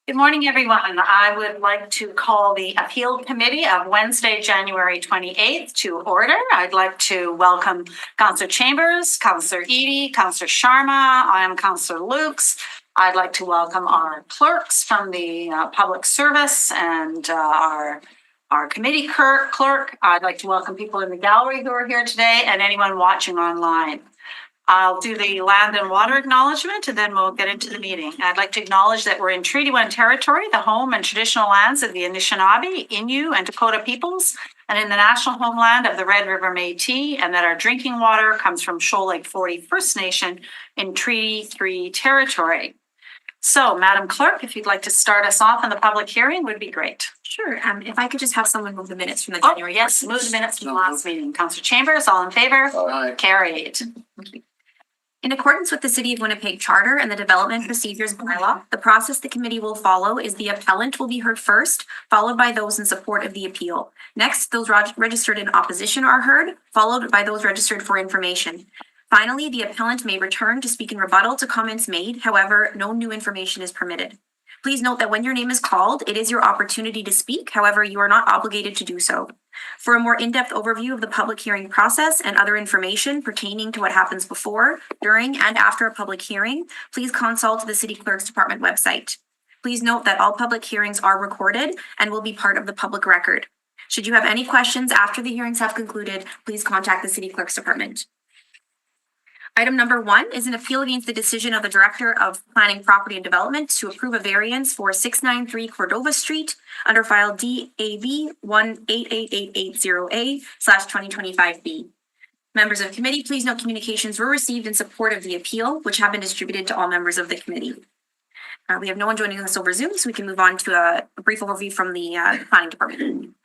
Good morning, everyone. I would like to call the Appeal Committee of Wednesday, January 28th to order. I'd like to welcome Councillor Chambers, Councillor Eadie, Councillor Sharma. I am Councillor Lukes. I'd like to welcome our clerks from the public service and our committee clerk. I'd like to welcome people in the gallery who are here today and anyone watching online. I'll do the land and water acknowledgement and then we'll get into the meeting. I'd like to acknowledge that we're in Treaty 1 territory, the home and traditional lands of the Anishinaabe, Innu, and Dakota peoples, and in the national homeland of the Red River Métis, and that our drinking water comes from Shoal Lake 40 First Nation in Treaty 3 territory. So, Madam Clerk, if you'd like to start us off on the public hearing, would be great. Sure. If I could just have someone move the minutes from the January. Yes, move the minutes from the last meeting. Councillor Chambers, all in favor? Aye. Carried. In accordance with the City of Winnipeg Charter and the Development Procedures Bylaw, the process the committee will follow is the appellant will be heard first, followed by those in support of the appeal. Next, those registered in opposition are heard, followed by those registered for information. Finally, the appellant may return to speak in rebuttal to comments made. However, no new information is permitted. Please note that when your name is called, it is your opportunity to speak. However, you are not obligated to do so. For a more in-depth overview of the public hearing process and other information pertaining to what happens before, during, and after a public hearing, please consult the City Clerk's Department website. Please note that all public hearings are recorded and will be part of the public record. Should you have any questions after the hearings have concluded, please contact the City Clerk's Department. Item number 1 is an appeal against the decision of the Director of Planning, Property and Development to approve a variance for 693 Cordova Street under file DAV 1888880A/2025B. Members of committee, please note communications were received in support of the appeal, which have been distributed to all members of the committee. We have no one joining us over Zoom, so we can move on to a brief overview from the Planning Department.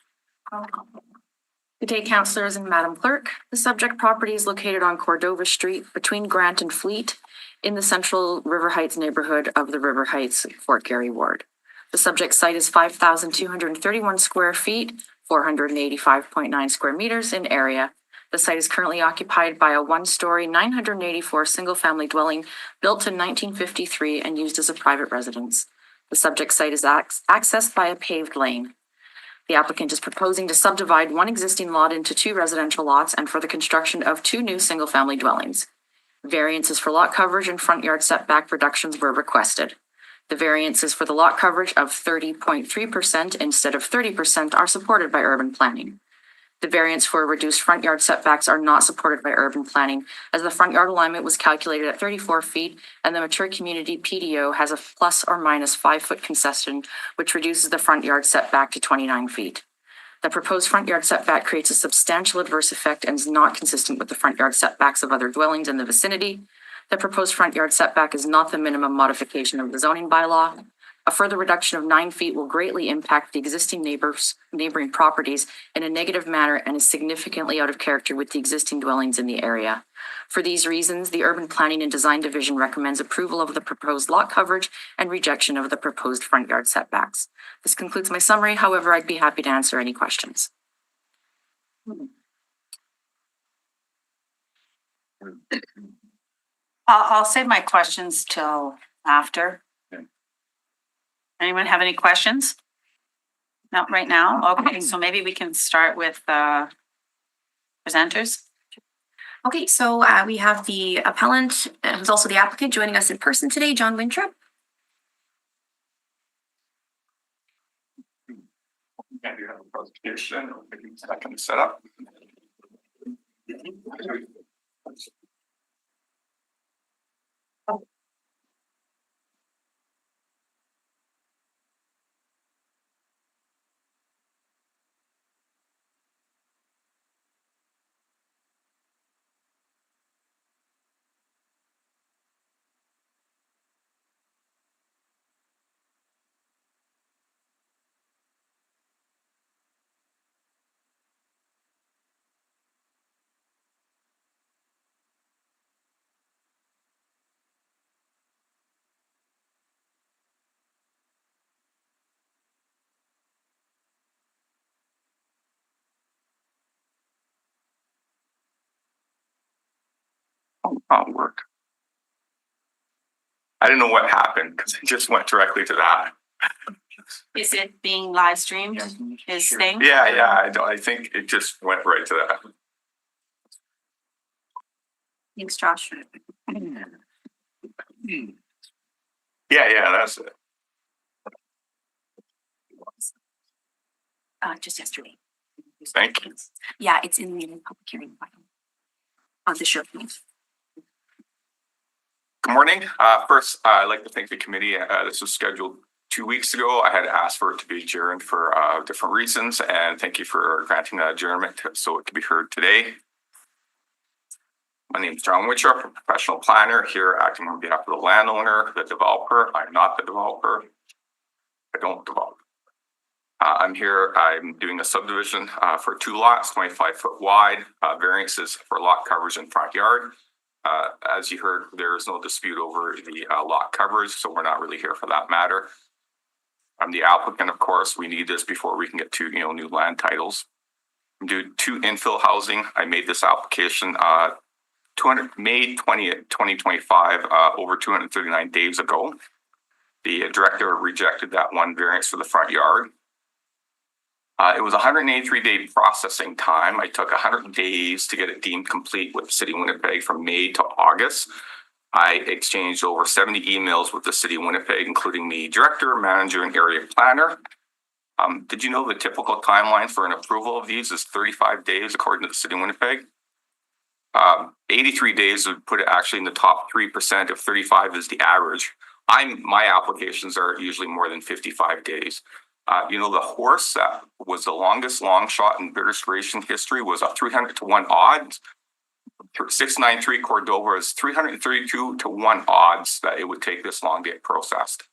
Good day, councillors and Madam Clerk. The subject property is located on Cordova Street between Grant and Fleet in the central River Heights neighborhood of the River Heights Fort Garry ward. The subject site is 5,231 square feet, 485.9 square meters in area. The site is currently occupied by a one-story, 984 single-family dwelling built in 1953 and used as a private residence. The subject site is accessed by a paved lane. The applicant is proposing to subdivide one existing lot into 2 residential lots and for the construction of 2 new single-family dwellings. Variances for lot coverage and front yard setback reductions were requested. The variances for the lot coverage of 30.3% instead of 30% are supported by urban planning. The variance for reduced front yard setbacks are not supported by urban planning, as the front yard alignment was calculated at 34 feet and the mature community PDO has a plus or minus 5-foot concession, which reduces the front yard setback to 29 feet. The proposed front yard setback creates a substantial adverse effect and is not consistent with the front yard setbacks of other dwellings in the vicinity. The proposed front yard setback is not the minimum modification of the zoning bylaw. A further reduction of 9 feet will greatly impact the existing neighboring properties in a negative manner and is significantly out of character with the existing dwellings in the area. For these reasons, the Urban Planning and Design Division recommends approval of the proposed lot coverage and rejection of the proposed front yard setbacks. This concludes my summary. However, I'd be happy to answer any questions. I'll save my questions till after. Anyone have any questions? Not right now? Okay, so maybe we can start with presenters. Okay, so we have the appellant, who's also the applicant, joining us in person today, John Winthrop. Yeah, you have a presentation, or maybe a second setup. Work. I didn't know what happened because it just went directly to that. Is it being live streamed? His thing? Yeah, I think it just went right to that. Thanks, Josh. Yeah, that's it. Just yesterday. Thank you. Yeah, it's in the public hearing file. On the show. Good morning. First, I'd like to thank the committee. This was scheduled 2 weeks ago. I had asked for it to be adjourned for different reasons, and thank you for granting that adjournment so it can be heard today. My name is John Witcher, professional planner here acting on behalf of the landowner, the developer. I'm not the developer. I don't develop. I'm here, I'm doing a subdivision for 2 lots, 25 foot wide, variances for lot coverage and front yard. As you heard, there is no dispute over the lot coverage, so we're not really here for that matter. I'm the applicant, of course. We need this before we can get to new land titles. I'm doing 2 infill housing. I made this application May 20th, 2025, over 239 days ago. The director rejected that one variance for the front yard. It was a 183-day processing time. I took 100 days to get it deemed complete with the City of Winnipeg from May to August. I exchanged over 70 emails with the City of Winnipeg, including the director, manager, and area planner. Did you know the typical timeline for an approval of these is 35 days, according to the City of Winnipeg? 83 days would put it actually in the top 3%. If 35 is the average, my applications are usually more than 55 days. The horse that was the longest long shot in British racing history was a 300-1 odds. 693 Cordova is 332-1 odds that it would take this long to get processed.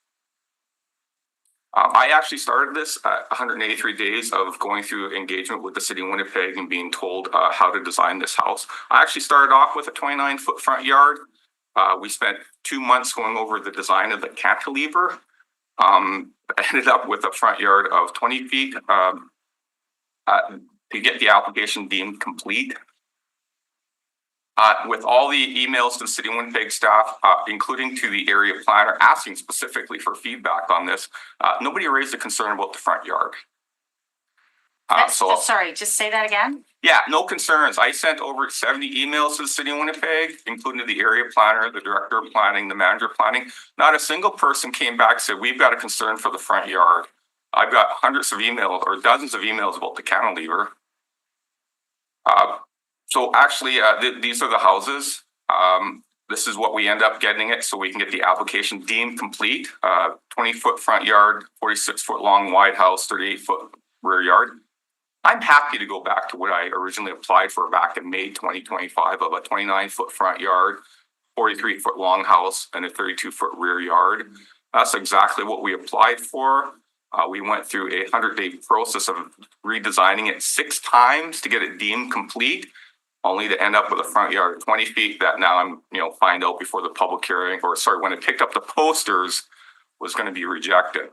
I actually started this 183 days of going through engagement with the City of Winnipeg and being told how to design this house. I actually started off with a 29-foot front yard. We spent 2 months going over the design of the cantilever. I ended up with a front yard of 20 feet to get the application deemed complete. With all the emails to the City of Winnipeg staff, including to the area planner, asking specifically for feedback on this, nobody raised a concern about the front yard. Sorry, just say that again. Yeah, no concerns. I sent over 70 emails to the City of Winnipeg, including the area planner, the director of planning, the manager of planning. Not a single person came back and said, we've got a concern for the front yard. I've got hundreds of emails or dozens of emails about the cantilever. So actually, these are the houses. This is what we end up getting it so we can get the application deemed complete. 20-foot front yard, 46-foot long wide house, 38-foot rear yard. I'm happy to go back to what I originally applied for back in May 2025 of a 29-foot front yard, 43-foot long house, and a 32-foot rear yard. That's exactly what we applied for. We went through a 100-day process of redesigning it 6 times to get it deemed complete, only to end up with a front yard of 20 feet that now I'm, find out before the public hearing, when I picked up the posters, was going to be rejected.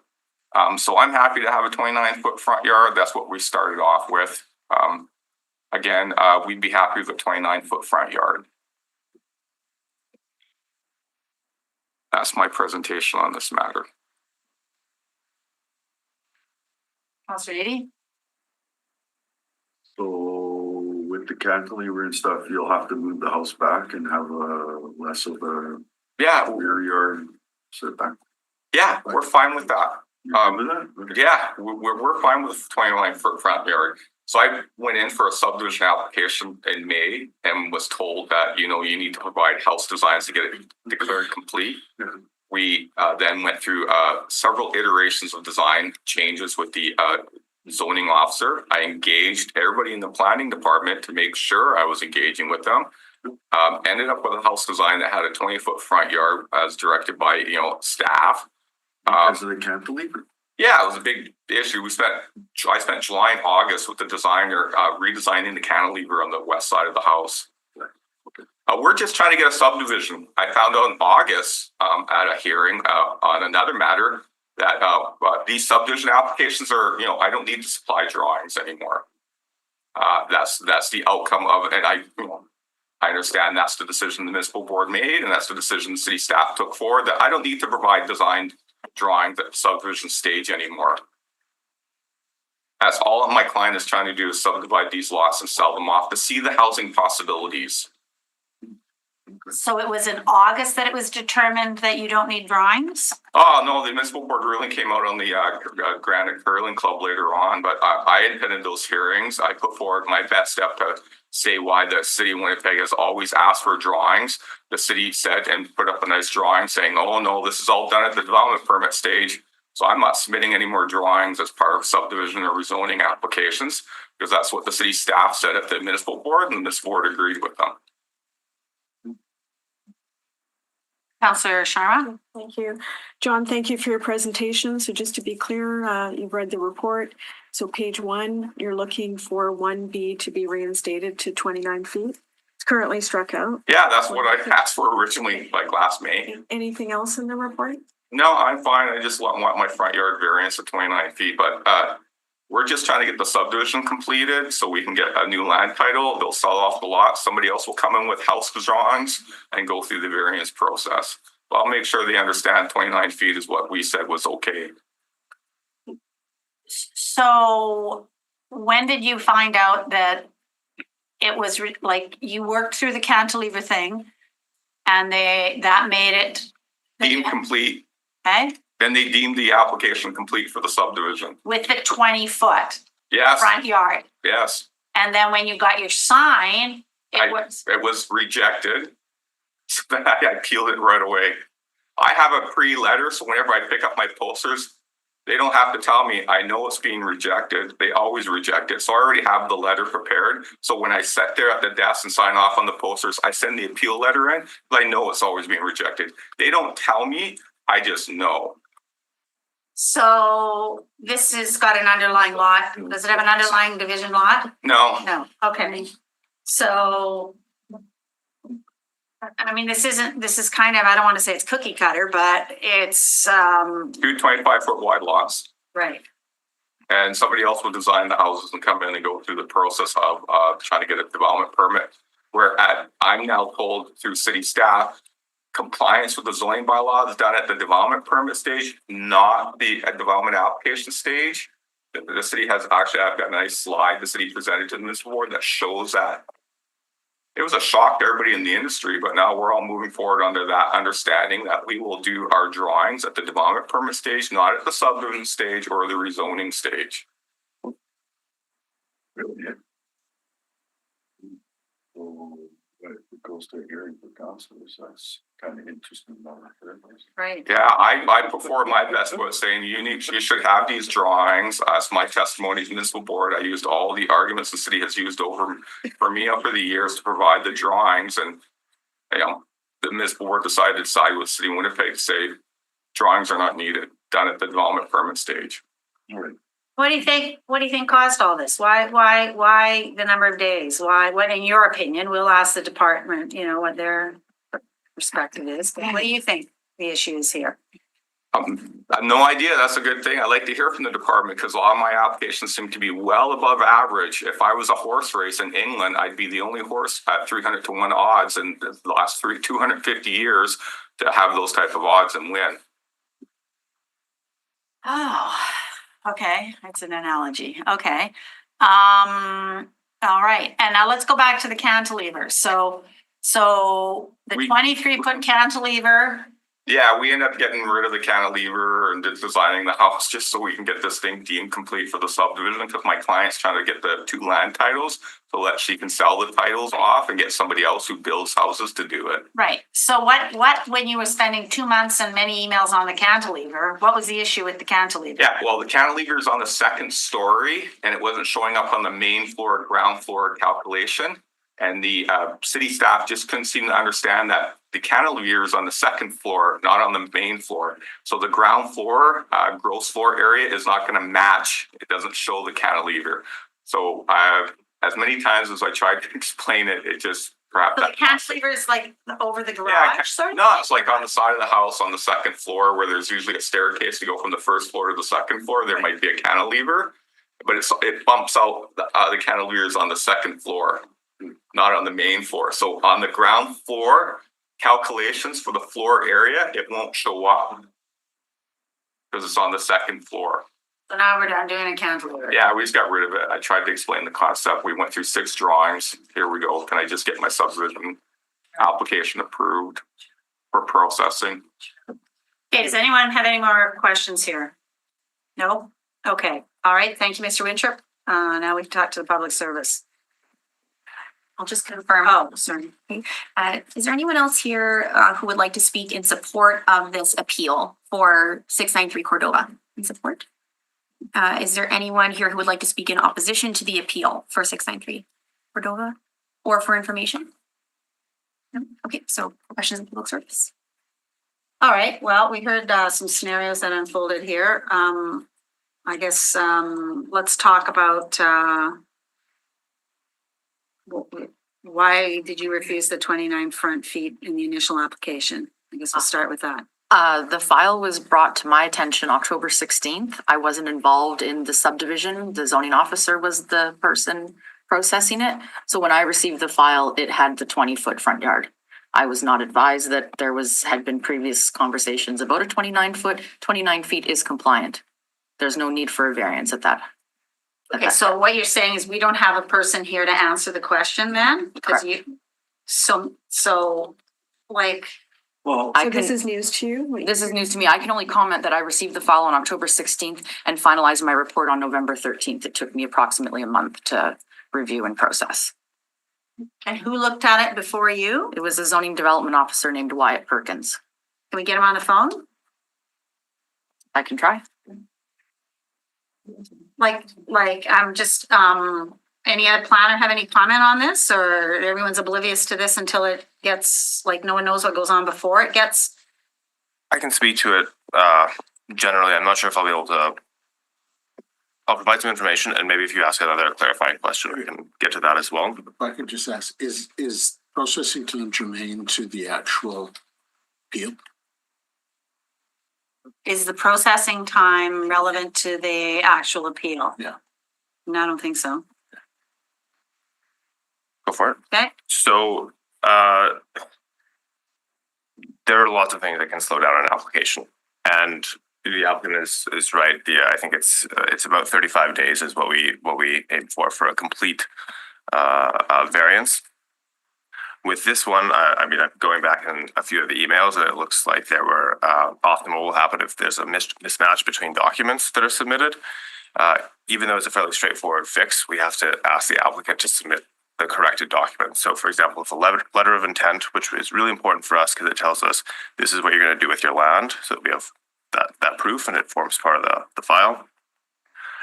So I'm happy to have a 29-foot front yard. That's what we started off with. Again, we'd be happy with a 29-foot front yard. That's my presentation on this matter. Councilor Eady? So with the cantilever and stuff, you'll have to move the house back and have less of a rear yard setback. Yeah, we're fine with that. You fine with that? Okay. Yeah, we're fine with 29-foot front yard. So I went in for a subdivision application in May and was told that, you need to provide house designs to get it declared complete. Yeah. We then went through several iterations of design changes with the zoning officer. I engaged everybody in the planning department to make sure I was engaging with them. Ended up with a house design that had a 20-foot front yard as directed by, staff. Because of the cantilever? Yeah, it was a big issue. I spent July and August with the designer redesigning the cantilever on the west side of the house. Okay. We're just trying to get a subdivision. I found out in August at a hearing on another matter that these subdivision applications are, I don't need to supply drawings anymore. That's the outcome of it. And I understand that's the decision the municipal board made, and that's the decision the city staff took forward, that I don't need to provide designed drawings at subdivision stage anymore. That's all my client is trying to do, is subdivide these lots and sell them off to see the housing possibilities. So it was in August that it was determined that you don't need drawings? Oh, no, the municipal board ruling came out on the Granite Curling Club later on, but I attended those hearings. I put forward my best step to say why the city of Winnipeg has always asked for drawings. The city said and put up a nice drawing saying, oh no, this is all done at the development permit stage. So I'm not submitting any more drawings as part of subdivision or rezoning applications, because that's what the city staff said at the municipal board, and this board agreed with them. Councillor Sharma? Thank you. John, thank you for your presentation. So just to be clear, you've read the report. So page 1, you're looking for 1B to be reinstated to 29 feet. It's currently struck out. Yeah, that's what I asked for originally, like last May. Anything else in the report? No, I'm fine. I just want my front yard variance of 29 feet, but we're just trying to get the subdivision completed so we can get a new land title. They'll sell off the lot. Somebody else will come in with house drawings and go through the variance process. But I'll make sure they understand 29 feet is what we said was okay. So when did you find out that it was like you worked through the cantilever thing and that made it Deemed complete. okay Then they deemed the application complete for the subdivision. with the 20-foot Yes, front yard? yes. And then when you got your sign, it was rejected. I peeled it right away. I have a pre-letter, so whenever I pick up my posters, they don't have to tell me. I know it's being rejected. They always reject it. So I already have the letter prepared. So when I sit there at the desk and sign off on the posters, I send the appeal letter in. I know it's always being rejected. They don't tell me. I just know. So this has got an underlying lot. Does it have an underlying division lot? No. No. Okay. So, I mean, this is kind of, I don't want to say it's cookie cutter, but it's, 2 25-foot wide lots. right. And somebody else will design the houses and come in and go through the process of trying to get a development permit. Where I'm now told through city staff, compliance with the zoning bylaw is done at the development permit stage, not the development application stage. The city has actually, I've got a nice slide the city presented to this board that shows that. It was a shock to everybody in the industry, but now we're all moving forward under that understanding that we will do our drawings at the development permit stage, not at the subdivision stage or the rezoning stage. Really? So, but if it goes to a hearing for councilors, that's kind of interesting. Right. Yeah, I put forward my best foot saying you should have these drawings. As my testimony to the municipal board, I used all the arguments the city has used over the years to provide the drawings, and the municipal board decided to side with City of Winnipeg to say drawings are not needed, done at the development permit stage. All right. What do you think caused all this? Why the number of days? What in your opinion? We'll ask the department, what their perspective is. But what do you think the issue is here? I have no idea. That's a good thing. I like to hear from the department because a lot of my applications seem to be well above average. If I was a horse race in England, I'd be the only horse at 300 to 1 odds in the last 250 years to have those type of odds and win. Oh, okay. That's an analogy. Okay. All right. And now let's go back to the cantilever. So the 23-foot cantilever. Yeah, we end up getting rid of the cantilever and designing the house just so we can get this thing deemed complete for the subdivision, because my client's trying to get the 2 land titles so that she can sell the titles off and get somebody else who builds houses to do it. Right. So what when you were spending 2 months and many emails on the cantilever, what was the issue with the cantilever? Yeah, well, the cantilever is on the 2nd story and it wasn't showing up on the main floor, ground floor calculation. And the city staff just couldn't seem to understand that the cantilever is on the 2nd floor, not on the main floor. So the ground floor, gross floor area is not going to match. It doesn't show the cantilever. So as many times as I tried to explain it, it just perhaps. So the cantilever is like over the garage? Yeah, no, it's like on the side of the house on the 2nd floor where there's usually a staircase to go from the 1st floor to the 2nd floor. There might be a cantilever, but it bumps out the cantilever is on the 2nd floor, not on the main floor. So on the ground floor calculations for the floor area, it won't show up. because it's on the second floor. So now we're done doing a cantilever. Yeah, we just got rid of it. I tried to explain the concept. We went through 6 drawings. Here we go. Can I just get my subdivision application approved for processing? Okay, does anyone have any more questions here? No? Okay, all right, thank you, Mr. Wintrip. Now we can talk to the public service. I'll just confirm. Oh, sorry. Is there anyone else here who would like to speak in support of this appeal for 693 Cordova? In support? Is there anyone here who would like to speak in opposition to the appeal for 693 Cordova or for information? No? Okay, so questions of public service. All right, well, we heard some scenarios that unfolded here. I guess let's talk about why did you refuse the 29 front feet in the initial application? I guess we'll start with that. The file was brought to my attention October 16th. I wasn't involved in the subdivision. The zoning officer was the person processing it. So when I received the file, it had the 20-foot front yard. I was not advised that there had been previous conversations about a 29-foot. 29 feet is compliant. There's no need for a variance at that. Okay, so what you're saying is we don't have a person here to answer the question then? Because you, so like, Well, I So this can- is news to you? This is news to me. I can only comment that I received the file on October 16th and finalized my report on November 13th. It took me approximately a month to review and process. and who looked at it before you? It was a zoning development officer named Wyatt Perkins. Can we get him on the phone? I can try. Like, I'm just, any other planner have any comment on this, or everyone's oblivious to this until it gets, like, no one knows what goes on before it gets? I can speak to it generally. I'm not sure if I'll be able to. I'll provide some information, and maybe if you ask another clarifying question, we can get to that as well. If I could just ask, is processing time germane to the actual appeal? Is the processing time relevant to the actual appeal? Yeah. No, I don't think so. Go for it. Okay, So there are lots of things that can slow down an application, and the applicant is right. I think it's about 35 days is what we aim for a complete variance. With this one, I mean, I'm going back in a few of the emails, and it looks like there were often what will happen if there's a mismatch between documents that are submitted. Even though it's a fairly straightforward fix, we have to ask the applicant to submit the corrected document. So, for example, if a letter of intent, which is really important for us because it tells us this is what you're going to do with your land, so we have that proof, and it forms part of the file.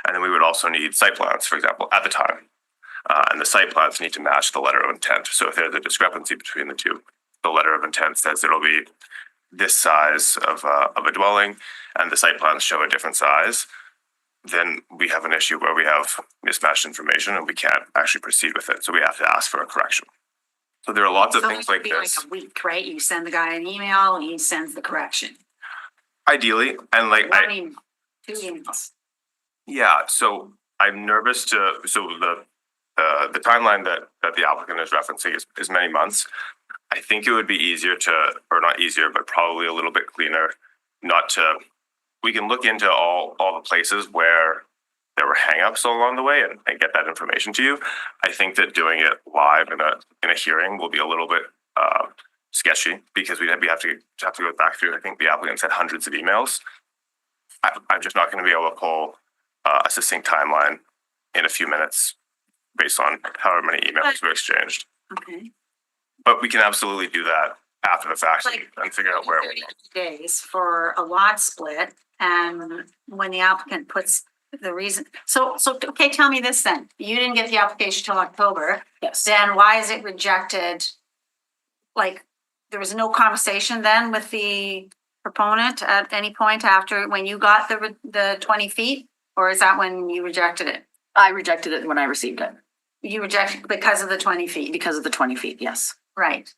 And then we would also need site plans, for example, at the time. And the site plans need to match the letter of intent. So if there's a discrepancy between the two, the letter of intent says it'll be this size of a dwelling, and the site plans show a different size, then we have an issue where we have mismatched information and we can't actually proceed with it. So we have to ask for a correction. So there are lots of so things it like could be this. like a week, right? You send the guy an email, and he sends the correction. Ideally, and like I mean, 2 emails. yeah, so I'm nervous to, so the timeline that the applicant is referencing is many months. I think it would be easier to, or not easier, but probably a little bit cleaner, not to, we can look into all the places where there were hangups along the way and get that information to you. I think that doing it live in a hearing will be a little bit sketchy because we have to go back through, I think the applicants had hundreds of emails. I'm just not going to be able to pull a succinct timeline in a few minutes based on however many emails were exchanged. Okay. But we can absolutely do that after the fact and figure out where. 30 days for a lot split, and when the applicant puts the reason, so, okay, tell me this then. You didn't get the application till October. Yes. Then why is it rejected? Like, there was no conversation then with the proponent at any point after, when you got the 20 feet? Or is that when you rejected it? I rejected it when I received it You rejected because of the 20 feet, because of the 20 feet. Yes. right?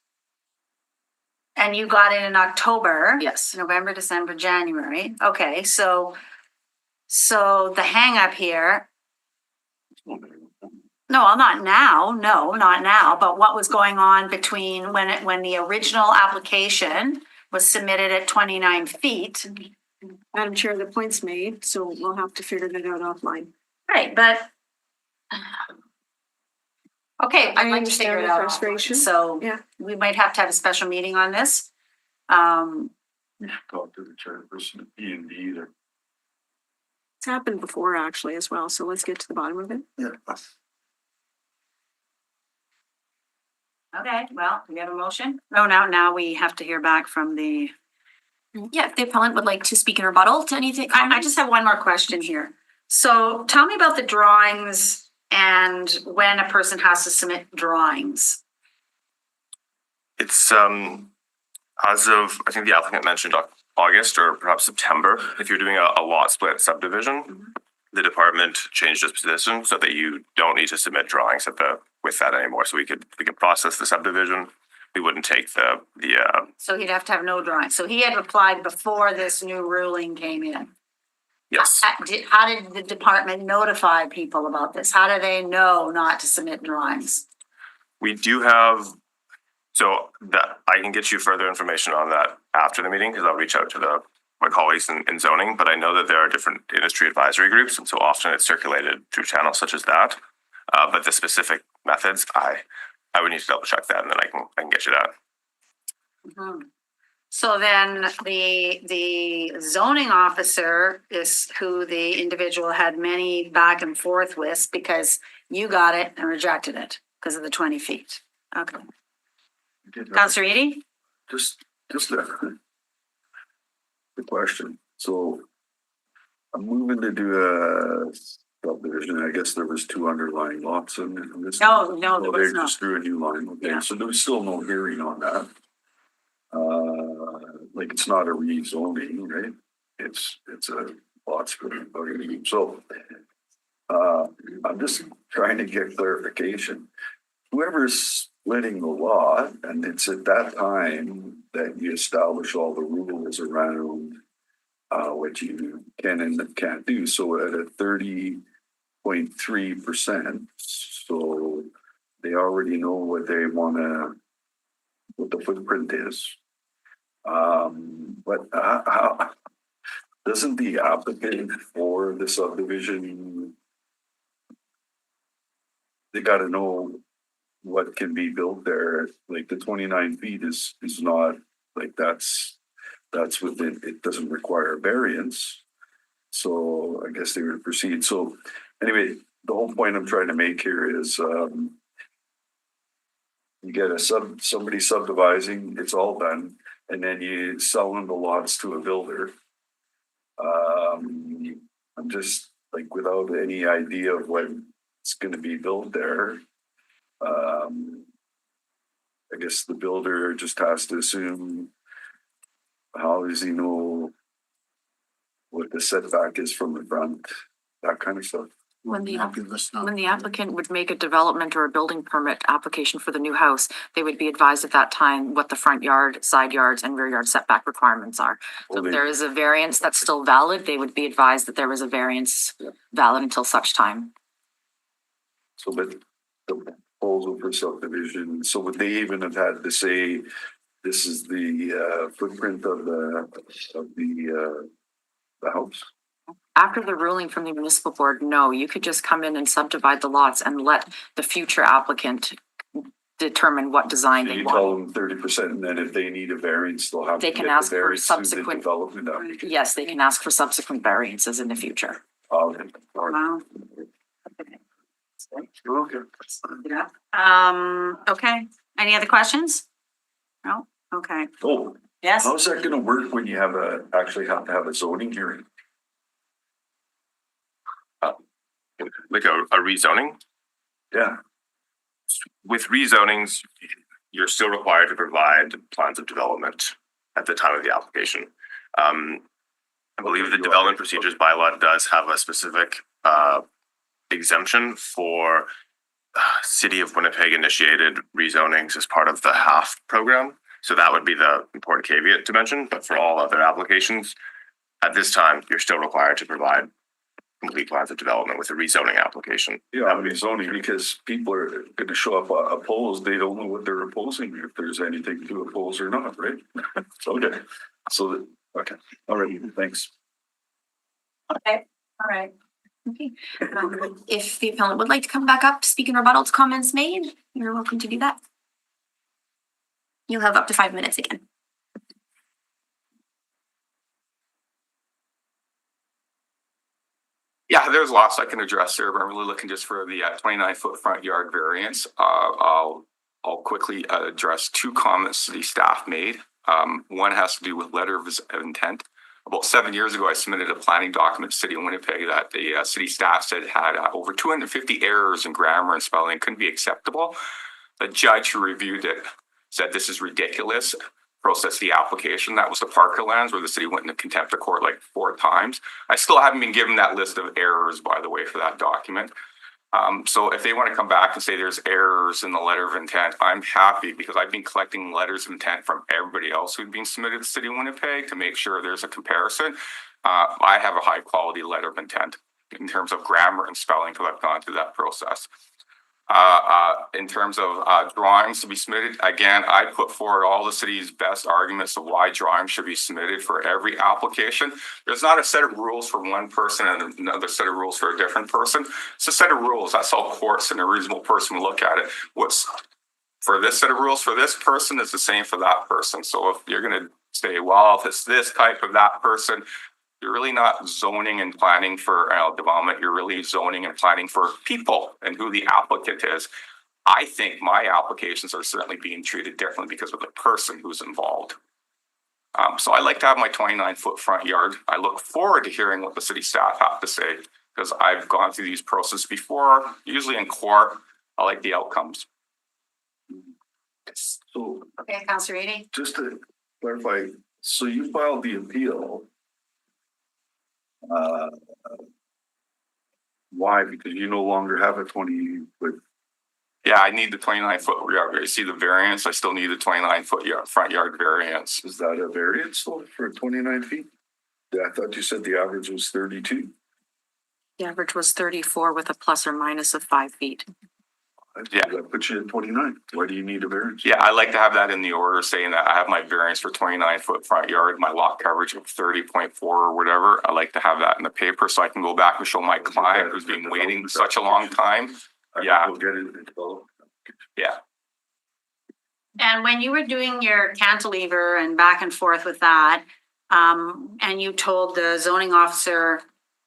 And you got it in October? Yes. November, December, January. Okay, so the hang up here. No, well, not now. No, not now. But what was going on between when the original application was submitted at 29 feet Madam Chair, the point's made, so we'll have to figure that out offline. Right, but. Okay, I'd I like to figure understand it the out. frustration. So Yeah. we might have to have a special meeting on this. Talk to the chairperson of P and D there. It's happened before actually as well, so let's get to the bottom of it. Yeah. Okay, well, we have a motion. Oh, now we have to hear back from the. Yeah, if the appellant would like to speak in rebuttal to anything. I just have one more question here. So tell me about the drawings and when a person has to submit drawings. It's as of, I think the applicant mentioned August or perhaps September, if you're doing a lot split subdivision, the department changed its position so that you don't need to submit drawings with that anymore. So we could process the subdivision. We wouldn't take the So he'd have to have no drawings. So he had applied before this new ruling came in. yes. How did the department notify people about this? How do they know not to submit drawings? We do have, so that I can get you further information on that after the meeting because I'll reach out to my colleagues in zoning, but I know that there are different industry advisory groups, and so often it's circulated through channels such as that. But the specific methods, I would need to double check that, and then I can get you that. Mhm. So then the zoning officer is who the individual had many back and forth with because you got it and rejected it because of the 20 feet. Okay. Counselor Edie? Just the question. So I'm moving to do a subdivision. I guess there was 2 underlying lots in this. No, there Well, was they not. just threw a new line. Okay, Yeah. so there was still no hearing on that. Like it's not a rezoning, right? It's a lot split. So I'm just trying to get clarification. Whoever's splitting the lot, and it's at that time that you establish all the rules around what you can and can't do. So at a 30.3%, so they already know what they want to, what the footprint is. But how doesn't the applicant for the subdivision, they got to know what can be built there? Like the 29 feet is not like that's within, it doesn't require a variance. So I guess they would proceed. So anyway, the whole point I'm trying to make here is you get somebody subdividing, it's all done, and then you sell them the lots to a builder. I'm just like without any idea of what's going to be built there. I guess the builder just has to assume, how does he know what the setback is from the front, that kind of stuff. When the Fabulous. No. When the applicant would make a development or a building permit application for the new house, they would be advised at that time what the front yard, side yards, and rear yard setback requirements are. So Well, if there is a variance that's still valid, they would be advised that there was a variance valid until such time. So, but the proposal for subdivision, so would they even have had to say, this is the footprint of the house? After the ruling from the municipal board, no, you could just come in and subdivide the lots and let the future applicant determine what design they You want. tell them 30%, and then if they need a variance, they'll have to They get can the ask for variance through the subsequent- development application. Yes, they can ask for subsequent variances in the future. Okay. All right. Wow. Okay. Yeah. Okay. Any other questions? No? Okay. Oh, Yes? how's that gonna work when you actually have to have a zoning hearing? Like a rezoning. Yeah, With rezonings, you're still required to provide plans of development at the time of the application. I believe the development procedures bylaw does have a specific exemption for City of Winnipeg initiated rezonings as part of the HAF program. So that would be the important caveat to mention, but for all other applications, at this time, you're still required to provide complete plans of development with a rezoning application. yeah, I mean zoning, because people are gonna show up opposed, they don't know what they're opposing, if there's anything to oppose or not, right? Okay, so Okay, all right, thanks. Okay, all right. Okay. If the appellant would like to come back up to speak in rebuttal to comments made, you're welcome to do that. You'll have up to 5 minutes again. Yeah, there's lots I can address here, but I'm really looking just for the 29-foot front yard variance. I'll quickly address two comments the staff made. One has to do with letter of intent. About 7 years ago, I submitted a planning document to City of Winnipeg that the city staff said had over 250 errors in grammar and spelling, couldn't be acceptable. The judge who reviewed it said this is ridiculous, processed the application. That was the Parker Lands where the city went into contempt of court like 4 times. I still haven't been given that list of errors, by the way, for that document. So if they want to come back and say there's errors in the letter of intent, I'm happy because I've been collecting letters of intent from everybody else who'd been submitted to the City of Winnipeg to make sure there's a comparison. I have a high quality letter of intent in terms of grammar and spelling because I've gone through that process. In terms of drawings to be submitted, again, I put forward all the city's best arguments of why drawings should be submitted for every application. There's not a set of rules for one person and another set of rules for a different person. It's a set of rules. That's how courts and a reasonable person will look at it. What's for this set of rules for this person is the same for that person. So if you're going to say, well, if it's this type of that person, you're really not zoning and planning for development. You're really zoning and planning for people and who the applicant is. I think my applications are certainly being treated differently because of the person who's involved. So I like to have my 29-foot front yard. I look forward to hearing what the city staff have to say because I've gone through these processes before, usually in court. I like the outcomes. So Okay, Councillor Eady. just to clarify, so you filed the appeal. Why? Because you no longer have a 20-foot. Yeah, I need the 29-foot yard. You see the variance? I still need the 29-foot front yard variance. Is that a variance though for 29 feet? Yeah, I thought you said the average was 32. The average was 34 with a plus or minus of 5 feet. Yeah. That puts you at 29. Why do you need a variance? Yeah, I like to have that in the order saying that I have my variance for 29-foot front yard, my lot coverage of 30.4 or whatever. I like to have that in the paper so I can go back and show my client who's been waiting such a long time. Yeah. We'll get it developed. Yeah. And when you were doing your cantilever and back and forth with that, and you told the zoning officer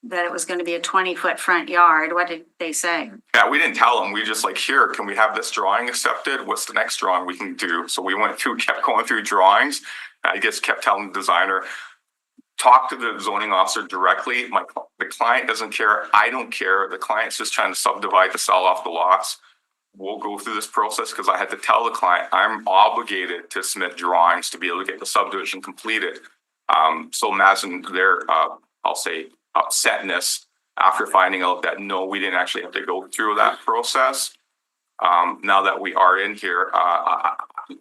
that it was going to be a 20-foot front yard, what did they say? Yeah, we didn't tell them. We just like, here, can we have this drawing accepted? What's the next drawing we can do? So we went through, kept going through drawings. I just kept telling the designer, talk to the zoning officer directly. The client doesn't care. I don't care. The client's just trying to subdivide to sell off the lots. We'll go through this process because I had to tell the client I'm obligated to submit drawings to be able to get the subdivision completed. So imagine their, I'll say, upsetness after finding out that no, we didn't actually have to go through that process. Now that we are in here,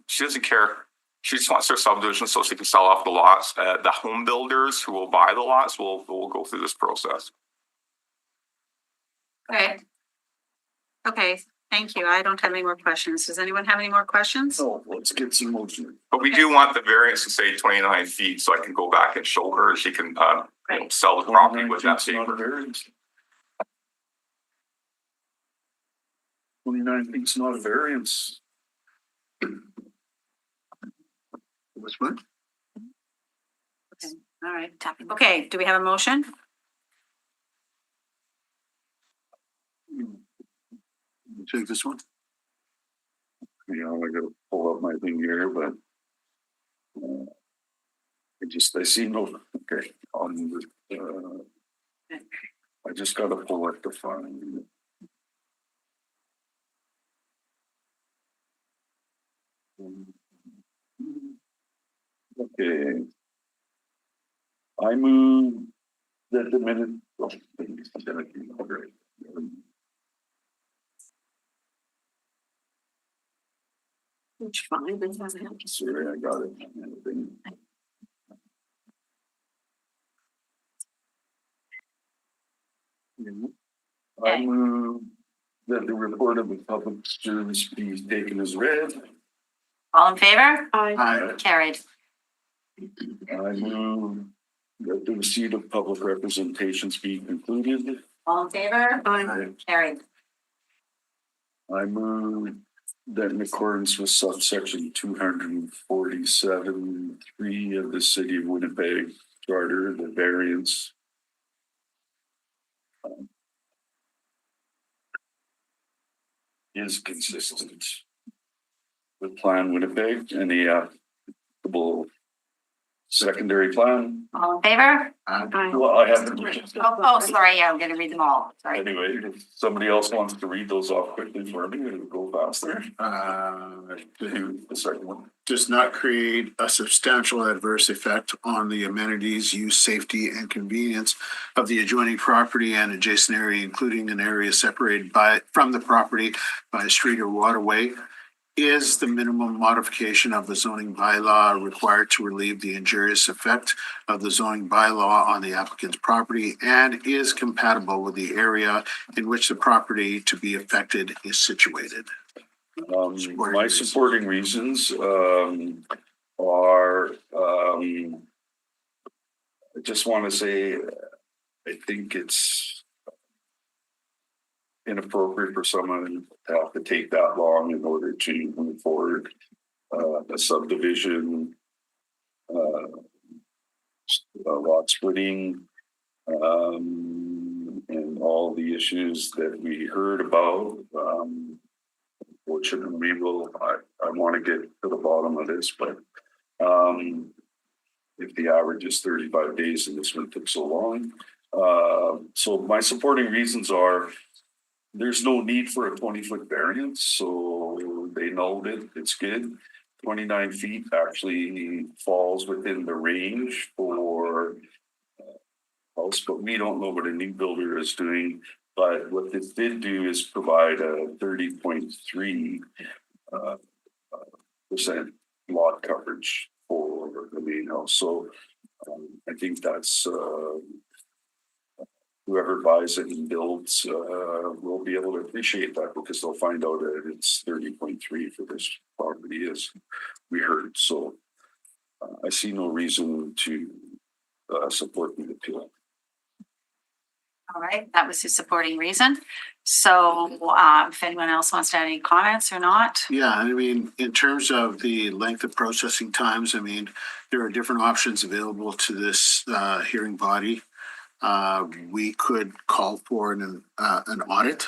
she doesn't care. She just wants their subdivision so she can sell off the lots. The home builders who will buy the lots will go through this process. Okay. Okay, thank you. I don't have any more questions. Does anyone have any more questions? So let's get some motion. But we do want the variance to say 29 feet so I can go back and show her she can sell the property with that 29 feet's not a paper. variance. 29 feet's not a variance. What's what? All right. Okay, do we have a motion? You take this one? You know, I gotta pull up my thing here, but I see no, okay, on the, I just gotta pull it to find. Okay. I move that the minute. Which fine, but it doesn't have to. Sorry, I got it. I move that the report of the public service be taken as read. All in favor? Aye. Aye. Carried. I move that the receipt of public representations be concluded. All in favor? Carried. I move that in accordance with subsection 247(3) of the City of Winnipeg Charter, the variance is consistent with Plan Winnipeg and the applicable secondary plan. All in favor? Well, I haven't. Oh, sorry, yeah, I'm gonna read them all. Sorry. Anyway, if somebody else wants to read those off quickly for me, it'll go faster. The second one. Does not create a substantial adverse effect on the amenities, use, safety, and convenience of the adjoining property and adjacent area, including an area separated from the property by a street or waterway. Is the minimum modification of the zoning bylaw required to relieve the injurious effect of the zoning bylaw on the applicant's property, and is compatible with the area in which the property to be affected is situated? My supporting reasons are I just want to say I think it's inappropriate for someone to have to take that long in order to move forward a subdivision, lot splitting, and all the issues that we heard about. Fortunately, I want to get to the bottom of this, but if the average is 35 days and this one took so long. So my supporting reasons are there's no need for a 20-foot variance, so they know that it's good. 29 feet actually falls within the range for house, but we don't know what a new builder is doing. But what this did do is provide a 30.3% lot coverage for the main house. So I think that's whoever buys it and builds will be able to appreciate that because they'll find out that it's 30.3 for this property as we heard. So I see no reason to support the appeal. All right, that was his supporting reason. So if anyone else wants to add any comments or not? Yeah, I mean, in terms of the length of processing times, I mean, there are different options available to this hearing body. We could call for an audit,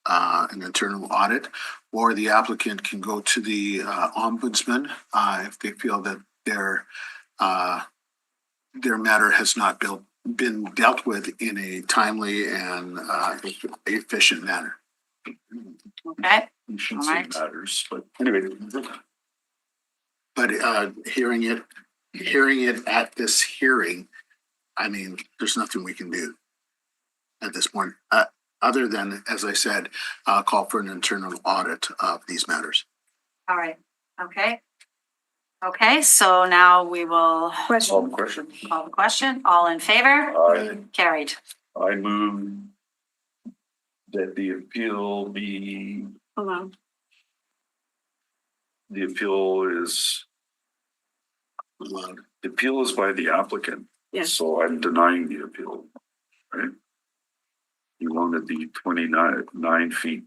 an internal audit, or the applicant can go to the ombudsman if they feel that their matter has not been dealt with in a timely and efficient manner. Okay, You shouldn't All say right. matters, but anyway. But hearing it at this hearing, I mean, there's nothing we can do at this point, other than, as I said, call for an internal audit of these matters. all right, okay. Okay, so now we will Question. Question. call the question. All in favor? Carried. I move that the appeal be, Allowed. the appeal is by the applicant. Yes. So I'm denying the appeal, right? You wanted the 29 feet,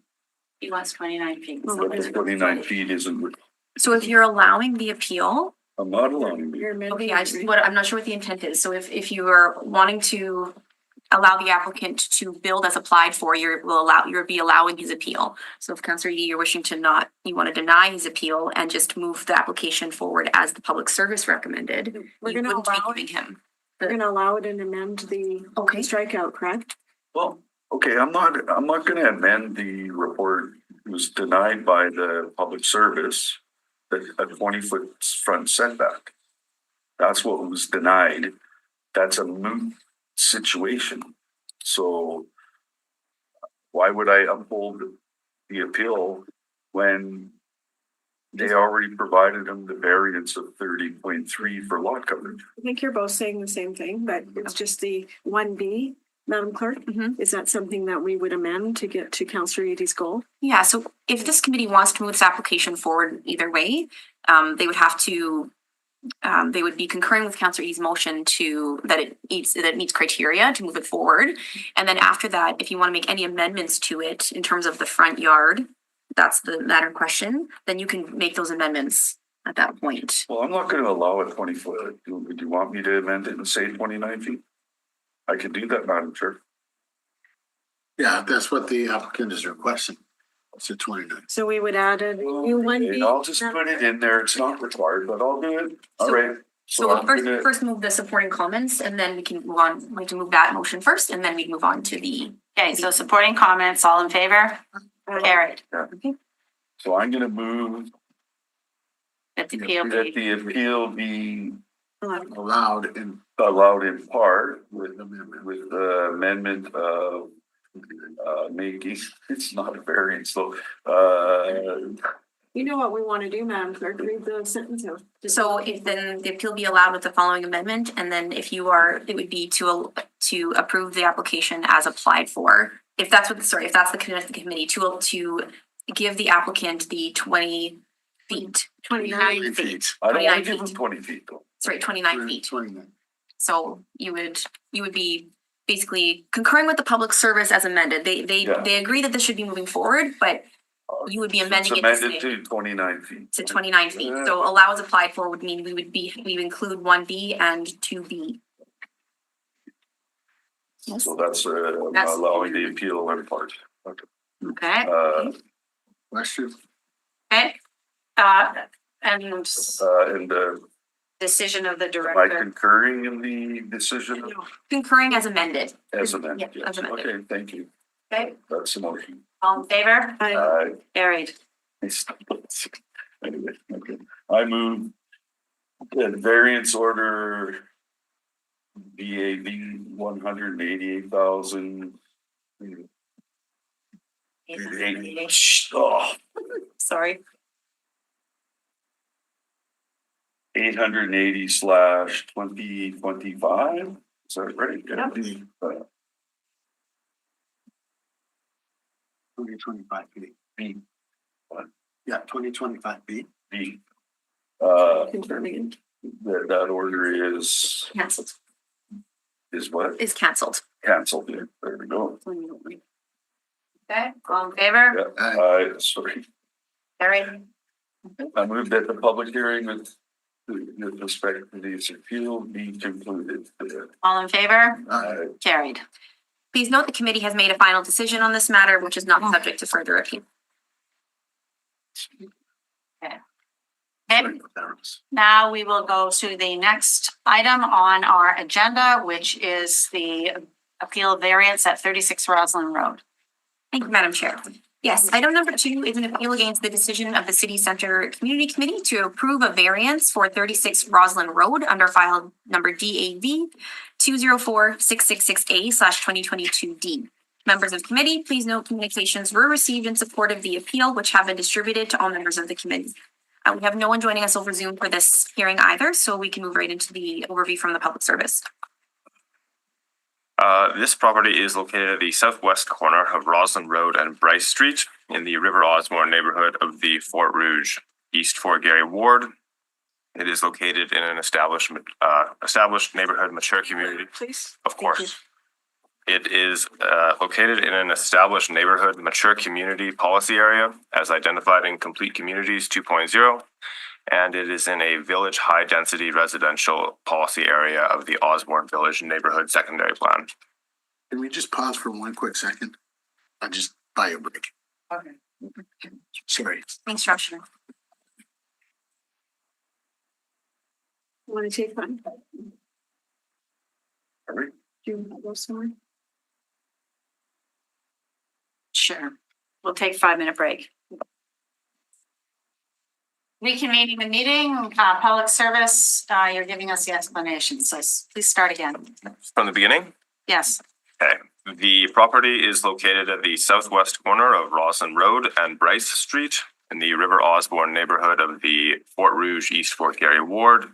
He wants 29 feet. Well, but the 29 feet isn't, So if you're allowing the appeal, I'm not allowing the. You're amending. okay, I'm not sure what the intent is. So if you are wanting to allow the applicant to build as applied for, you'll be allowing his appeal. So if Councillor Edie, you're wishing to you want to deny his appeal and just move the application forward as the public service recommended, We're you gonna wouldn't be allow giving him. We're gonna allow it and amend the Okay. strikeout, correct? Well, okay, I'm not gonna amend the report. It was denied by the public service, a 20-foot front setback. That's what was denied. That's a moot situation. So why would I uphold the appeal when they already provided them the variance of 30.3 for lot coverage? I think you're both saying the same thing, but it's just the 1B, Madam Clerk. Mhm. Is that something that we would amend to get to Councillor Edie's goal? Yeah, so if this committee wants to move this application forward either way, they would have to they would be concurring with Councillor E's motion that it meets criteria to move it forward. And then after that, if you want to make any amendments to it in terms of the front yard, that's the matter in question, then you can make those amendments at that point. Well, I'm not gonna allow a 20-foot. Do you want me to amend it and say 29 feet? I can do that, Madam Chair. Yeah, that's what the applicant is requesting. It's a 29. So we would add a new one Okay, B. I'll just put it in there. It's not required, but I'll do it. All So- right. So we'll I'm gonna- first move the supporting comments and then we can move on, I'd like to move that motion first and then we move on to the. Okay, so supporting comments, all in favor? Carried. So I'm gonna move That the appeal that be the appeal be Allowed in allowed in part with amendment. the amendment of making, it's not a variance, so You know what we want to do, Madam Clerk, read the sentence out. So if then the appeal be allowed with the following amendment, and then if you are, it would be to approve the application as applied for. If that's what, sorry, if that's the committee, to give the applicant the 20 feet, 29 feet. I don't want 29 to give them feet. 20 feet though. Sorry, 29 feet. 29. So you would be basically concurring with the public service as amended. Yeah. They agree that this should be moving forward, but you would be amending it It's to amended say to 29 feet. to 29 feet. So allow as applied for would mean we would include 1B and 2B. Yes. So that's That's- allowing the appeal in part. Okay, Question? okay. And And decision of the am I director. concurring in the decision Concurring as amended. as amended? Yeah, as Yes. amended. Okay, thank you. Okay, That's the motion. all in favor? Carried. Anyway, okay. I move that variance order BAV 188,000. Oh, Sorry. 880/2025. Is that right? Yep. 2025 B. B. What? Yeah, 2025 B. B. Confirming it. That order is Cancelled. what? Is cancelled. Canceled. There we go. Okay, all in favor? Yeah, sorry. Carried. I move that the public hearing with respect to this appeal be concluded. All in favor? Uh, Carried. Please note the committee has made a final decision on this matter, which is not subject to further appeal. Okay, now we will go to the next item on our agenda, which is the appeal variance at 36 Roslyn Road. Thank you, Madam Chair. Yes, item number 2 is an appeal against the decision of the City Center Community Committee to approve a variance for 36 Roslyn Road under file number DAV 204666A/2022D. Members of committee, please note communications were received in support of the appeal, which have been distributed to all members of the committee. We have no one joining us over Zoom for this hearing either, so we can move right into the overview from the public service. This property is located at the southwest corner of Roslyn Road and Bryce Street in the River Osborne neighborhood of the Fort Rouge East Fort Garry Ward. It is located in an established neighborhood mature community. Please. Of course. It is located in an established neighborhood mature community policy area as identified in Complete Communities 2.0. And it is in a village high density residential policy area of the Osborne Village Neighborhood Secondary Plan. Can we just pause for one quick second? I'll just buy a break. Okay. Sorry. Thanks, Josh. Want to take one? Are we? Do you want to go somewhere? Sure. We'll take a 5-minute break. Reconvening the meeting, public service, you're giving us the explanation, so please start again. From the beginning? Yes. Okay. The property is located at the southwest corner of Roslyn Road and Bryce Street in the River Osborne neighborhood of the Fort Rouge East Fort Garry Ward.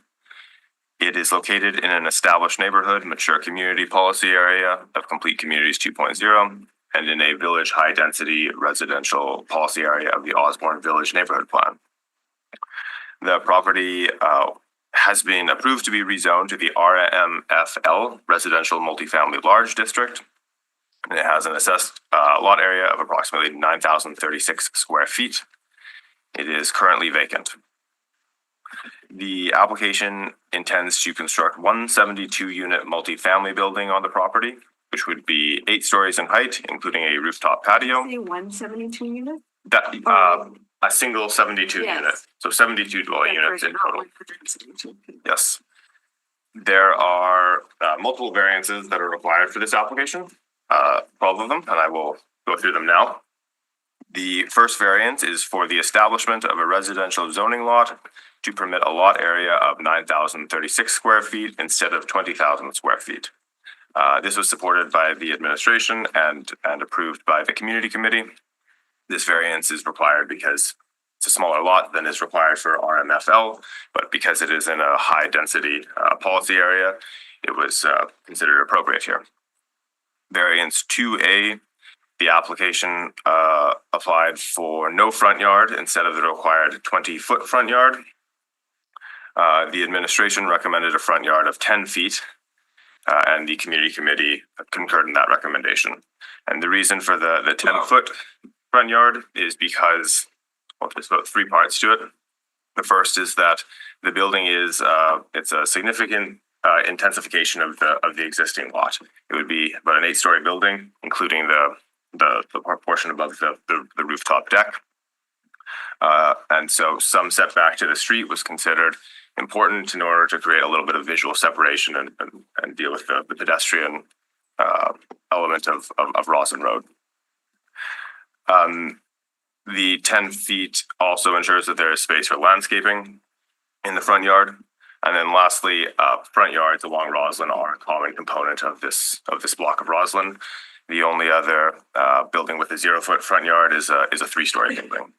It is located in an established neighborhood mature community policy area of Complete Communities 2.0 and in a village high density residential policy area of the Osborne Village Neighborhood Plan. The property has been approved to be rezoned to the RMFL Residential Multifamily Large District. And it has an assessed lot area of approximately 9,036 square feet. It is currently vacant. The application intends to construct one 72-unit multifamily building on the property, which would be 8 stories in height, including a rooftop patio. Say 172 unit? That a single 72 Yes. unit, so 72 dwelling Yeah, units in not total. 172. Yes. There are multiple variances that are required for this application, 12 of them, and I will go through them now. The first variance is for the establishment of a residential zoning lot to permit a lot area of 9,036 square feet instead of 20,000 square feet. This was supported by the administration and approved by the community committee. This variance is required because it's a smaller lot than is required for RMFL, but because it is in a high density policy area, it was considered appropriate here. Variance 2A, the application applied for no front yard instead of the required 20-foot front yard. The administration recommended a front yard of 10 feet, and the community committee concurred in that recommendation. And the reason for the 10-foot front yard is because, well, there's about 3 parts to it. The first is that the building is it's a significant intensification of the existing lot. It would be about an 8-story building, including the portion above the rooftop deck. And so some setback to the street was considered important in order to create a little bit of visual separation and deal with the pedestrian element of Roslyn Road. The 10 feet also ensures that there is space for landscaping in the front yard. And then lastly, front yards along Roslyn are a common component of this block of Roslyn. The only other building with a 0-foot front yard is a 3-story building.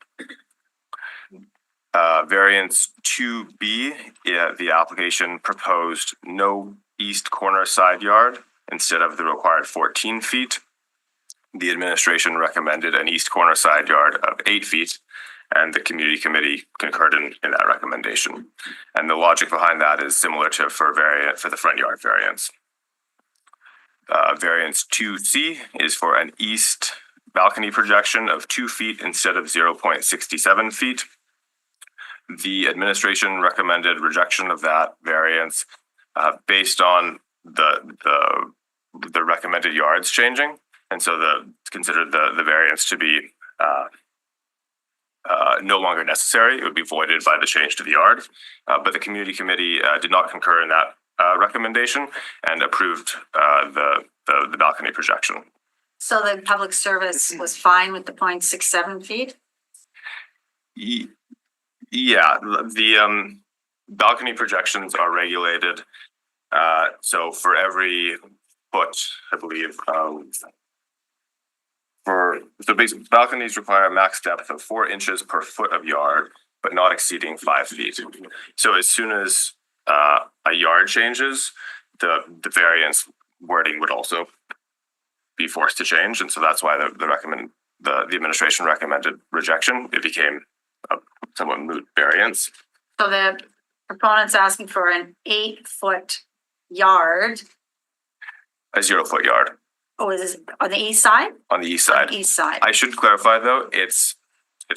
Variance 2B, the application proposed no east corner side yard instead of the required 14 feet. The administration recommended an east corner side yard of 8 feet, and the community committee concurred in that recommendation. And the logic behind that is similar to for the front yard variance. Variance 2C is for an east balcony projection of 2 feet instead of 0.67 feet. The administration recommended rejection of that variance based on the recommended yards changing. And so considered the variance to be no longer necessary. It would be voided by the change to the yard. But the community committee did not concur in that recommendation and approved the balcony projection. So the public service was fine with the 0.67 feet? Yeah, the balcony projections are regulated. So for every foot, I believe, so basically balconies require a max depth of 4 inches per foot of yard, but not exceeding 5 feet. So as soon as a yard changes, the variance wording would also be forced to change, and so that's why the administration recommended rejection. It became a somewhat moot variance. So the proponent's asking for an 8-foot yard. A 0-foot yard Oh, is it on the east side? on the east On side. the east side. I should clarify though, it's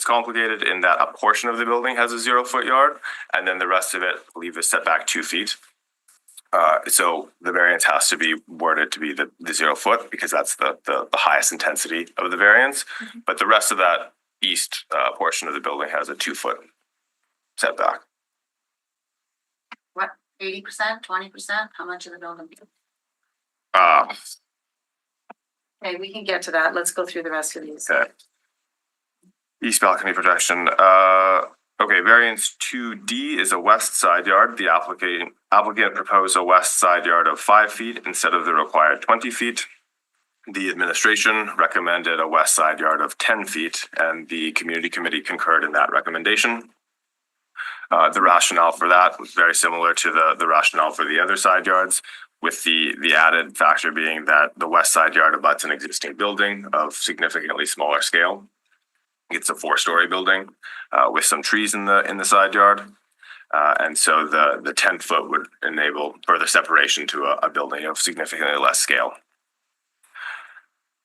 complicated in that a portion of the building has a 0-foot yard, and then the rest of it, I believe, is set back 2 feet. So the variance has to be worded to be the 0-foot because that's the highest intensity of the variance. But the rest of that east portion of the building has a 2-foot setback. What, 80%, 20%? How much of the building? Okay, we can get to that. Let's go through the rest of these. Okay. East balcony projection. Okay, variance 2D is a west side yard. The applicant proposed a west side yard of 5 feet instead of the required 20 feet. The administration recommended a west side yard of 10 feet, and the community committee concurred in that recommendation. The rationale for that was very similar to the rationale for the other side yards, with the added factor being that the west side yard abuts an existing building of significantly smaller scale. It's a 4-story building with some trees in the side yard. And so the 10-foot would enable further separation to a building of significantly less scale.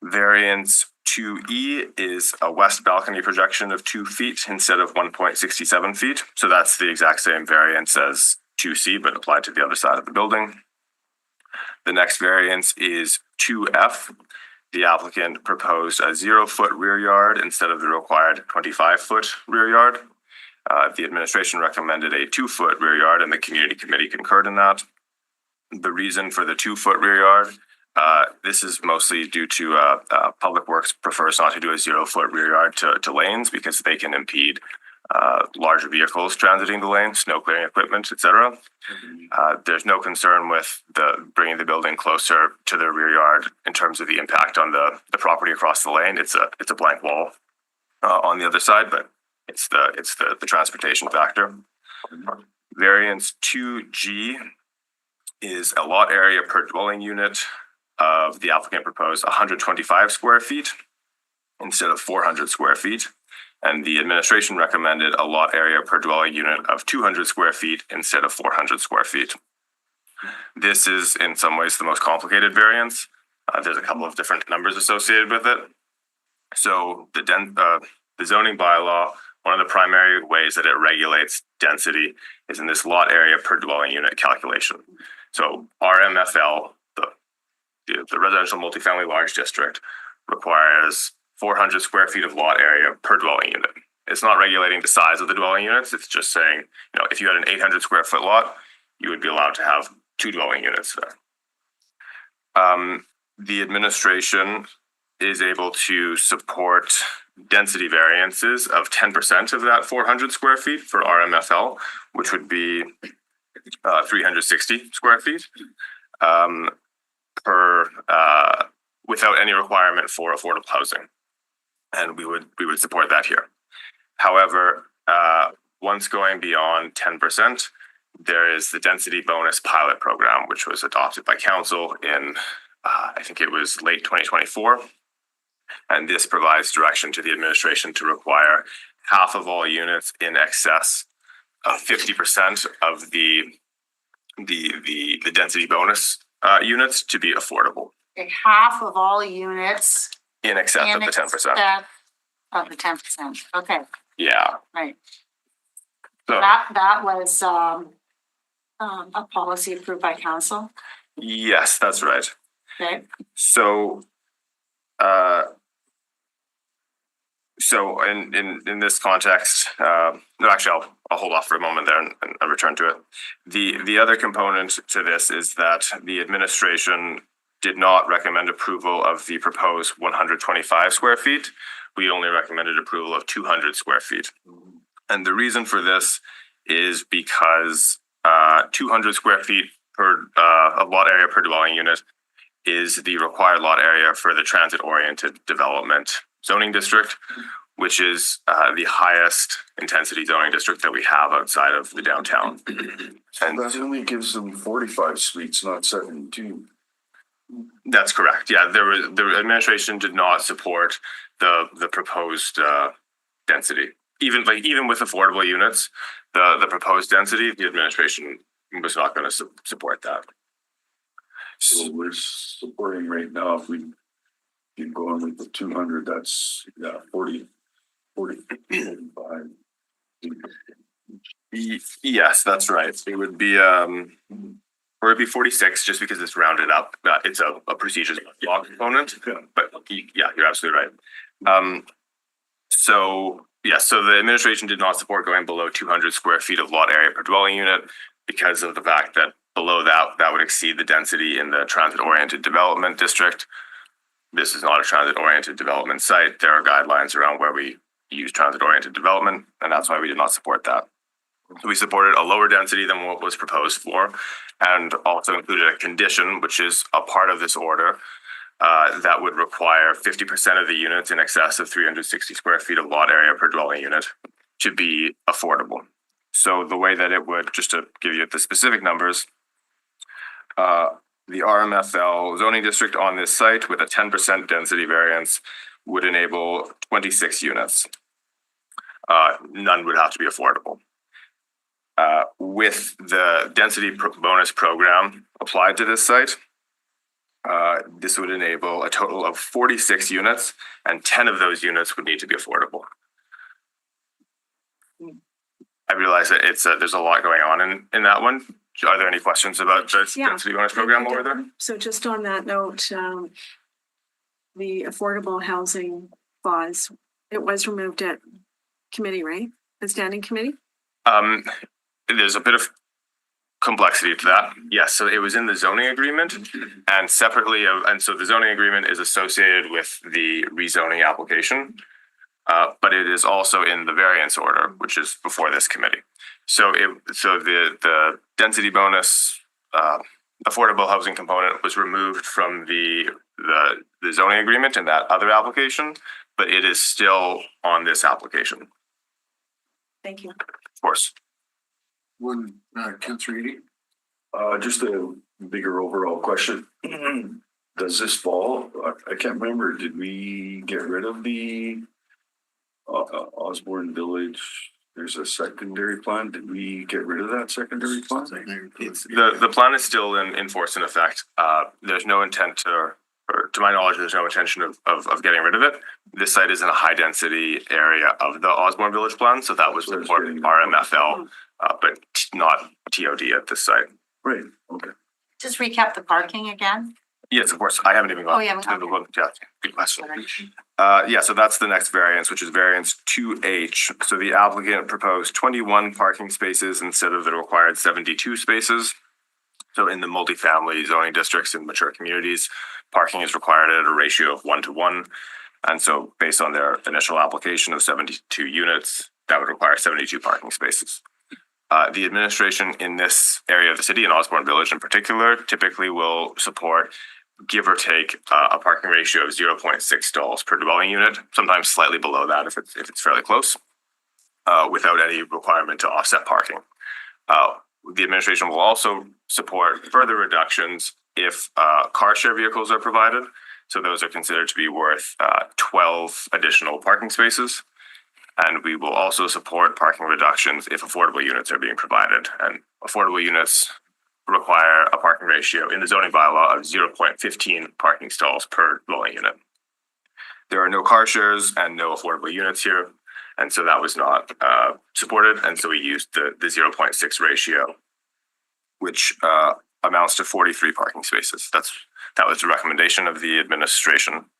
Variance 2E is a west balcony projection of 2 feet instead of 1.67 feet. So that's the exact same variance as 2C, but applied to the other side of the building. The next variance is 2F. The applicant proposed a 0-foot rear yard instead of the required 25-foot rear yard. The administration recommended a 2-foot rear yard, and the community committee concurred in that. The reason for the 2-foot rear yard, this is mostly due to Public Works prefers not to do a 0-foot rear yard to lanes because they can impede larger vehicles transiting the lane, snow clearing equipment, etc. There's no concern with bringing the building closer to the rear yard in terms of the impact on the property across the lane. It's a blank wall on the other side, but it's the transportation factor. Variance 2G is a lot area per dwelling unit of the applicant proposed 125 square feet instead of 400 square feet. And the administration recommended a lot area per dwelling unit of 200 square feet instead of 400 square feet. This is in some ways the most complicated variance. There's a couple of different numbers associated with it. So the zoning bylaw, one of the primary ways that it regulates density is in this lot area per dwelling unit calculation. So RMFL, the residential multifamily large district, requires 400 square feet of lot area per dwelling unit. It's not regulating the size of the dwelling units. It's just saying, if you had an 800 square foot lot, you would be allowed to have 2 dwelling units there. The administration is able to support density variances of 10% of that 400 square feet for RMFL, which would be 360 square feet without any requirement for affordable housing. And we would support that here. However, once going beyond 10%, there is the density bonus pilot program, which was adopted by council in, I think it was late 2024. And this provides direction to the administration to require half of all units in excess of 50% of the density bonus units to be affordable. Half of all units In excess of the 10%. Of the 10%. Okay, Yeah. right. So, That was a policy approved by council. yes, that's right. Okay. So in this context, no, actually, I'll hold off for a moment there and return to it. The other component to this is that the administration did not recommend approval of the proposed 125 square feet. We only recommended approval of 200 square feet. And the reason for this is because 200 square feet of lot area per dwelling unit is the required lot area for the transit-oriented development zoning district, which is the highest intensity zoning district that we have outside of the downtown. And That only gives them 45 suites, not 72. that's correct. Yeah, the administration did not support the proposed density. Even with affordable units, the proposed density, the administration was not going to support that. So we're supporting right now, if we keep going with the 200, that's 40, 45. Yes, that's right. It would be or it'd be 46 just because it's rounded up. It's a procedures law component, but yeah, you're absolutely right. So the administration did not support going below 200 square feet of lot area per dwelling unit because of the fact that below that would exceed the density in the transit-oriented development district. This is not a transit-oriented development site. There are guidelines around where we use transit-oriented development, and that's why we did not support that. So we supported a lower density than what was proposed for, and also included a condition, which is a part of this order, that would require 50% of the units in excess of 360 square feet of lot area per dwelling unit to be affordable. So the way that it would, just to give you the specific numbers, the RMFL zoning district on this site with a 10% density variance would enable 26 units. None would have to be affordable. With the bonus program applied to this site, this would enable a total of 46 units, and 10 of those units would need to be affordable. I realize that there's a lot going on in that one. Are there any questions about the Yeah. density bonus program over there? So just on that note, the affordable housing clause, it was removed at committee, right? The standing committee? There's a bit of complexity to that. Yes, so it was in the zoning agreement and separately, and so the zoning agreement is associated with the rezoning application. But it is also in the variance order, which is before this committee. So the density bonus affordable housing component was removed from the zoning agreement in that other application, but it is still on this application, Thank you. of course. One, Councillor Eady? Just a bigger overall question. Does this fall? I can't remember. Did we get rid of the Osborne Village? There's a secondary plan. Did we get rid of that secondary plan? The plan is still in force in effect. There's no intent or to my knowledge, there's no intention of getting rid of it. This site is in a high density area of the Osborne Village plan, so that was important RMFL, but not TOD at this site. Right, okay. Just recap the parking again. Yes, of course. I haven't even gone. Oh, you haven't? to the one. Yeah, good question. So that's the next variance, which is variance 2H. So the applicant proposed 21 parking spaces instead of the required 72 spaces. So in the multifamily zoning districts in mature communities, parking is required at a ratio of 1:1. And so based on their initial application of 72 units, that would require 72 parking spaces. The administration in this area of the city, in Osborne Village in particular, typically will support, give or take, a parking ratio of 0.6 stalls per dwelling unit, sometimes slightly below that if it's fairly close, without any requirement to offset parking. The administration will also support further reductions if car share vehicles are provided. So those are considered to be worth 12 additional parking spaces. And we will also support parking reductions if affordable units are being provided. And affordable units require a parking ratio in the zoning bylaw of 0.15 parking stalls per dwelling unit. There are no car shares and no affordable units here. And so that was not supported. And so we used the 0.6 ratio, which amounts to 43 parking spaces. That was the recommendation of the administration.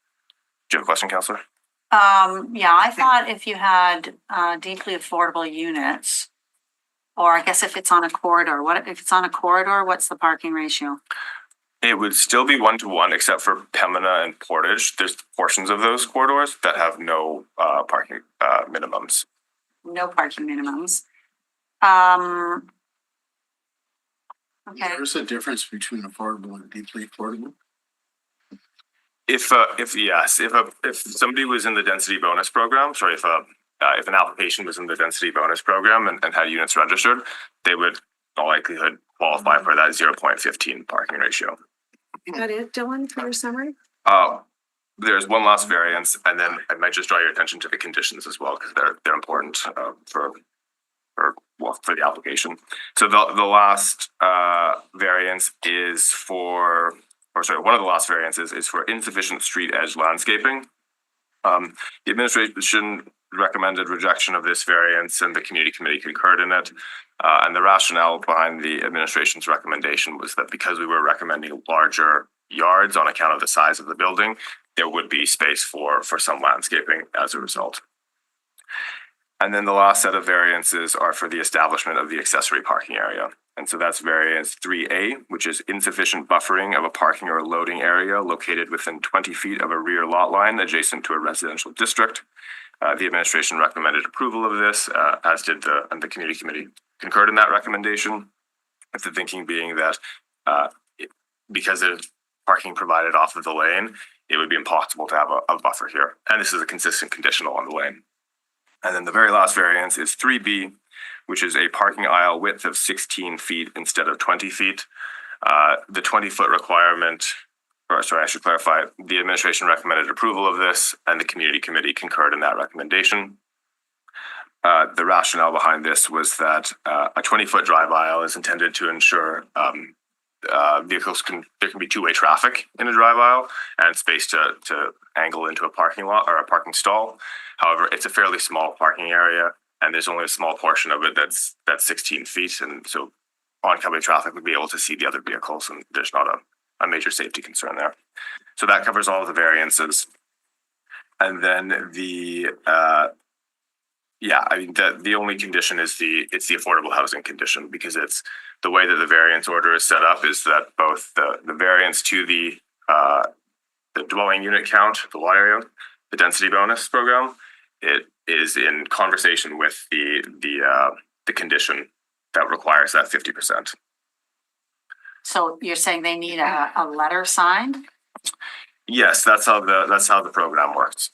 Do you have a question, Councillor? Yeah, I thought if you had deeply affordable units, or I guess if it's on a corridor, if it's on a corridor, what's the parking ratio? It would still be 1:1, except for Pembina and Portage. There's portions of those corridors that have no parking minimums. No parking minimums. Okay. There's a difference between affordable and deeply affordable. If somebody was in the density bonus program, if an application was in the density bonus program and had units registered, they would in all likelihood qualify for that 0.15 parking ratio. Is that it, Dylan, for your summary? There's one last variance, and then I might just draw your attention to the conditions as well, because they're important for the application. So the last variance is one of the last variances is for insufficient street edge landscaping. The administration recommended rejection of this variance, and the community committee concurred in it. And the rationale behind the administration's recommendation was that because we were recommending larger yards on account of the size of the building, there would be space for some landscaping as a result. And then the last set of variances are for the establishment of the accessory parking area. And so that's variance 3A, which is insufficient buffering of a parking or loading area located within 20 feet of a rear lot line adjacent to a residential district. The administration recommended approval of this, as did the community committee concurred in that recommendation. With the thinking being that because of parking provided off of the lane, it would be impossible to have a buffer here. And this is a consistent conditional on the lane. And then the very last variance is 3B, which is a parking aisle width of 16 feet instead of 20 feet. The 20-foot requirement, I should clarify, the administration recommended approval of this and the community committee concurred in that recommendation. the rationale behind this was that a 20-foot drive aisle is intended to ensure there can be two-way traffic in a drive aisle and space to angle into a parking lot or a parking stall. However, it's a fairly small parking area, and there's only a small portion of it that's 16 feet, and so oncoming traffic would be able to see the other vehicles, and there's not a major safety concern there. So that covers all of the variances. And then the only condition is it's the affordable housing condition, because it's the way that the variance order is set up is that both the variance to the dwelling unit count, the lot area, the density bonus program, it is in conversation with the condition that requires that 50%. So you're saying they need a letter signed? Yes, that's how the program works.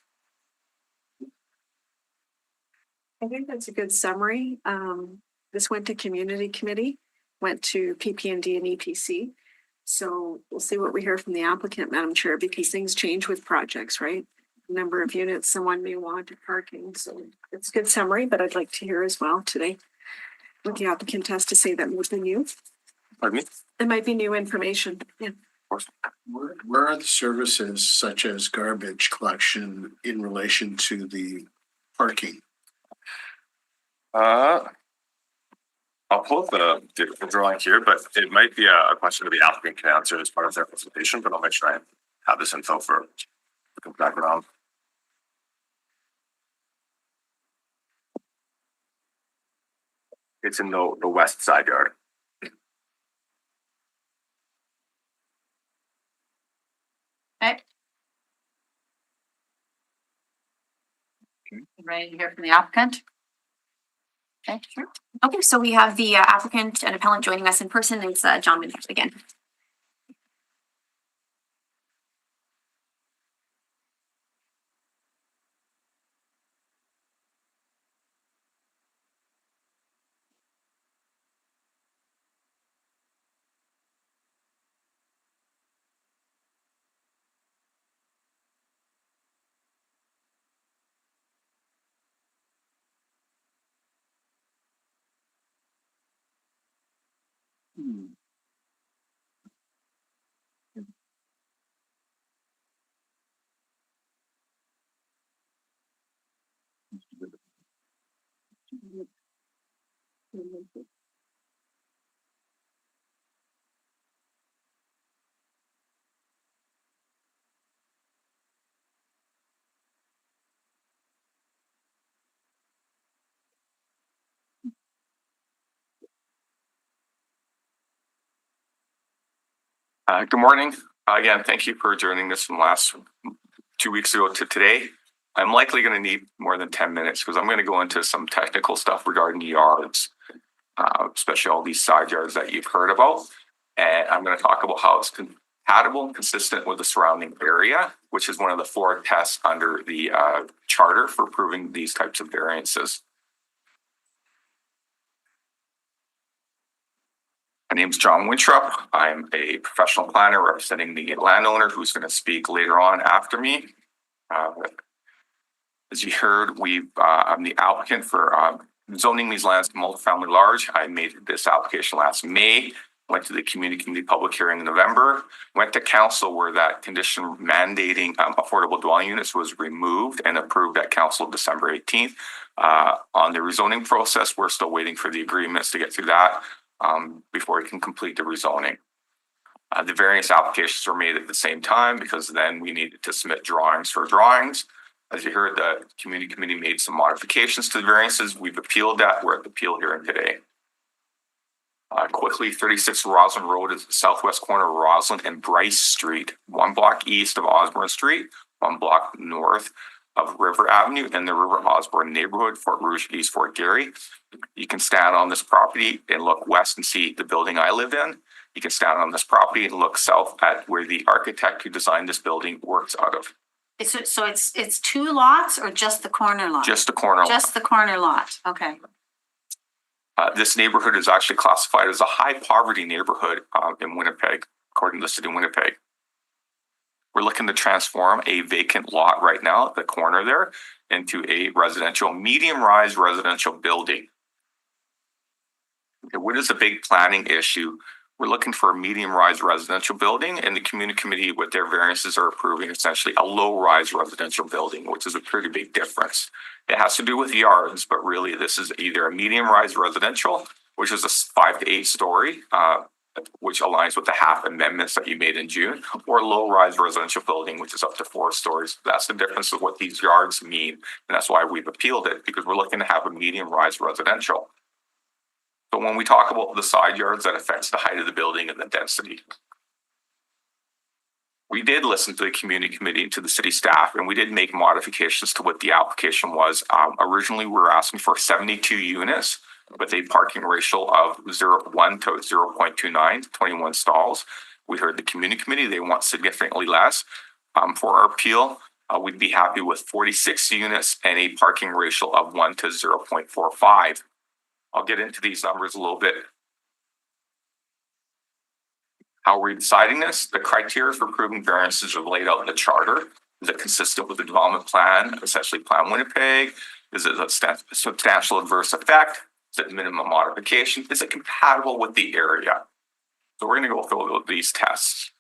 I think that's a good summary. This went to community committee, went to PP&D and EPC. So we'll see what we hear from the applicant, Madam Chair, because things change with projects, right? Number of units, someone may want parking. So it's a good summary, but I'd like to hear as well today what the applicant has to say that would be new. Pardon me? It might be new information. Yeah. Where are the services such as garbage collection in relation to the parking? I'll pull up the drawing here, but it might be a question that the applicant can answer as part of their presentation, but I'll make sure I have this info for the background. It's in the west side yard. Okay. Ready to hear from the applicant? Okay, sure. Okay, so we have the applicant and appellant joining us in person. It's John Winchip again. Good morning. Again, thank you for joining us from last 2 weeks ago to today. I'm likely going to need more than 10 minutes because I'm going to go into some technical stuff regarding yards, especially all these side yards that you've heard about. And I'm going to talk about how it's compatible and consistent with the surrounding area, which is one of the 4 tests under the charter for approving these types of variances. My name is John Winchip. I'm a professional planner representing the landowner who's going to speak later on after me. As you heard, I'm the applicant for zoning these lands to multifamily large. I made this application last May, went to the community public hearing in November, went to council where that condition mandating affordable dwelling units was removed and approved at council December 18th. On the rezoning process, we're still waiting for the agreements to get through that before we can complete the rezoning. The variance applications were made at the same time because then we needed to submit drawings for drawings. As you heard, the community committee made some modifications to the variances. We've appealed that. We're at the appeal hearing today. Quickly, 36 Roslyn Road is the southwest corner of Roslyn and Bryce Street, 1 block east of Osborne Street, 1 block north of River Avenue in the River Osborne neighborhood, Fort Rouge, East Fort Garry. You can stand on this property and look west and see the building I live in. You can stand on this property and look south at where the architect who designed this building works out of. So it's 2 lots or just the corner lot? Just the corner lot. Just the corner lot. Okay. This neighborhood is actually classified as a high poverty neighborhood in Winnipeg, according to the city of Winnipeg. We're looking to transform a vacant lot right now at the corner there into a residential, medium-rise residential building. Okay, what is the big planning issue? We're looking for a medium-rise residential building, and the community committee with their variances are approving essentially a low-rise residential building, which is a pretty big difference. It has to do with yards, but really this is either a medium-rise residential, which is a 5 to 8 story, which aligns with the half amendments that you made in June, or low-rise residential building, which is up to 4 stories. That's the difference of what these yards mean, and that's why we've appealed it, because we're looking to have a medium-rise residential. So when we talk about the side yards, that affects the height of the building and the density. We did listen to the community committee and to the city staff, and we did make modifications to what the application was. Originally, we were asking for 72 units with a parking ratio of 0.1 to 0.29, 21 stalls. We heard the community committee, they want significantly less. For our appeal, we'd be happy with 46 units and a parking ratio of 1 to 0.45. I'll get into these numbers a little bit. How are we deciding this? The criteria for approving variances are laid out in the charter. Is it consistent with the development plan, essentially Plan Winnipeg? Is it a substantial adverse effect? Is it minimum modification? Is it compatible with the area? So we're going to go through these tests.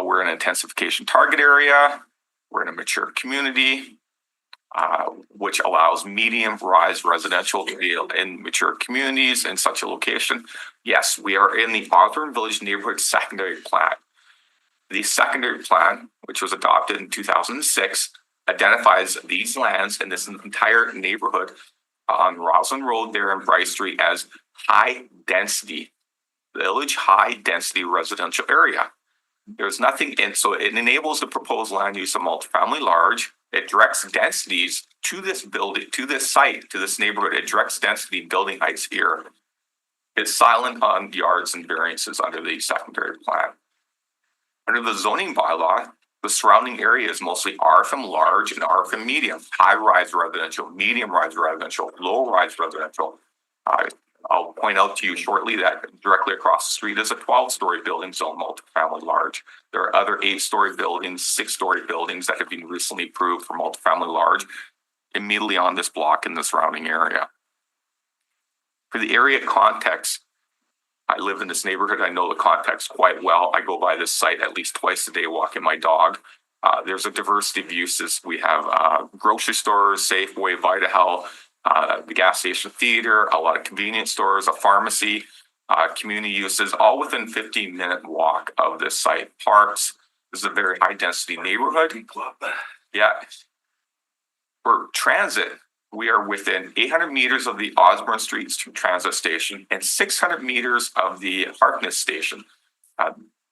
We're in an intensification target area. We're in a mature community, which allows medium-rise residential in mature communities in such a location. Yes, we are in the Osborne Village Neighborhood Secondary Plan. The secondary plan, which was adopted in 2006, identifies these lands in this entire neighborhood on Roslyn Road there in Bryce Street as high-density, village high-density residential area. There's nothing in, so it enables the proposed land use of multifamily large. It directs densities to this building, to this site, to this neighborhood. It directs density building heights here. It's silent on yards and variances under the secondary plan. Under the zoning bylaw, the surrounding area is mostly RFM large and RFM medium, high-rise residential, medium-rise residential, low-rise residential. I'll point out to you shortly that directly across the street is a 12-story building zone, multifamily large. There are other 8-story buildings, 6-story buildings that have been recently approved for multifamily large immediately on this block in the surrounding area. For the area context, I live in this neighborhood. I know the context quite well. I go by this site at least twice a day walking my dog. There's a diversity of uses. We have grocery stores, Safeway, Vitahealth, the gas station theater, a lot of convenience stores, a pharmacy, community uses, all within 15-minute walk of this site. Parks. This is a very high-density neighborhood. Yeah. For transit, we are within 800 meters of the Osborne Street transit station and 600 meters of the Harkness station.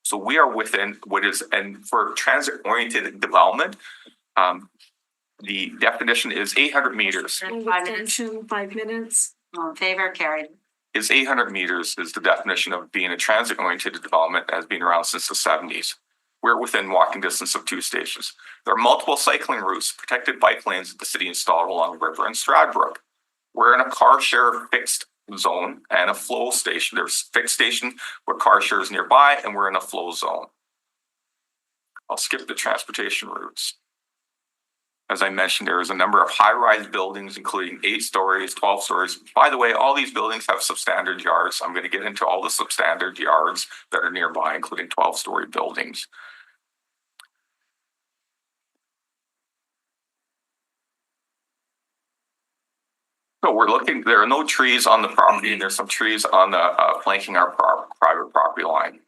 So we are within what is, and for transit-oriented development, the definition is 800 meters. And 5 minutes. extension, 5 minutes. All in favor, carried. Is 800 meters is the definition of being a transit-oriented development that has been around since the 70s. We're within walking distance of 2 stations. There are multiple cycling routes, protected bike lanes that the city installed along the river in Stradbrook. We're in a car share fixed zone and a flow station. There's fixed station where car share is nearby, and we're in a flow zone. I'll skip the transportation routes. As I mentioned, there is a number of high-rise buildings, including 8 stories, 12 stories. By the way, all these buildings have substandard yards. I'm going to get into all the substandard yards that are nearby, including 12-story buildings. So we're looking, there are no trees on the property, and there's some trees on the flanking our private property line.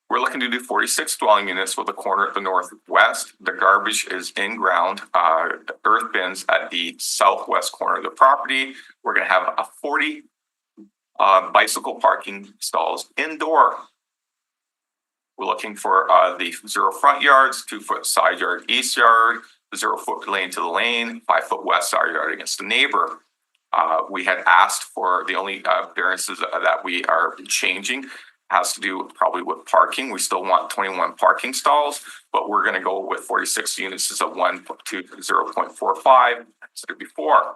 We're looking to do 46 dwelling units with a corner at the northwest. The garbage is in ground, earth bins at the southwest corner of the property. We're going to have a 40 bicycle parking stalls indoor. We're looking for the 0 front yards, 2-foot side yard, east yard, 0-foot lane to the lane, 5-foot west side yard against the neighbor. We had asked for the only variances that we are changing has to do probably with parking. We still want 21 parking stalls, but we're going to go with 46 units as a 1 to 0.45 instead of before.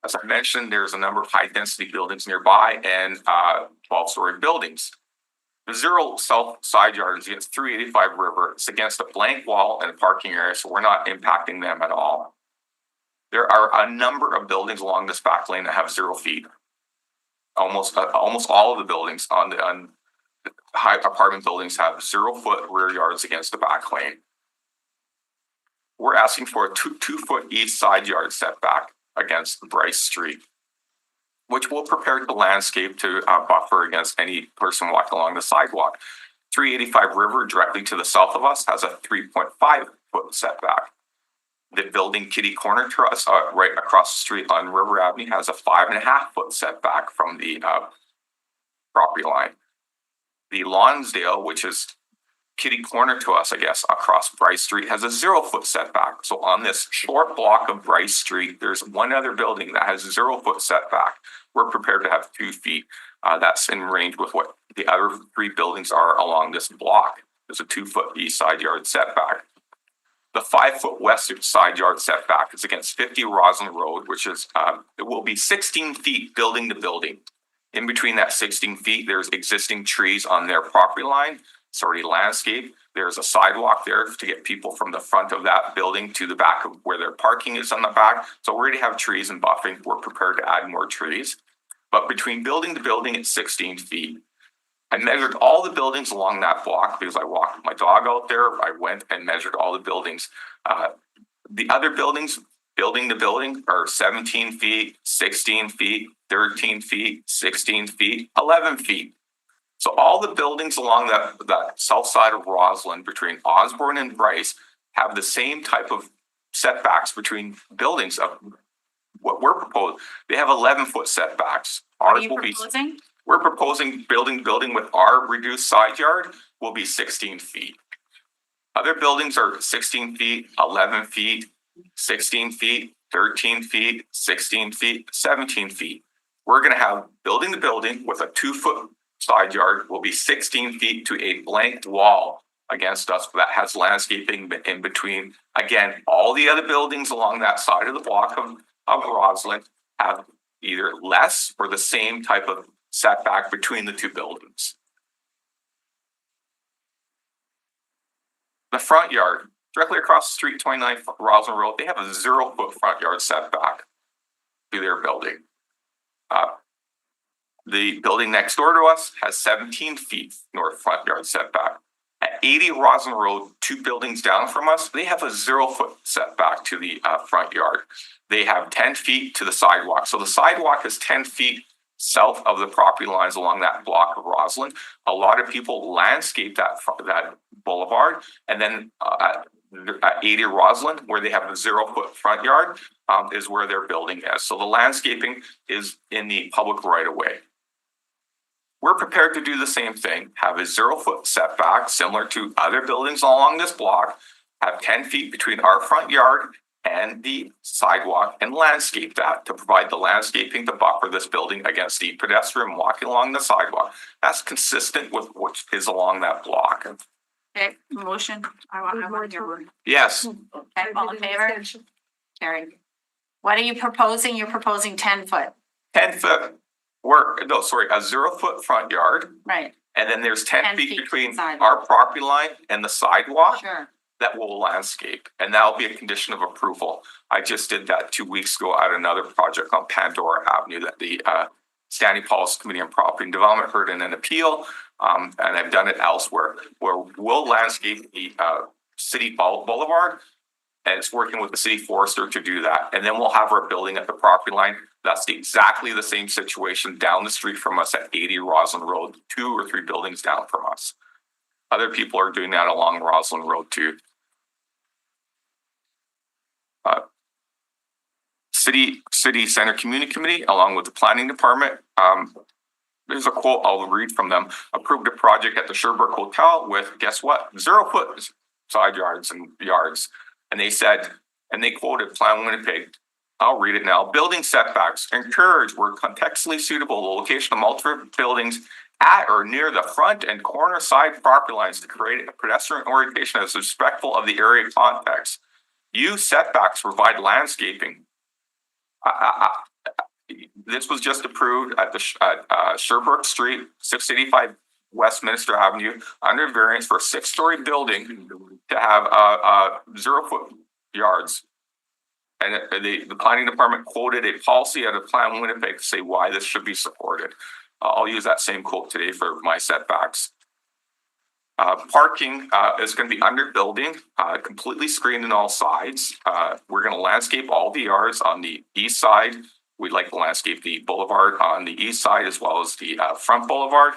As I mentioned, there's a number of high density buildings nearby and 12-story buildings. The zero south side yard is against 385 River. It's against a blank wall and a parking area, so we're not impacting them at all. There are a number of buildings along this back lane that have 0 feet. Almost all of the buildings on high apartment buildings have 0 foot rear yards against the back lane. We're asking for a 2 foot east side yard setback against Bryce Street, which will prepare the landscape to buffer against any person walking along the sidewalk. 385 River directly to the south of us has a 3.5 foot setback. The building kitty corner to us, right across the street on River Avenue, has a 5.5 foot setback from the property line. The Lonsdale, which is kitty corner to us, I guess, across Bryce Street, has a 0 foot setback. So on this short block of Bryce Street, there's one other building that has a 0 foot setback. We're prepared to have 2 feet. That's in range with what the other 3 buildings are along this block. There's a 2 foot east side yard setback. The 5 foot west side yard setback is against 50 Roslyn Road, which is, it will be 16 feet building to building. In between that 16 feet, there's existing trees on their property line. It's already landscaped. There's a sidewalk there to get people from the front of that building to the back of where their parking is on the back. So we already have trees and buffing. We're prepared to add more trees. But between building to building, it's 16 feet. I measured all the buildings along that block because I walked my dog out there. I went and measured all the buildings. The other buildings, building to building, are 17 feet, 16 feet, 13 feet, 16 feet, 11 feet. So all the buildings along that south side of Roslyn between Osborne and Bryce have the same type of setbacks between buildings of what we're proposing. They have 11 foot setbacks. What are you proposing? We're proposing building with our reduced side yard will be 16 feet. Other buildings are 16 feet, 11 feet, 16 feet, 13 feet, 16 feet, 17 feet. We're going to have building to building with a 2 foot side yard will be 16 feet to a blank wall against us that has landscaping in between. Again, all the other buildings along that side of the block of Roslyn have either less or the same type of setback between the 2 buildings. The front yard, directly across the street, 29 Roslyn Road, they have a 0 foot front yard setback to their building. The building next door to us has 17 feet north front yard setback. At 80 Roslyn Road, 2 buildings down from us, they have a 0 foot setback to the front yard. They have 10 feet to the sidewalk. So the sidewalk is 10 feet south of the property lines along that block of Roslyn. A lot of people landscape that boulevard, and then at 80 Roslyn, where they have a 0 foot front yard, is where their building is. So the landscaping is in the public right of way. We're prepared to do the same thing, have a 0 foot setback similar to other buildings along this block, have 10 feet between our front yard and the sidewalk, and landscape that to provide the landscaping to buffer this building against the pedestrian walking along the sidewalk. That's consistent with what is along that block. Okay, motion. I want to hear. Yes, Okay, all in favor? Carried. What are you proposing? You're proposing 10 foot, 10 foot, a 0 foot front yard. right? And then there's 10 10 feet feet between sidewalk. our property line and the sidewalk Sure. that will landscape. And that'll be a condition of approval. I just did that 2 weeks ago at another project on Pandora Avenue that the Standing Policy Committee on Property and Development heard in an appeal. And I've done it elsewhere where we'll landscape the city boulevard, and it's working with the city forester to do that. And then we'll have our building at the property line. That's exactly the same situation down the street from us at 80 Roslyn Road, 2 or 3 buildings down from us. Other people are doing that along Roslyn Road too. City Center Community Committee, along with the Planning Department, there's a quote I'll read from them. Approved a project at the Sherbrooke Hotel with, guess what? 0 foot side yards and yards. And they said, and they quoted Plan Winnipeg. I'll read it now. Building setbacks encourage where contextually suitable the location of multiple buildings at or near the front and corner side property lines to create a pedestrian orientation that is respectful of the area context. Use setbacks to provide landscaping. This was just approved at the Sherbrooke Street, 685 Westminster Avenue under variance for a 6-story building to have 0-foot yards. And the planning department quoted a policy out of Plan Winnipeg to say why this should be supported. I'll use that same quote today for my setbacks. Parking is going to be under building, completely screened on all sides. We're going to landscape all the yards on the east side. We'd like to landscape the boulevard on the east side as well as the front boulevard.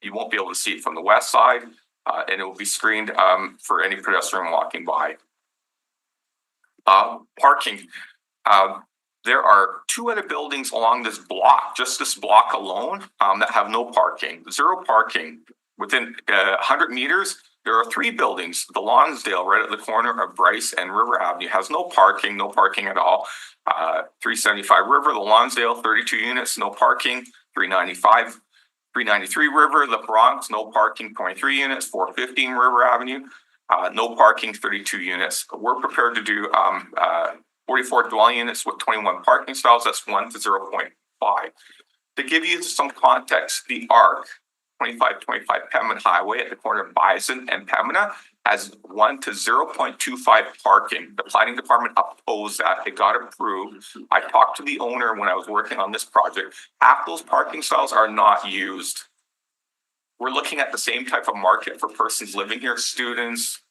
You won't be able to see it from the west side, and it will be screened for any pedestrian walking by. Parking. There are 2 other buildings along this block, just this block alone, that have no parking, 0 parking. Within 100 meters, there are 3 buildings. The Lonsdale, right at the corner of Bryce and River Avenue, has no parking at all. 375 River, the Lonsdale, 32 units, no parking. 393 River, the Bronx, no parking, 23 units. 415 River Avenue, no parking, 32 units. We're prepared to do 44 dwelling units with 21 parking stalls. That's 1 to 0.5. To give you some context, the ARC 2525 Pembina Highway at the corner of Bison and Pembina has 1 to 0.25 parking. The planning department opposed that. It got approved. I talked to the owner when I was working on this project. Half those parking stalls are not used. We're looking at the same type of market for persons living here, students,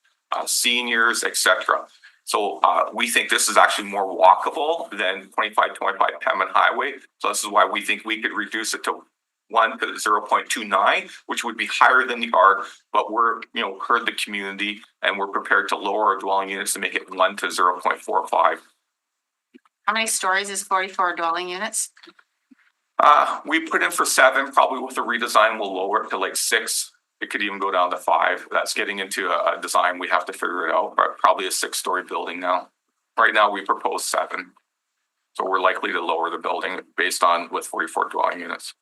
seniors, etc. So we think this is actually more walkable than 2525 Pembina Highway. So this is why we think we could reduce it to 1 to 0.29, which would be higher than the ARC, but we're, heard the community and we're prepared to lower our dwelling units to make it 1 to 0.45. How many stories is 44 dwelling units? We put in for 7, probably with a redesign, we'll lower it to like 6. It could even go down to 5. That's getting into a design. We have to figure it out, but probably a 6-story building now. Right now we propose 7. So we're likely to lower the building based on with 44 dwelling units.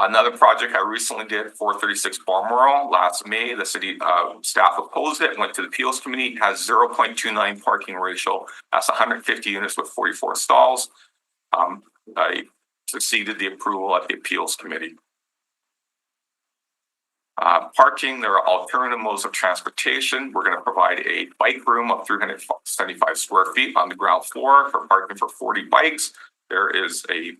Another project I recently did, 436 Balmoral, last May, the city staff opposed it, went to the appeals committee, has 0.29 parking ratio. That's 150 units with 44 stalls. I succeeded the approval at the appeals committee. Parking, there are alternative modes of transportation. We're going to provide a bike room of 375 square feet on the ground floor for parking for 40 bikes. There is a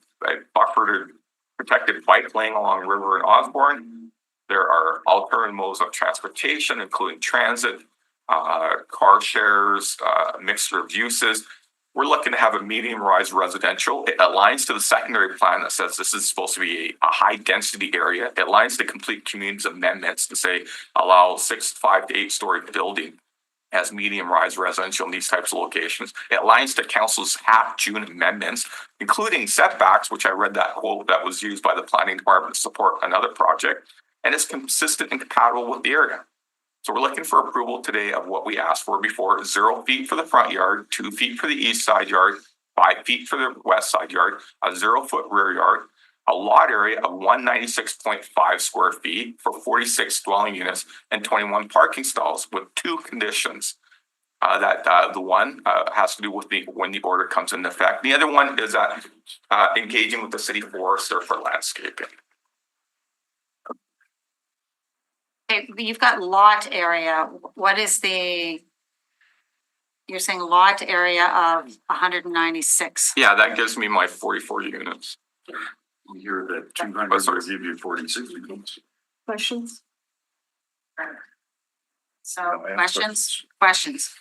buffered protected bike lane along River and Osborne. There are alternative modes of transportation, including transit, car shares, a mixture of uses. We're looking to have a medium-rise residential. It aligns to the secondary plan that says this is supposed to be a high-density area. It aligns to complete communities amendments to say allow 5 to 8-story building as medium-rise residential in these types of locations. It aligns to council's half-June amendments, including setbacks, which I read that quote that was used by the planning department to support another project, and it's consistent and compatible with the area. So we're looking for approval today of what we asked for before: 0 feet for the front yard, 2 feet for the east side yard, 5 feet for the west side yard, a 0-foot rear yard, a lot area of 196.5 square feet for 46 dwelling units and 21 parking stalls with 2 conditions. The one has to do with when the order comes into effect. The other one is engaging with the city forester for landscaping. Okay, you've got lot area. What is you're saying lot area of 196? Yeah, that gives me my 44 units. You hear that 200 will give you 46 units. Questions? So questions.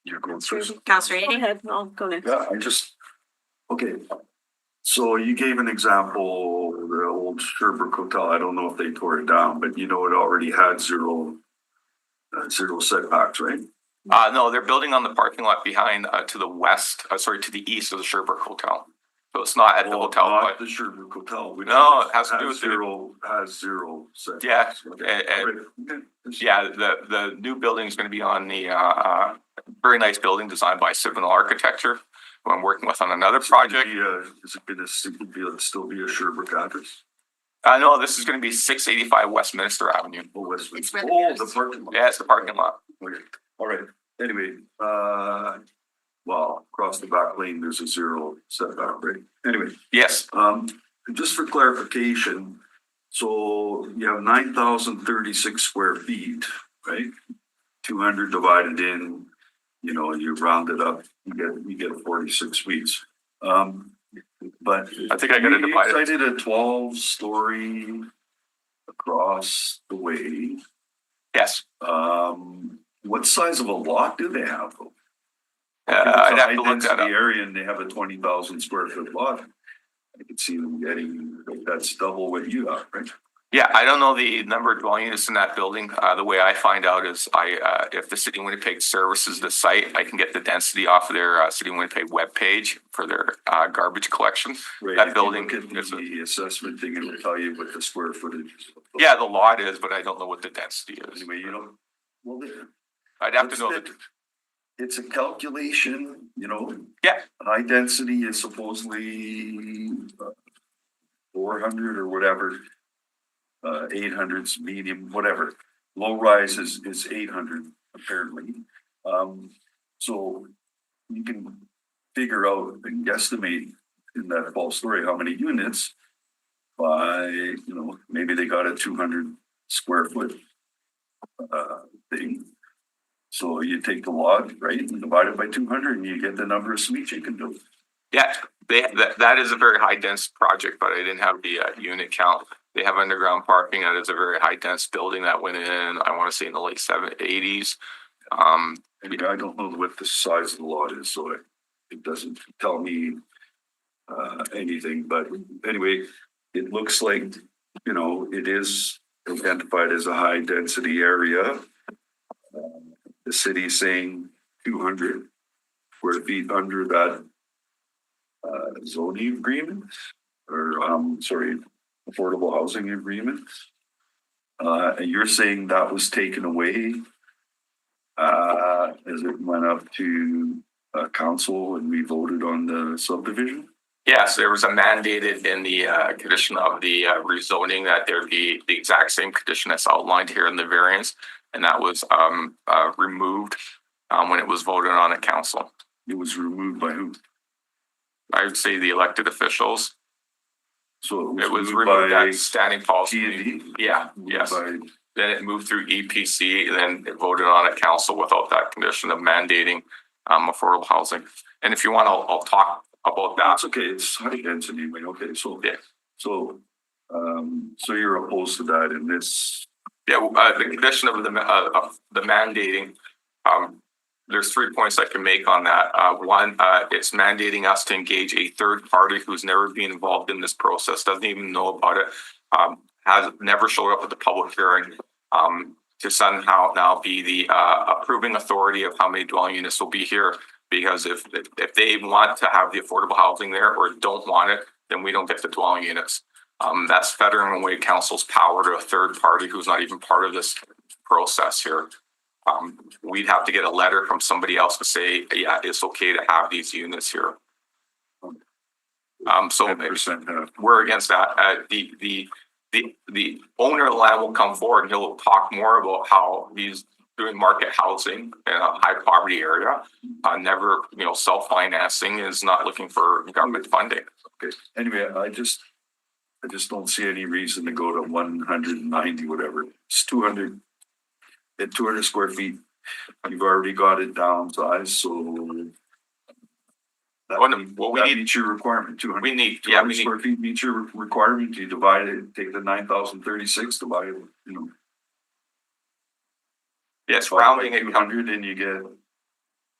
You're going first. Councillor Go Eady? ahead, I'll go next. Yeah, okay. So you gave an example, the old Sherbrooke Hotel. I don't know if they tore it down, but it already had zero setbacks, right? No, they're building on the parking lot behind to the west, to the east of the Sherbrooke Hotel. So it's not at the hotel, Not but the Sherbrooke Hotel. Which no, it has to do with has zero setbacks. Yeah, Okay. yeah, the new building is going to be on the very nice building designed by Civil Architecture, who I'm working with on another project. Is it going to still be a Sherbrooke address? No, this is going to be 685 Westminster Avenue. Oh, It's where the parking lot. Yeah, it's the parking lot. Okay. All right. Anyway, across the back lane, there's a zero setback, right? Anyway, Yes. just for clarification, so you have 9,036 square feet, right? 200 divided in, you know, you round it up, you get 46 suites. But I think I got it you divided. cited a 12-story across the way. Yes. What size of a lot do they have? Though? I'd have to look that The up. area and they have a 20,000 square foot lot. I could see them getting, that's double what you have, right? Yeah, I don't know the number of dwelling units in that building. The way I find out is if the City of Winnipeg services the site, I can get the density off of their City of Winnipeg webpage for their garbage collection. Right. That If you building look at is the assessment thing, it'll tell you what the square footage is. Yeah, the lot is, but I don't know what the density is. Anyway, you know, well, I'd have to know What's the, it's a calculation, you know. Yeah. High density is supposedly 400 or whatever. 800's medium, whatever. Low rise is 800 apparently. So you can figure out and guesstimate in that fall story how many units by, you know, maybe they got a 200 square foot thing. So you take the lot, right, and divide it by 200 and you get the number of suites you can do. yeah, that is a very high dense project, but I didn't have the unit count. They have underground parking. That is a very high dense building that went in, I want to say in the late 80s. And I don't know what the size of the lot is, so it doesn't tell me anything, but anyway, it looks like, you know, it is identified as a high density area. The city is saying 200 square feet under that zoning agreement, or sorry, affordable housing agreement. And you're saying that was taken away as it went up to council and we voted on the subdivision? Yes, there was a mandated in the condition of the rezoning that there be the exact same condition that's outlined here in the variance. And that was removed when it was voted on at council. It was removed by who? I would say the elected officials. So It was removed removed by at standing policy. T&D? Yeah, Moved yes. by- Then it moved through EPC, then it voted on at council without that condition of mandating affordable housing. And if you want, I'll talk about that. That's okay, it's high density, anyway. Okay, so, Yeah. so, so you're opposed to that in this, Yeah, the condition of the mandating, there's 3 points I can make on that. One, it's mandating us to engage a third party who's never been involved in this process, doesn't even know about it, has never showed up at the public hearing, to somehow now be the approving authority of how many dwelling units will be here. Because if they want to have the affordable housing there or don't want it, then we don't get the dwelling units. That's fettering away council's power to a third party who's not even part of this process here. We'd have to get a letter from somebody else to say, yeah, it's okay to have these units here. So 10%. we're against that. The owner of the land will come forward and he'll talk more about how he's doing market housing in a high poverty area. Never, self-financing, is not looking for government funding. Okay, anyway, I just don't see any reason to go to 190, whatever. It's 200, at 200 square feet. You've already got it downsized, so. We That need, meets your requirement, 200. we need 200 square feet meets your requirement. You divide it, take the 9,036, divide it, yes, divide rounding by it comes 200 and you get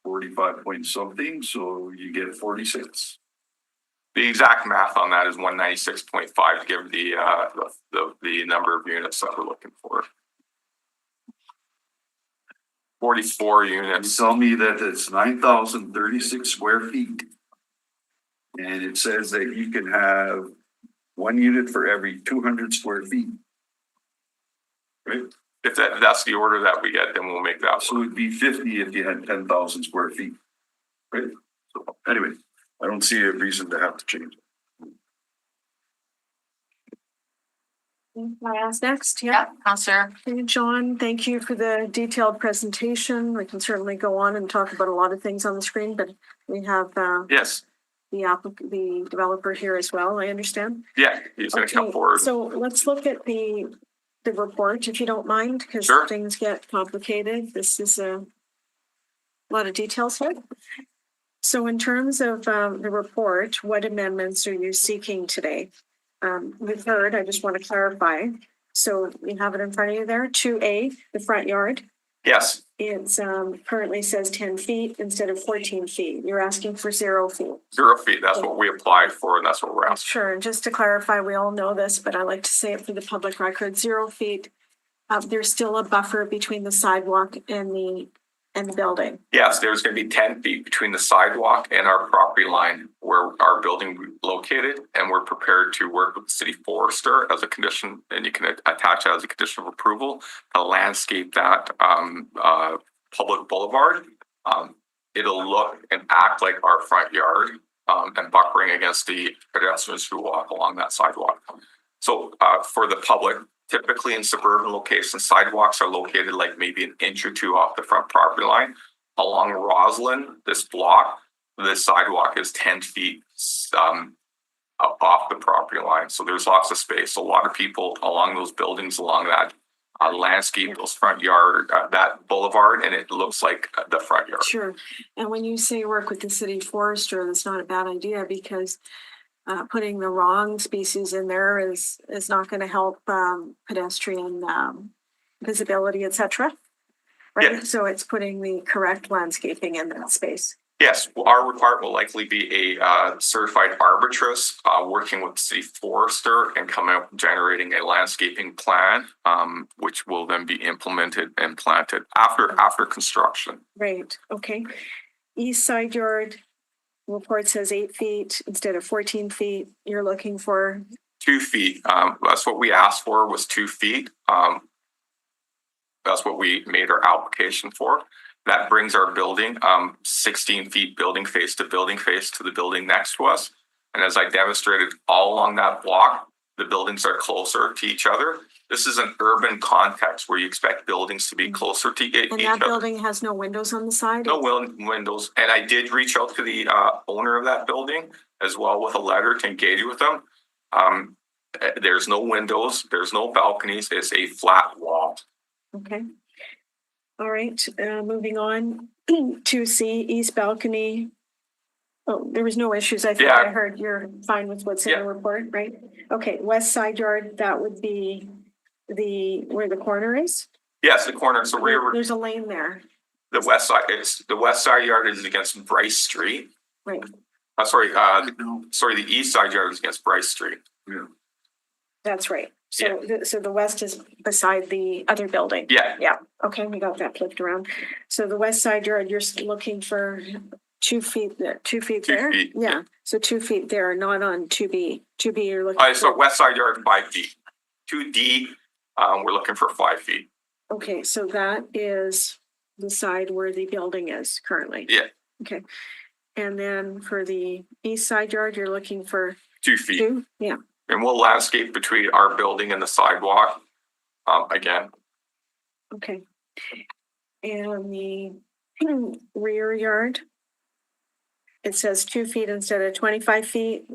45 point something, so you get 46. The exact math on that is 196.5 to give the number of units that we're looking for. 44 You units. tell me that it's 9,036 square feet. And it says that you can have one unit for every 200 square feet. Right? If that's the order that we get, then we'll make that. So it'd be 50 if you had 10,000 square feet. Right? So anyway, I don't see a reason to have to change it. Can I ask next? Yeah, Counselor. Hey, John, thank you for the detailed presentation. We can certainly go on and talk about a lot of things on the screen, but we have Yes, the developer here as well, I understand. Yeah, he's gonna come Okay, forward. so let's look at the report, if you don't mind, because Sure. things get complicated. This is a lot of details here. So in terms of the report, what amendments are you seeking today? We've heard, I just want to clarify. So you have it in front of you there, 2A, the front yard. Yes, It's currently says 10 feet instead of 14 feet. You're asking for 0 feet. 0 feet. That's what we applied for and that's what we're asking. Sure, and just to clarify, we all know this, but I like to say it for the public record, 0 feet. There's still a buffer between the sidewalk and the building. Yes, there's gonna be 10 feet between the sidewalk and our property line where our building is located. And we're prepared to work with the city forester as a condition, and you can attach it as a condition of approval, to landscape that public boulevard. It'll look and act like our front yard, and buffering against the pedestrians who walk along that sidewalk. So for the public, typically in suburban locations, sidewalks are located like maybe an inch or two off the front property line. Along Roslyn, this block, this sidewalk is 10 feet off the property line. So there's lots of space. A lot of people along those buildings, along that landscape, those front yard, that boulevard, and it looks like the front yard. Sure, and when you say work with the city forester, that's not a bad idea because putting the wrong species in there is not going to help pedestrian visibility, et cetera. Right, Yeah. so it's putting the correct landscaping in that space. Yes, our requirement will likely be a certified arbitrist working with the city forester and coming up generating a landscaping plan, which will then be implemented and planted after construction. Right, okay. East side yard report says 8 feet instead of 14 feet. You're looking for 2 feet. That's what we asked for, was 2 feet. That's what we made our application for. That brings our building 16 feet building face to the building next to us. And as I demonstrated all along that block, the buildings are closer to each other. This is an urban context where you expect buildings to be closer to each and other. that building has no windows on the side? No windows. And I did reach out to the owner of that building as well with a letter to engage with them. There's no windows, there's no balconies, it's a flat wall. Okay. All right, moving on to C, east balcony. Oh, there was no issues. I think Yeah. I heard you're fine with what's in Yeah. the report, right? Okay, west side yard, that would be where the corner is? Yes, the corner, so There's a lane there, the west side yard is against Bryce Street. right? Sorry, the east side yard is against Bryce Street. That's right. So, so the west is beside the other building? Yeah, Yeah, okay, we got that flipped around. So the west side yard, you're looking for 2 feet, 2 feet 2 there? feet, Yeah, so 2 feet there, not on 2B. 2B, you're looking so for, west side yard 5 feet. 2D, we're looking for 5 feet. okay, so that is the side where the building is currently? Yeah. Okay, and then for the east side yard, you're looking for 2 feet. 2? Yeah, And we'll landscape between our building and the sidewalk. Again, okay. And the rear yard? It says 2 feet instead of 25 feet.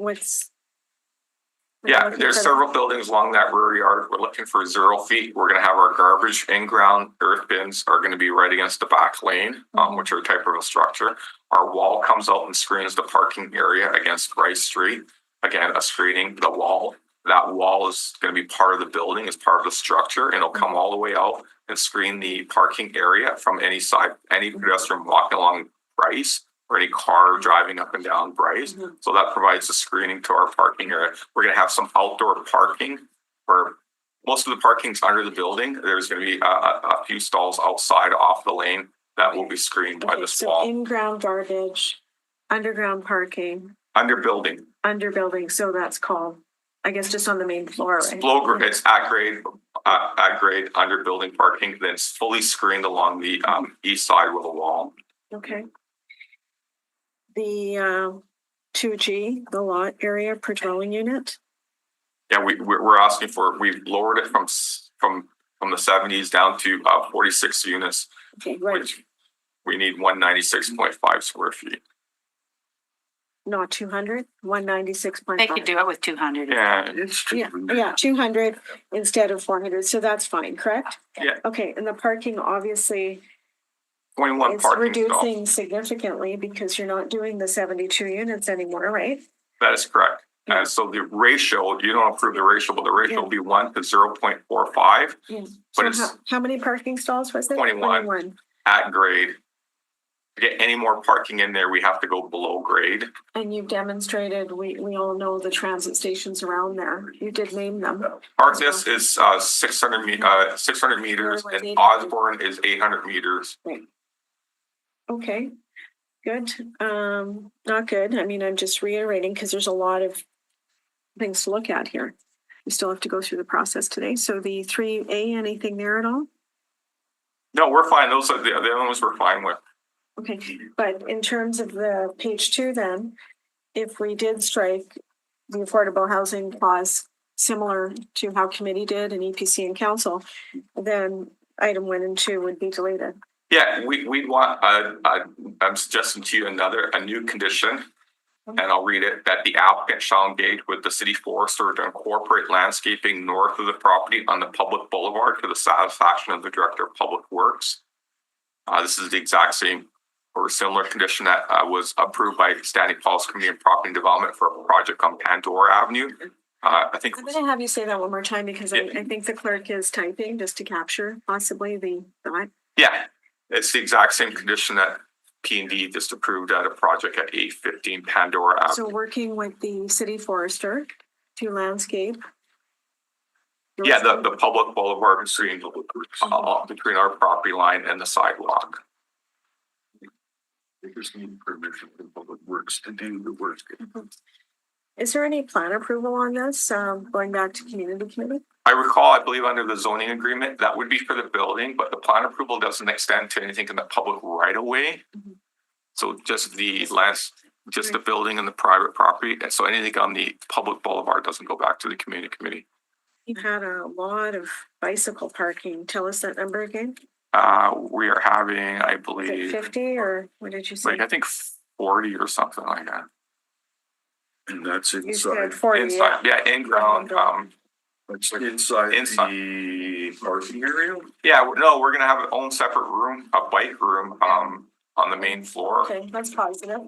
yeah, there's several buildings along that rear yard. We're looking for 0 feet. We're gonna have our garbage in-ground earth bins are gonna be right against the back lane, which are a type of a structure. Our wall comes out and screens the parking area against Rice Street. Again, a screening, the wall. That wall is gonna be part of the building, is part of the structure, and it'll come all the way out and screen the parking area from any side, any pedestrian walking along Rice or any car driving up and down Bryce. So that provides a screening to our parking area. We're gonna have some outdoor parking where most of the parking's under the building. There's gonna be a few stalls outside off the lane that will be screened by Okay, this so wall. in-ground garbage, underground parking, Under building, under building, so that's called, I guess, just on the main floor, it's right? low grade, it's at grade under building parking, then it's fully screened along the east side with a wall. Okay. The 2G, the lot area per dwelling unit, Yeah, we're asking for, we've lowered it from the 70s down to 46 units, okay, right, which we need 196.5 square feet. not 200, 196.5. They could do it with 200. Yeah, It's Yeah, yeah, 200 instead of 400, so that's fine, correct? Yeah. Okay, and the parking obviously 21 is parking stalls. reducing significantly because you're not doing the 72 units anymore, right? That is correct. And so the ratio, you don't approve the ratio, but the ratio will be 1 to 0.45 Yeah. But So it's- how many parking stalls was it? 21. at grade. To get any more parking in there, we have to go below grade. And you've demonstrated, we all know the transit stations around there. You did name them. Harkness is 600 meters and Osborne is 800 meters. Okay, good. Not good. I mean, I'm just reiterating because there's a lot of things to look at here. We still have to go through the process today. So the 3A, anything there at all? No, we're fine. Those are the other ones we're fine with. Okay, but in terms of the page 2 then, if we did strike the affordable housing clause similar to how committee did and EPC and council, then item 1 and 2 would be deleted. Yeah, we want, I'm suggesting to you a new condition. And I'll read it, that the applicant shall engage with the city forester to incorporate landscaping north of the property on the public boulevard to the satisfaction of the director of public works. This is the exact same or similar condition that was approved by Standing Policy Committee on Property and Development for a project on Pandora Avenue. I think. I'm gonna have you say that one more time because I think the clerk is typing just to capture possibly the thought. Yeah, it's the exact same condition that P&D just approved at a project at 815 Pandora Avenue. So working with the city forester to landscape. Yeah, the public boulevard between our property line and the sidewalk. They just need permission from Public Works to do the work. Is there any plan approval on this, going back to community committee? I recall, I believe under the zoning agreement, that would be for the building, but the plan approval doesn't extend to anything in the public right of way. So just the lands, just the building and the private property. And so anything on the public boulevard doesn't go back to the community committee. You had a lot of bicycle parking. Tell us that number again. We are having, I Is it believe, 50 or what did you say? like, I think 40 or something like that. And that's You inside, said 40, Inside, yeah, in ground, that's inside Inside. the parking area? yeah, no, we're gonna have our own separate room, a bike room, on the main floor. Okay, that's positive.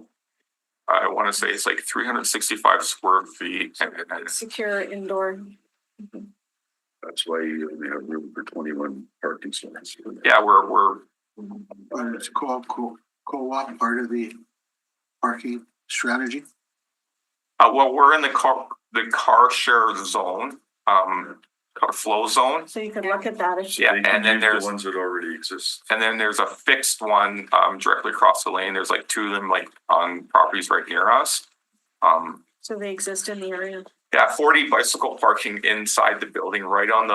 I wanna say it's like 365 square feet. And Secure indoor. That's why you only have room for 21 parking spots. yeah, we're, It's co-op part of the parking strategy. well, we're in the car share zone, car flow zone. So you can look at that if Yeah, They can and then use the there's, ones that already exist. and then there's a fixed one, directly across the lane. There's like 2 of them, like on properties right near us. so they exist in the area. Yeah, 40 bicycle parking inside the building, right on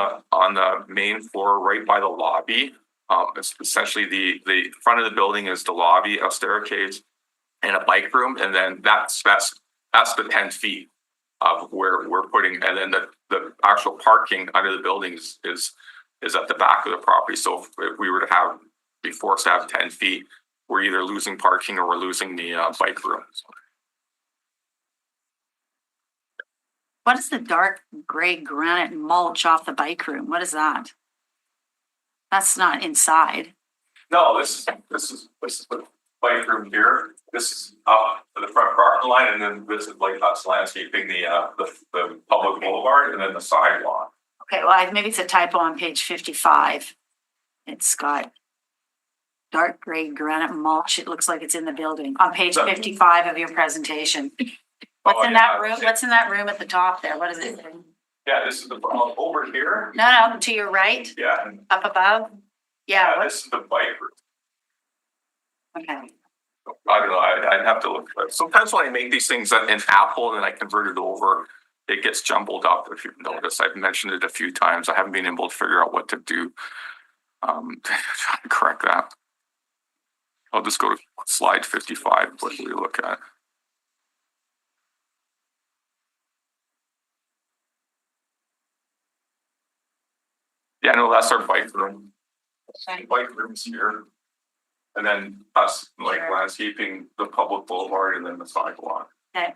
the main floor, right by the lobby. It's essentially the front of the building is the lobby, a staircase, and a bike room, and then that's the 10 feet of where we're putting, and then the actual parking under the buildings is at the back of the property. So if we were to be forced to have 10 feet, we're either losing parking or we're losing the bike room. What is the dark gray granite mulch off the bike room? What is that? That's not inside. No, this is the bike room here. This is up to the front parking line, and then this is like us landscaping the public boulevard and then the sidewalk. Okay, well, maybe it's a typo on page 55. It's got dark gray granite mulch. It looks like it's in the building on page 55 of your presentation. What's in that room? What's in that room at the top there? What is it? Yeah, this is the over here. No, to your right, Yeah, up above. Yeah, this is the bike room. okay. I don't know. I'd have to look. Sometimes when I make these things in Apple and I convert it over, it gets jumbled up. If you've noticed, I've mentioned it a few times. I haven't been able to figure out what to do to try to correct that. I'll just go to slide 55. What do we look at? Yeah, no, that's our bike room. Bike room's here. And then us like landscaping the public boulevard and then the sidewalk. Okay.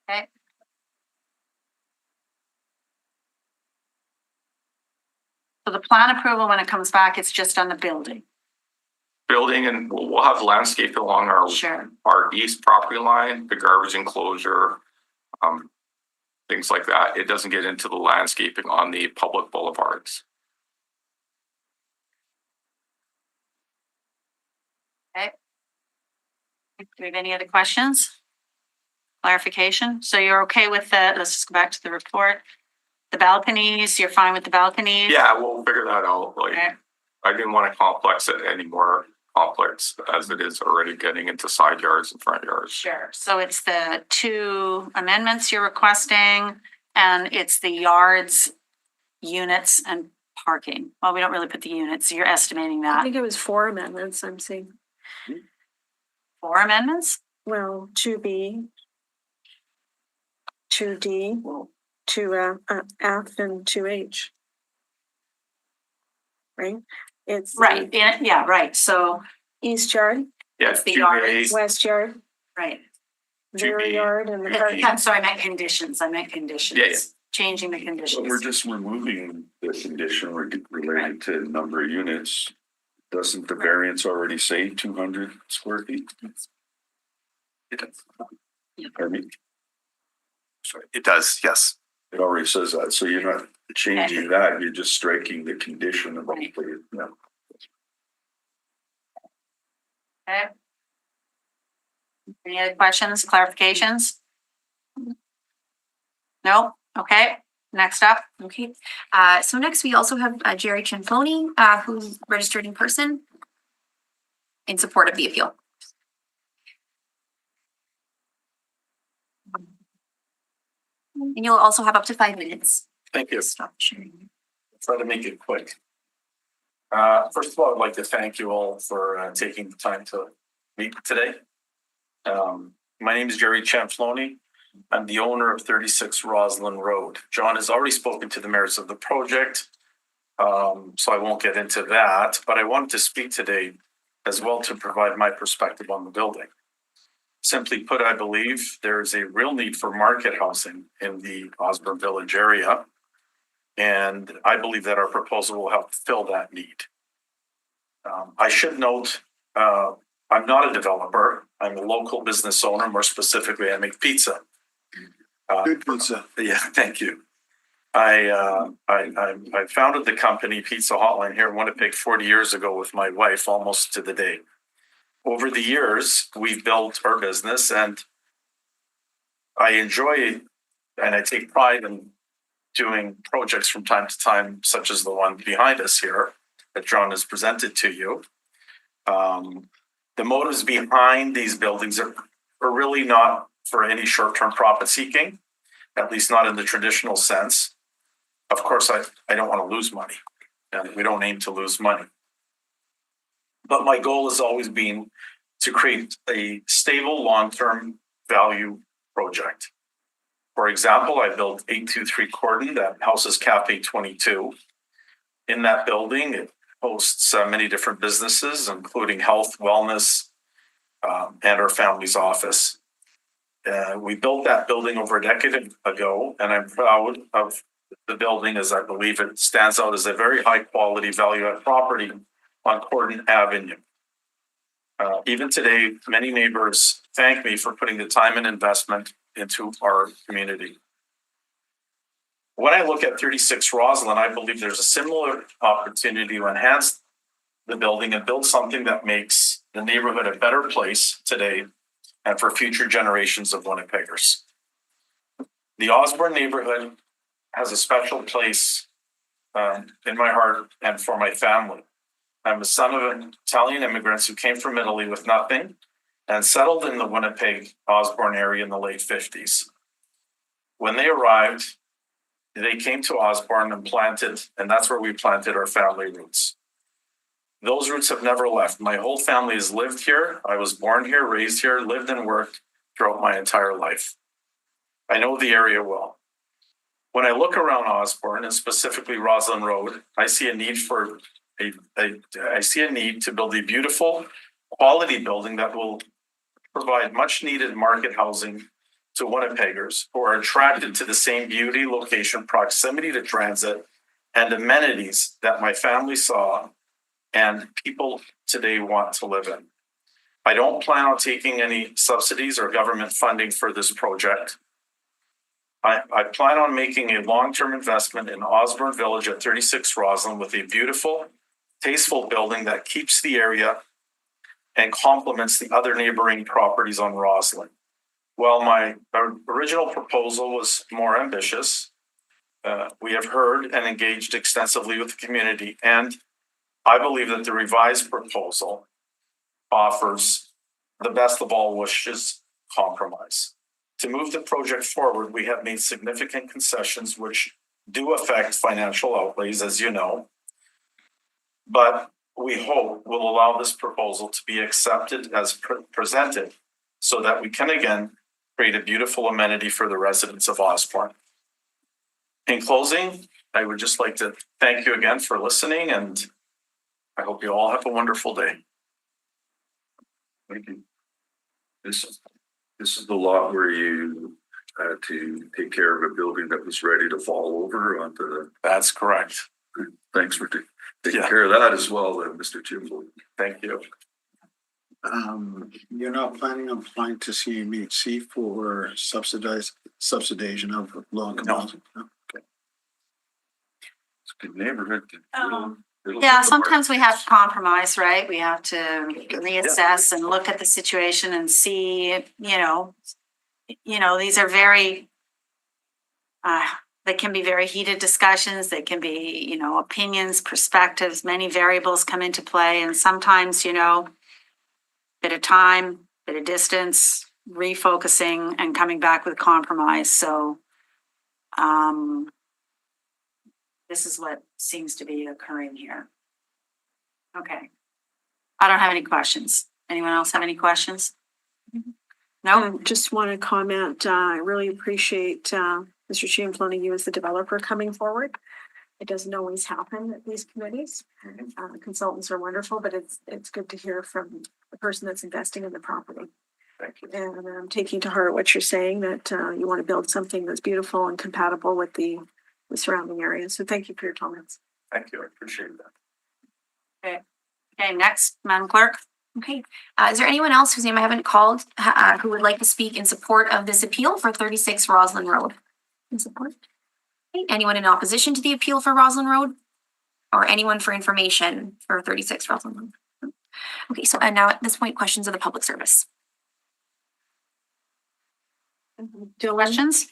Okay. So the plan approval, when it comes back, it's just on the building. Building, and we'll have landscape along Sure. our east property line, the garbage enclosure, things like that. It doesn't get into the landscaping on the public boulevards. Okay. Do we have any other questions? Clarification? So you're okay with the, let's just go back to the report. The balconies, you're fine with the balconies? Yeah, we'll figure that out. Like, Okay. I didn't want to complex it any more complex as it is already getting into side yards and front yards. Sure. So it's the 2 amendments you're requesting, and it's the yards, units, and parking. Well, we don't really put the units, so you're estimating I that. think it was 4 amendments, I'm seeing. 4 amendments? Well, 2B, 2D, 2F, and 2H. Right? It's Right, yeah, right. So, East Yard, Yeah, It's the 2A, yards. West Yard, right. Rear 2B. Yard, and the parking. I'm sorry, I meant conditions. Conditions. Yeah, yeah. Changing the But conditions. we're just removing the condition related to number of units. Doesn't the variance already say 200 square feet? I mean, Sorry, it does, yes. it already says that, so you're not changing that, you're just striking the condition about the, yeah. Okay. Any other questions, clarifications? No? Okay, next up. Okay, so next we also have Jerry Cianfloni, who's registered in person in support of the appeal. And you'll also have up to 5 minutes. Thank you. Stop sharing. Try to make it quick. First of all, I'd like to thank you all for taking the time to meet today. My name is Jerry Cianfloni. I'm the owner of 36 Roslyn Road. John has already spoken to the merits of the project, so I won't get into that, but I wanted to speak today as well to provide my perspective on the building. Simply put, I believe there is a real need for market housing in the Osborne Village area. And I believe that our proposal will help fill that need. I should note, I'm not a developer. I'm a local business owner. More specifically, I make pizza. Good pizza. Yeah, thank you. I founded the company Pizza Hotline here in Winnipeg 40 years ago with my wife, almost to the day. Over the years, we've built our business, and I enjoy and I take pride in doing projects from time to time, such as the one behind us here that John has presented to you. The motives behind these buildings are really not for any short-term profit seeking, at least not in the traditional sense. Of course, I don't want to lose money, and we don't aim to lose money. But my goal has always been to create a stable, long-term value project. For example, I built 823 Cordon that houses Cafe 22. In that building, it hosts many different businesses, including health, wellness, and our family's office. We built that building over a decade ago, and I'm proud of the building as I believe it stands out as a very high quality value-add property on Cordon Avenue. Even today, many neighbors thank me for putting the time and investment into our community. When I look at 36 Roslyn, I believe there's a similar opportunity to enhance the building and build something that makes the neighborhood a better place today and for future generations of Winnipeggers. The Osborne neighborhood has a special place in my heart and for my family. I'm a son of Italian immigrants who came from Italy with nothing and settled in the Winnipeg, Osborne area in the late 50s. When they arrived, they came to Osborne and planted, and that's where we planted our family roots. Those roots have never left. My whole family has lived here. I was born here, raised here, lived and worked throughout my entire life. I know the area well. When I look around Osborne, and specifically Roslyn Road, I see a need to build a beautiful quality building that will provide much needed market housing to Winnipeggers who are attracted to the same beauty, location, proximity to transit, and amenities that my family saw and people today want to live in. I don't plan on taking any subsidies or government funding for this project. I plan on making a long-term investment in Osborne Village at 36 Roslyn with a beautiful, tasteful building that keeps the area and complements the other neighboring properties on Roslyn. While my original proposal was more ambitious, we have heard and engaged extensively with the community, and I believe that the revised proposal offers the best of all wishes compromise. To move the project forward, we have made significant concessions which do affect financial outlays, as you know, but we hope will allow this proposal to be accepted as presented so that we can again create a beautiful amenity for the residents of Osborne. In closing, I would just like to thank you again for listening, and I hope you all have a wonderful day. Thank you. This is the lot where you had to take care of a building that was ready to fall over onto the. That's correct. Thanks for taking Yeah. care of that as well, Mr. Chimble. Thank you. You're not planning on applying to CMHC for subsidization of low-income No. housing? No? Okay. It's a good neighborhood. Yeah, sometimes we have to compromise, right? We have to reassess and look at the situation and see, these are very, they can be very heated discussions. They can be, opinions, perspectives, many variables come into play. And sometimes, bit of time, bit of distance, refocusing and coming back with compromise. So, this is what seems to be occurring here. Okay. I don't have any questions. Anyone else have any questions? No? Just want to comment, I really appreciate Mr. Chianfloni, you as the developer coming forward. It doesn't always happen at these committees. Consultants are wonderful, but it's good to hear from the person that's investing in the property. Thank you. And I'm taking to heart what you're saying, that you want to build something that's beautiful and compatible with the surrounding area. So thank you for your comments. Thank you. I appreciate that. Okay, next, Madam Clerk. Okay, is there anyone else whose name I haven't called, who would like to speak in support of this appeal for 36 Roslyn Road? In support? Okay, anyone in opposition to the appeal for Roslyn Road? Or anyone for information for 36 Roslyn Road? Okay, so now at this point, questions of the public service. Questions?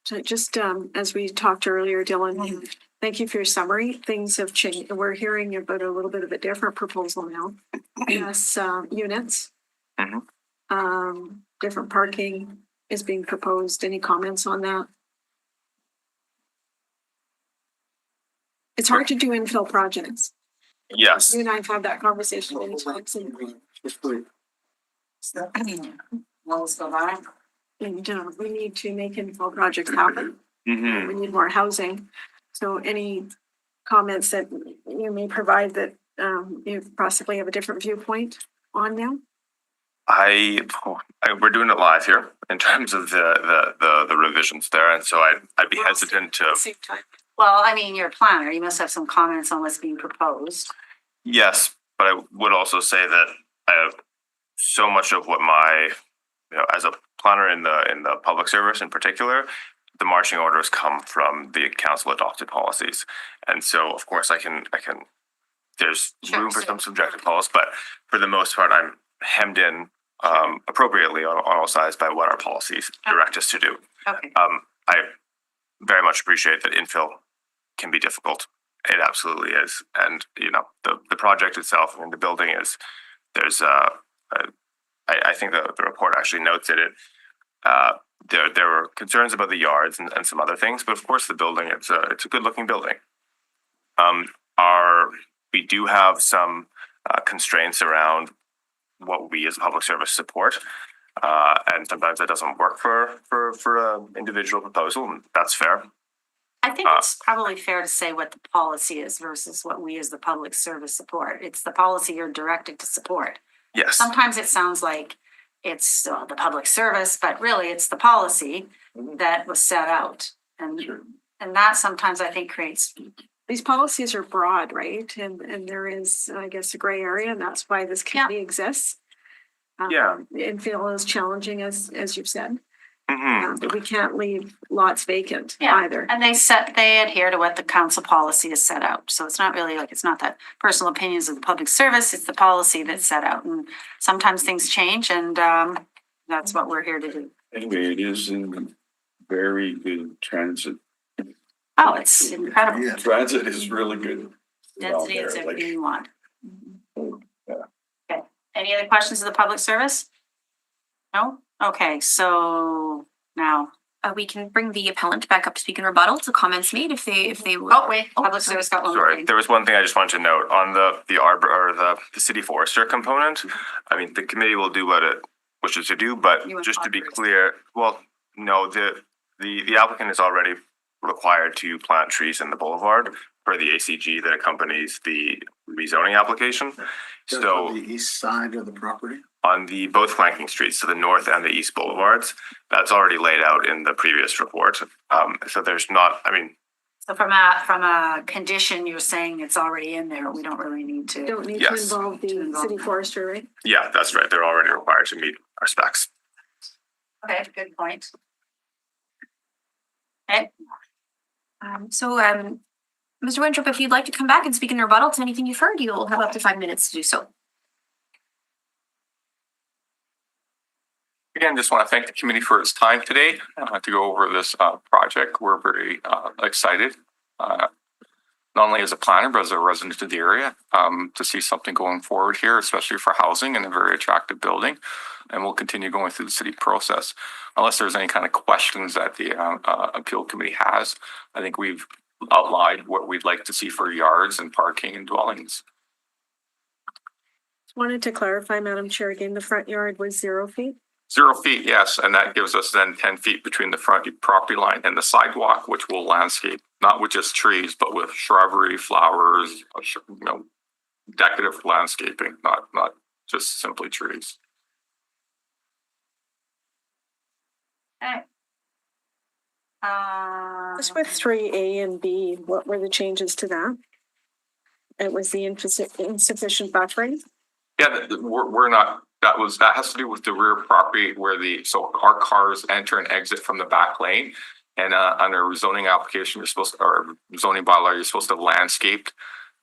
So just as we talked earlier, Dylan, thank you for your summary. Things have changed. We're hearing about a little bit of a different proposal now. Yes, units. Different parking is being proposed. Any comments on that? It's hard to do infill projects. Yes. You and I have had that conversation many times. Let's go by. And we need to make infill projects happen. Mm-hmm. We need more housing. So any comments that you may provide that you possibly have a different viewpoint on now? We're doing it live here in terms of the revisions there, and so I'd be hesitant to. Same time. Well, I mean, you're a planner. You must have some comments on what's being proposed. Yes, but I would also say that I have so much of what my, as a planner in the public service in particular, the marching orders come from the council adopted policies, and so of course I can. There's room for some subjective calls, but for the most part, I'm hemmed in appropriately on all sides by what our policies direct us to do. Okay. I very much appreciate that infill can be difficult. It absolutely is, and the project itself and the building is. There's I think the report actually notes it. There were concerns about the yards and some other things, but of course the building it's a good looking building. We do have some constraints around what we as a public service support, and sometimes that doesn't work for an individual proposal, and that's fair. I think it's probably fair to say what the policy is versus what we as the public service support. It's the policy you're directed to support. Yes. Sometimes it sounds like it's the public service, but really it's the policy that was set out. And that sometimes I think creates, These policies are broad, right? And there is, I guess, a gray area, and that's why this committee exists. Yeah. And feel as challenging as you've said. Mhm. But we can't leave lots vacant yeah, either. and they adhere to what the council policy is set out. So it's not really like, it's not that personal opinions of the public service, it's the policy that's set out. And sometimes things change and that's what we're here to do. Anyway, it is in very good transit. Oh, it's incredible. Yeah. Transit is really good. Density is Out there, like- everything you want. Yeah. Okay, any other questions of the public service? No? Okay, so now, We can bring the appellant back up to speak in rebuttal to comments made if they would. oh, wait, public sorry. service got one more Sorry, thing. there was one thing I just wanted to note on the arbor or the city forester component. I mean, the committee will do what it wishes to do, but You want just to be arborists. clear, well, no, the applicant is already required to plant trees in the boulevard per the ACG that accompanies the rezoning application. Just So on the east side of the property? on the both flanking streets, so the north and the east boulevards, that's already laid out in the previous report. So there's not, I mean, So from a condition, you're saying it's already in there, we don't really need to. Don't need to Yes. involve the city forester, right? yeah, that's right. They're already required to meet our specs. Okay, good point. Okay, Mr. Winthrop, if you'd like to come back and speak in rebuttal to anything you've heard, you'll have up to 5 minutes to do so. Again, just want to thank the committee for its time today to go over this project. We're very excited, not only as a planner, but as a resident of the area, to see something going forward here, especially for housing and a very attractive building. And we'll continue going through the city process. Unless there's any kind of questions that the appeal committee has, I think we've outlined what we'd like to see for yards and parking and dwellings. Wanted to clarify, Madam Chair, again, the front yard was 0 feet. 0 feet, yes, and that gives us then 10 feet between the front property line and the sidewalk, which will landscape, not with just trees, but with shrubbery, flowers, decorative landscaping, not just simply trees. okay. Just with 3A and B, what were the changes to that? It was the insufficient buffering. Yeah, we're not, that has to do with the rear property where so our cars enter and exit from the back lane. And under zoning application, or zoning bylaw, you're supposed to landscape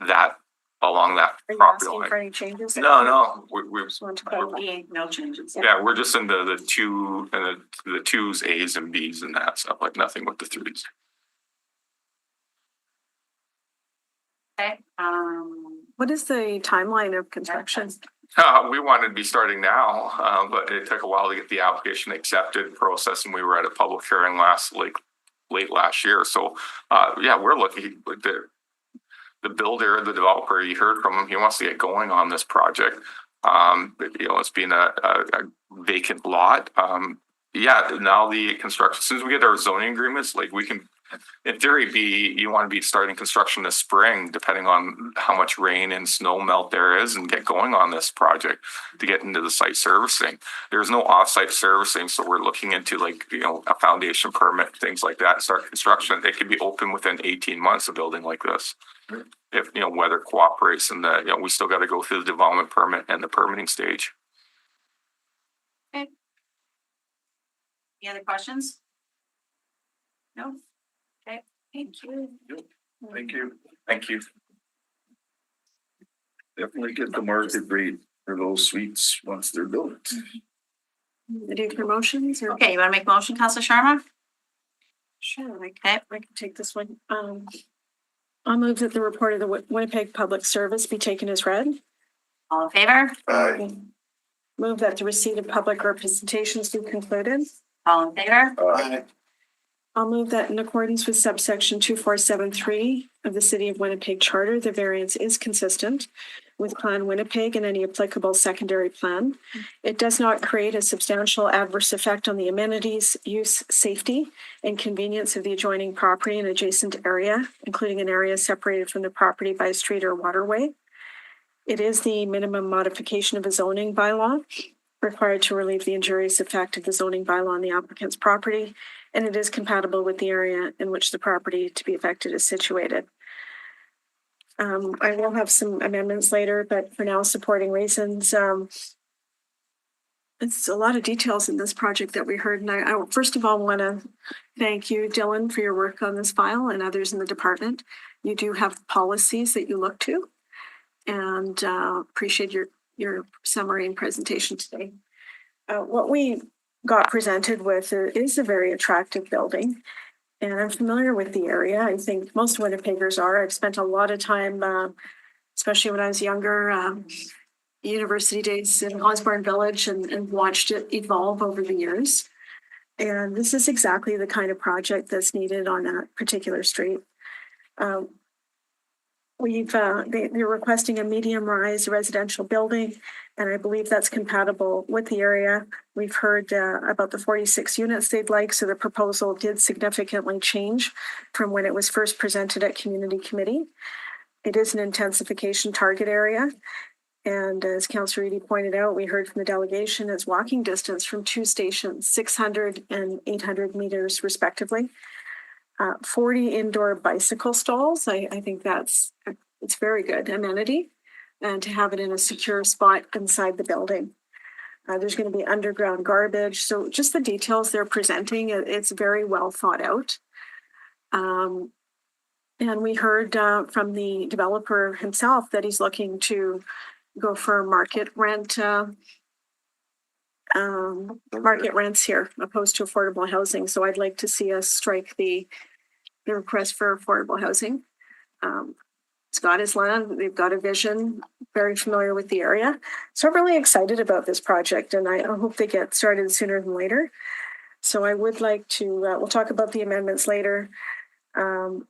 that along that Are you property asking line. for any changes? No, we Just want to clarify. No changes. yeah, we're just in the twos, A's and B's and that stuff, like nothing with the threes. Okay, What is the timeline of construction? We wanted to be starting now, but it took a while to get the application accepted process, and we were at a public hearing late last year. So, yeah, we're looking like the builder, the developer. You heard from him; he wants to get going on this project. But it's been a vacant lot. Yeah, now the construction. As soon as we get our zoning agreements, like we can. In theory, you want to be starting construction this spring, depending on how much rain and snow melt there is, and get going on this project to get into the site servicing. There's no off-site servicing, so we're looking into a foundation permit, things like that, start construction. It could be open within 18 months, a building like this, if weather cooperates, and we still got to go through the development permit and the permitting stage. any other questions? No? Okay, thank you. Thank you. Thank you. Definitely get the market rate for those suites once they're built. Any promotions or? Okay, you want to make a motion, Councilor Sharma? Sure, I can take this one. I'll move that the report of the Winnipeg Public Service be taken as read. All in favor? Move that the receipt of public representations be concluded. All in favor? I'll move that in accordance with subsection 2473 of the City of Winnipeg Charter, the variance is consistent with Plan Winnipeg and any applicable secondary plan. It does not create a substantial adverse effect on the amenities, use, safety, and convenience of the adjoining property and adjacent area, including an area separated from the property by a street or waterway. It is the minimum modification of a zoning bylaw. required to relieve the injurious effect of the zoning bylaw on the applicant's property, and it is compatible with the area in which the property to be affected is situated. I will have some amendments later, but for now, supporting reasons. It's a lot of details in this project that we heard, and I first of all want to thank you, Dylan, for your work on this file and others in the department. You do have policies that you look to, and appreciate your summary and presentation today. What we got presented with is a very attractive building, and I'm familiar with the area. I think most Winnipeggers are. I've spent a lot of time, especially when I was younger, university days in Osborne Village, and watched it evolve over the years. And this is exactly the kind of project that's needed on that particular street. They're requesting a medium-rise residential building, and I believe that's compatible with the area. We've heard about the 46 units they'd like, so the proposal did significantly change from when it was first presented at Community Committee. It is an intensification target area, and as Councillor Eadie pointed out, we heard from the delegation, it's walking distance from two stations, 600 and 800 meters respectively. 40 indoor bicycle stalls. I think it's very good amenity, and to have it in a secure spot inside the building. There's going to be underground garbage. So just the details they're presenting, it's very well thought out. And we heard from the developer himself that he's looking to go for market rents here, opposed to affordable housing. So I'd like to see us strike the request for affordable housing. It's got his land, they've got a vision, very familiar with the area. So I'm really excited about this project, and I hope they get started sooner than later. So I would like to, we'll talk about the amendments later. In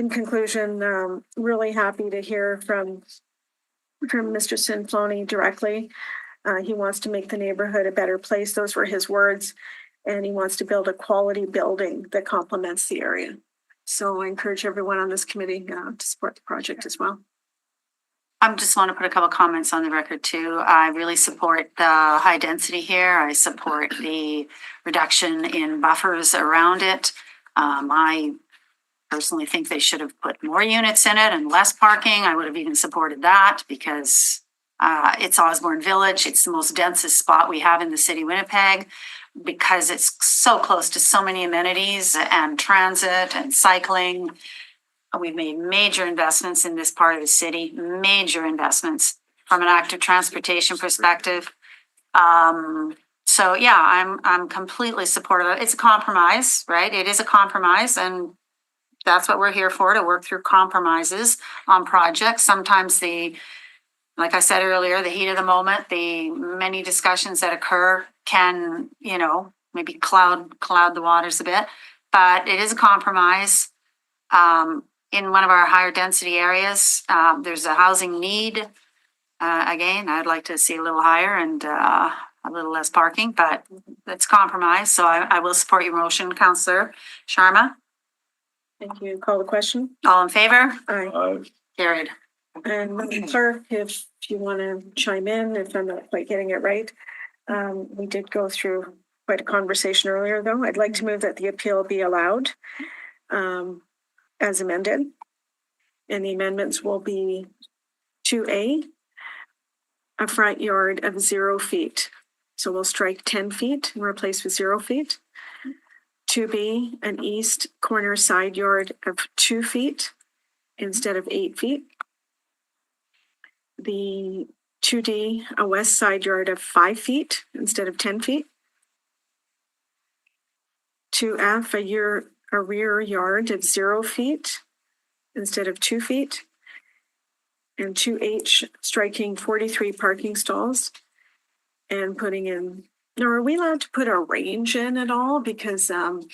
conclusion, really happy to hear from Mr. Sinfloni directly. He wants to make the neighborhood a better place. Those were his words. And he wants to build a quality building that complements the area. So I encourage everyone on this committee to support the project as well. I just want to put a couple comments on the record too. I really support the high density here. I support the reduction in buffers around it. I personally think they should have put more units in it and less parking. I would have even supported that because it's Osborne Village. It's the most densest spot we have in the city of Winnipeg because it's so close to so many amenities and transit and cycling. We've made major investments in this part of the city, major investments from an active transportation perspective. So yeah, I'm completely supportive. It's a compromise, right? It is a compromise, and that's what we're here for, to work through compromises on projects. Sometimes like I said earlier, the heat of the moment, the many discussions that occur can, maybe cloud the waters a bit, but it is a compromise. In one of our higher density areas, there's a housing need. Again, I'd like to see a little higher and a little less parking, but it's compromise. So I will support your motion, Councillor Sharma. Thank you. Call the question. All in favor? Aye. Carried. And Madam Clerk, if you want to chime in, if I'm not quite getting it right. We did go through quite a conversation earlier, though. I'd like to move that the appeal be allowed as amended. And the amendments will be 2A, a front yard of 0 feet. So we'll strike 10 feet and replace with 0 feet. 2B, an east corner side yard of 2 feet instead of 8 feet. The 2D, a west side yard of 5 feet instead of 10 feet. 2F, a rear yard of 0 feet instead of 2 feet. And 2H, striking 43 parking stalls and putting in, now are we allowed to put a range in at all? Because can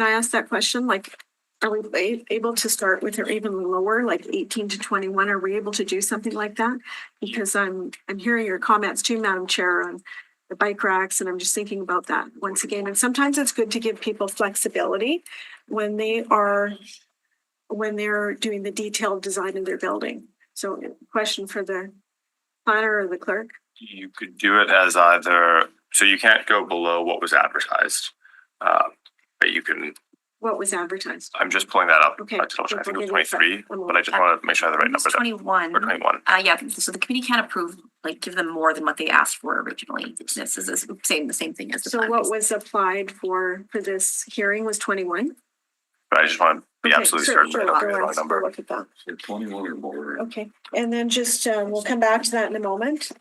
I ask that question? Like, are we able to start with or even lower, like 18 to 21? Are we able to do something like that? Because I'm hearing your comments too, Madam Chair, on the bike racks, and I'm just thinking about that once again. And sometimes it's good to give people flexibility when they're doing the detailed design in their building. So question for the planner or the clerk. You could do it as either, so you can't go below what was advertised. But you can, What was advertised? I'm just pulling that up. Okay. I think it was We'll give you a 23, sec. but I just want to make sure I have the right It's number there. 21. Or 21. Yeah, so the committee can't approve, like, give them more than what they asked for originally. This is the same thing as the. So plan. what was applied for this hearing was 21? But I just want to be Okay, absolutely sure, certain sure, that I don't go get the on, wrong we'll number. look at that. 21 or more. Okay, and then just, we'll come back to that in a moment.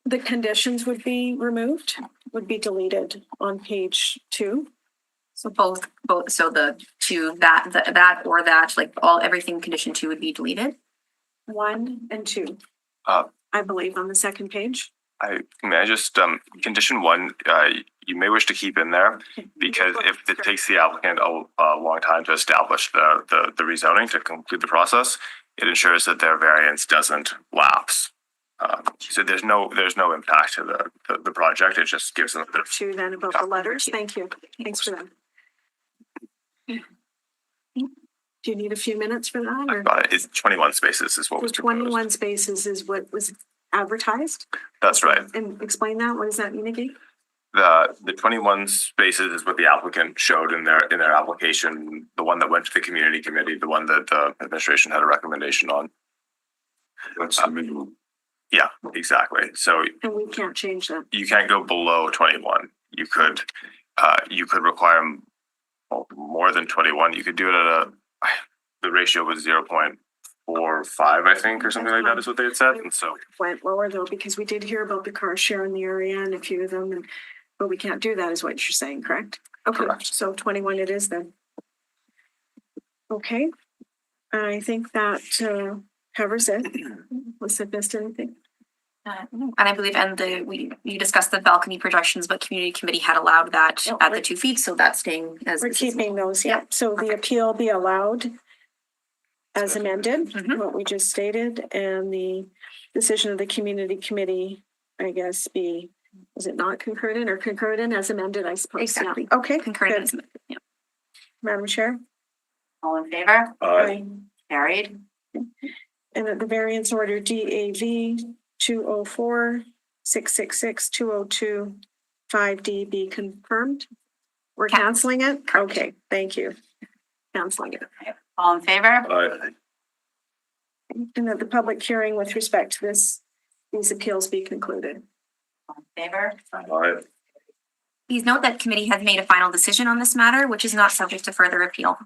The conditions would be removed, would be deleted on page 2. So both, so the two, that or that, like everything condition 2 would be deleted. 1 and 2. Uh, I believe on the second page. May I just, condition 1, you may wish to keep in there because if it takes the applicant a long time to establish the rezoning to complete the process, it ensures that their variance doesn't lapse. So there's no impact to the project. It just gives them a bit of. 2 then about the letters. Thank you. Thanks for that. Do you need a few minutes for that or? It's 21 spaces is what The was proposed. 21 spaces is what was advertised? That's right. And explain that. What does that mean again? The 21 spaces is what the applicant showed in their application, the one that went to the community committee, the one that the administration had a recommendation on. That's the minimum. Yeah, exactly. So And we can't change that. you can't go below 21. You could require more than 21. You could do it at the ratio was 0.45, I think, or something like that is what they had said. And so, Went lower though, because we did hear about the car share in the area and a few of them, but we can't do that is what you're saying, correct? Okay, Correct. so 21 it is then. Okay, I think that covers it. Was it missed anything? And I believe, we discussed the balcony projections, but community committee had allowed that Oh, at the we're- 2 feet, so that's staying as. We're this is. keeping those, yeah. So the appeal be allowed as amended, Mhm. what we just stated, and the decision of the community committee, I guess, is it not concurrent or concurrent as amended, I suppose? Yeah. Exactly. Okay, Concurrent. good. Yeah. Madam Chair? All in favor? Aye. Carried. And that the variance order DAV 204-666-202-5D be confirmed? We're canceling it? Correct. Okay, thank you. Canceling it. All in favor? Aye. And that the public hearing with respect to these appeals be concluded. All in favor? Aye. Please note that committee has made a final decision on this matter, which is not subject to further appeal.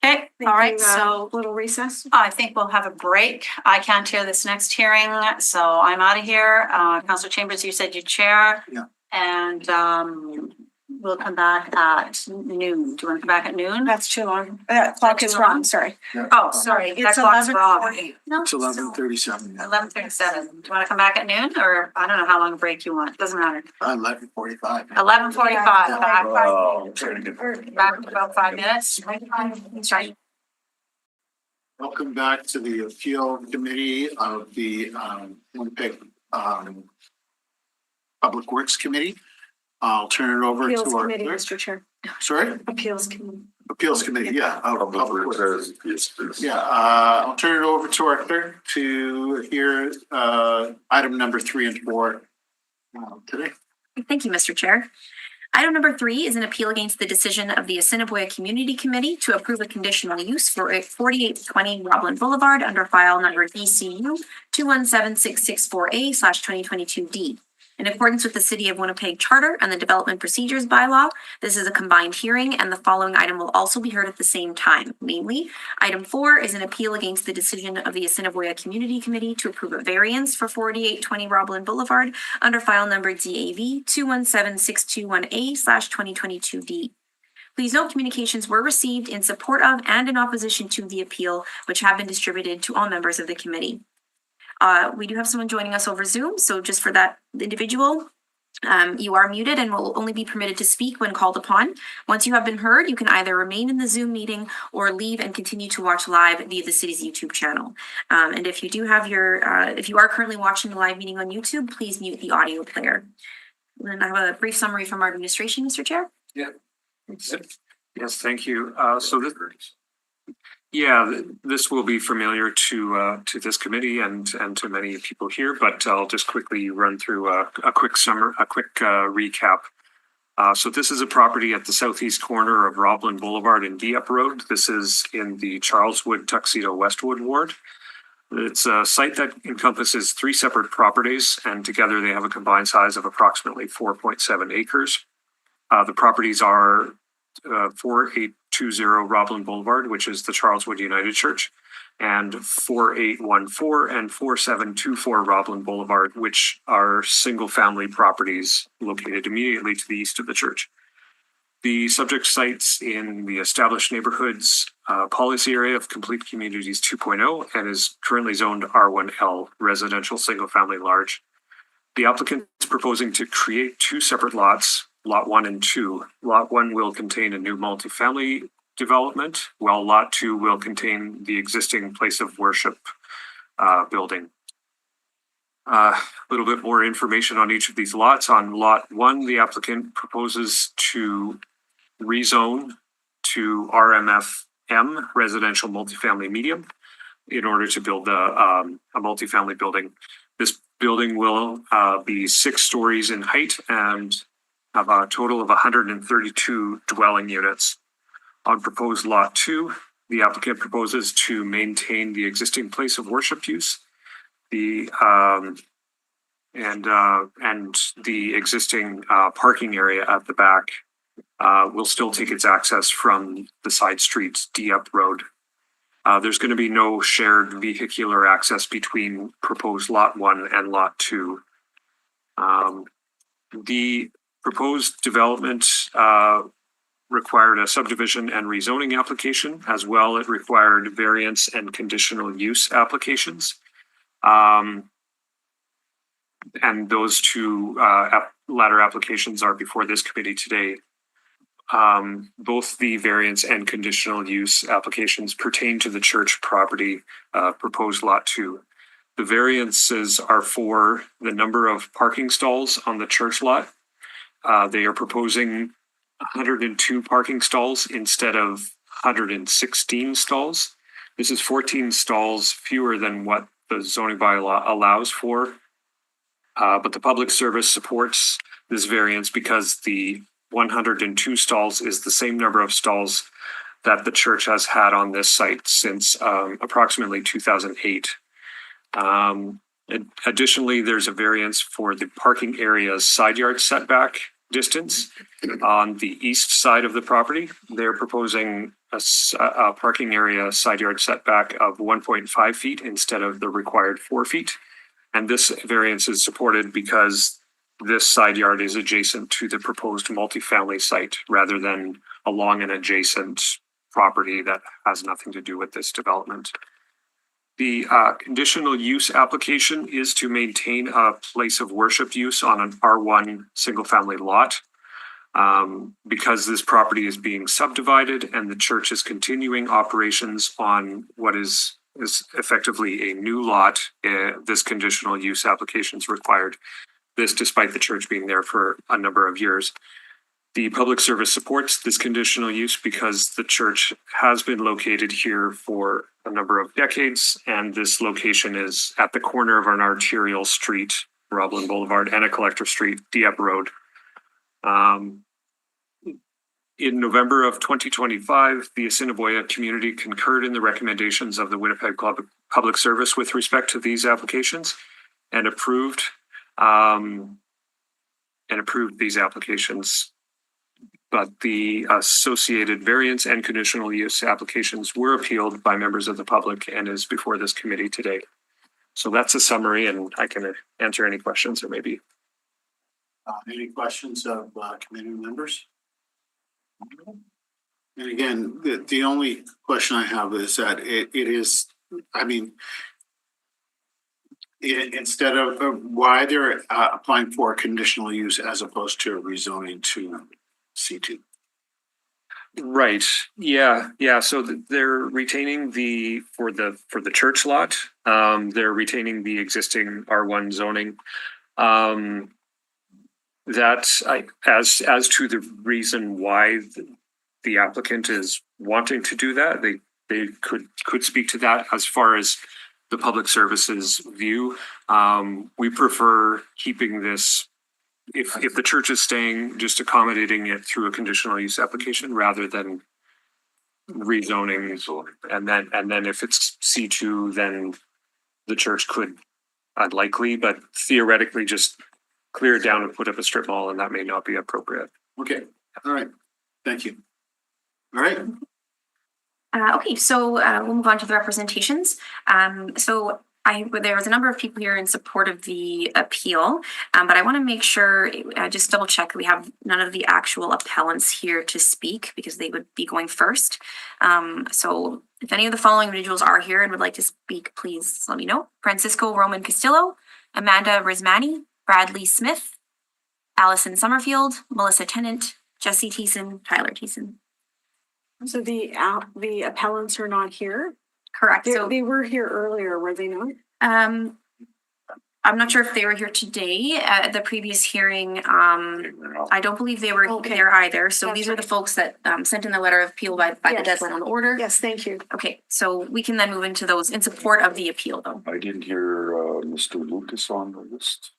Okay, all right, Thinking, so Little recess? I think we'll have a break. I can't hear this next hearing, so I'm out of here. Councilor Chambers, you said you chair. Yeah. And we'll come back at noon. Do you want to come back at noon? That's too long. That clock is wrong, sorry. Oh, sorry, that It's clock's wrong. 11:40. No, It's 11:37. 11:37. Do you want to come back at noon or I don't know how long a break you want. Doesn't matter. 11:45. 11:45. Oh, very good. Back in about 5 minutes. That's right. Welcome back to the appeal committee of the Winnipeg Public Works Committee. I'll turn it over Appeals to our committee, clerk. Mr. Chair. Sorry, Appeals committee. Appeals Committee, yeah. Public Works. Yes, yes. Yeah, I'll turn it over to our clerk to hear item number 3 and 4 today. Thank you, Mr. Chair. Item number 3 is an appeal against the decision of the Assiniboia Community Committee to approve a conditional use for 4820 Roblin Boulevard under file number DCU 217664A/2022D. In accordance with the City of Winnipeg Charter and the Development Procedures Bylaw, this is a combined hearing and the following item will also be heard at the same time. Namely, item 4 is an appeal against the decision of the Assiniboia Community Committee to approve a variance for 4820 Roblin Boulevard under file number DAV 217621A/2022D. Please note communications were received in support of and in opposition to the appeal, which have been distributed to all members of the committee. We do have someone joining us over Zoom, so just for that individual, you are muted and will only be permitted to speak when called upon. Once you have been heard, you can either remain in the Zoom meeting or leave and continue to watch live via the city's YouTube channel. And if you do have if you are currently watching the live meeting on YouTube, please mute the audio player. And I have a brief summary from our administration, Mr. Chair. Yes, thank you. So Yeah, this will be familiar to this committee and to many people here, but I'll just quickly run through a quick recap. So this is a property at the southeast corner of Roblin Boulevard and Dieppe Road. This is in the Charleswood Tuxedo Westwood ward. It's a site that encompasses 3 separate properties, and together they have a combined size of approximately 4.7 acres. The properties are 4820 Roblin Boulevard, which is the Charleswood United Church, and 4814 and 4724 Roblin Boulevard, which are single-family properties located immediately to the east of the church. The subject site's in the established neighborhoods policy area of Complete Communities 2.0 and is currently zoned R1L, residential single-family large. The applicant is proposing to create 2 separate lots, Lot 1 and 2. Lot 1 will contain a new multifamily development, while Lot 2 will contain the existing place of worship building. A little bit more information on each of these lots. On Lot 1, the applicant proposes to rezone to RMFM, residential multifamily medium, in order to build a multifamily building. This building will be 6 stories in height and have a total of 132 dwelling units. On proposed Lot 2, the applicant proposes to maintain the existing place of worship use, and the existing parking area at the back will still take its access from the side streets, Dieppe Road. There's going to be no shared vehicular access between proposed Lot 1 and Lot 2. The proposed development required a subdivision and rezoning application. As well, it required variance and conditional use applications. And those 2 latter applications are before this committee today. Both the variance and conditional use applications pertain to the church property, proposed Lot 2. The variances are for the number of parking stalls on the church lot. They are proposing 102 parking stalls instead of 116 stalls. This is 14 stalls fewer than what the zoning bylaw allows for. But the public service supports this variance because the 102 stalls is the same number of stalls that the church has had on this site since approximately 2008. Additionally, there's a variance for the parking area's side yard setback distance on the east side of the property. They're proposing a parking area side yard setback of 1.5 feet instead of the required 4 feet. And this variance is supported because this side yard is adjacent to the proposed multifamily site rather than along an adjacent property that has nothing to do with this development. The conditional use application is to maintain a place of worship use on an R1 single family lot. Because this property is being subdivided and the church is continuing operations on what is effectively a new lot, this conditional use application is required. This despite the church being there for a number of years. The public service supports this conditional use because the church has been located here for a number of decades, and this location is at the corner of an arterial street, Roblin Boulevard, and a collector street, Dieppe Road. In November of 2025, the Assiniboia community concurred in the recommendations of the Winnipeg Public Service with respect to these applications and approved these applications. But the associated variance and conditional use applications were appealed by members of the public and is before this committee today. So that's a summary, and I can answer any questions there may be. Any questions of committee members? And again, the only question I have is that it is, I mean, instead of why they're applying for conditional use as opposed to rezoning to C2. Right. Yeah. So they're retaining for the church lot. They're retaining the existing R1 zoning. As to the reason why the applicant is wanting to do that, they could speak to that. As far as the public services view, we prefer keeping this, if the church is staying, just accommodating it through a conditional use application rather than rezoning. And then if it's C2, then the church could, unlikely, but theoretically just clear it down and put up a strip mall, and that may not be appropriate. Okay, all right. Thank you. All right. Okay, so we'll move on to the representations. There was a number of people here in support of the appeal, but I want to make sure, just double check, we have none of the actual appellants here to speak because they would be going first. So if any of the following individuals are here and would like to speak, please let me know. Francisco Roman Castillo, Amanda Rismani, Bradley Smith, Allison Summerfield, Melissa Tennant, Jesse Thiessen, Tyler Thiessen. So the appellants are not here? Correct. So They were here earlier, were they not? I'm not sure if they were here today at the previous hearing. I don't believe they were Okay. there either. So That's these are the right. folks that sent in the letter of appeal by the Yes. deadline on the order. Yes, thank you. Okay, so we can then move into those in support of the appeal though. I didn't hear Mr. Lucas on the list.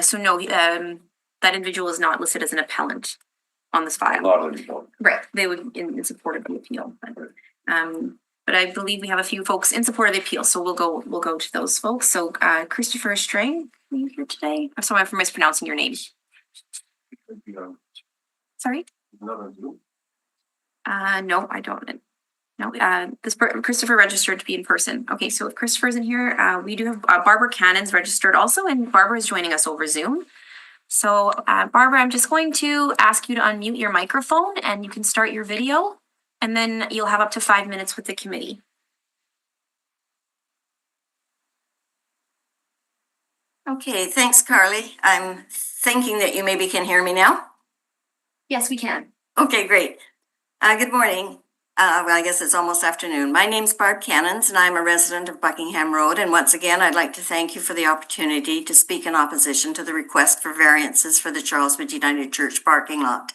So no, that individual is not listed as an appellant on this file. Not anymore. Right, they would in support of the appeal. But I believe we have a few folks in support of the appeal, so we'll go to those folks. So Christopher Strang, are you here today? I'm sorry for mispronouncing your name. Sorry? No, I don't. No, Christopher registered to be in person. Okay, so if Christopher isn't here, we do have Barbara Cannon's registered also, and Barbara is joining us over Zoom. So Barbara, I'm just going to ask you to unmute your microphone and you can start your video, and then you'll have up to 5 minutes with the committee. Okay, thanks, Carly. I'm thinking that you maybe can hear me now. Yes, we can. Okay, great. Good morning. Well, I guess it's almost afternoon. My name's Barb Cannons and I'm a resident of Buckingham Road. And once again, I'd like to thank you for the opportunity to speak in opposition to the request for variances for the Charleswood United Church parking lot.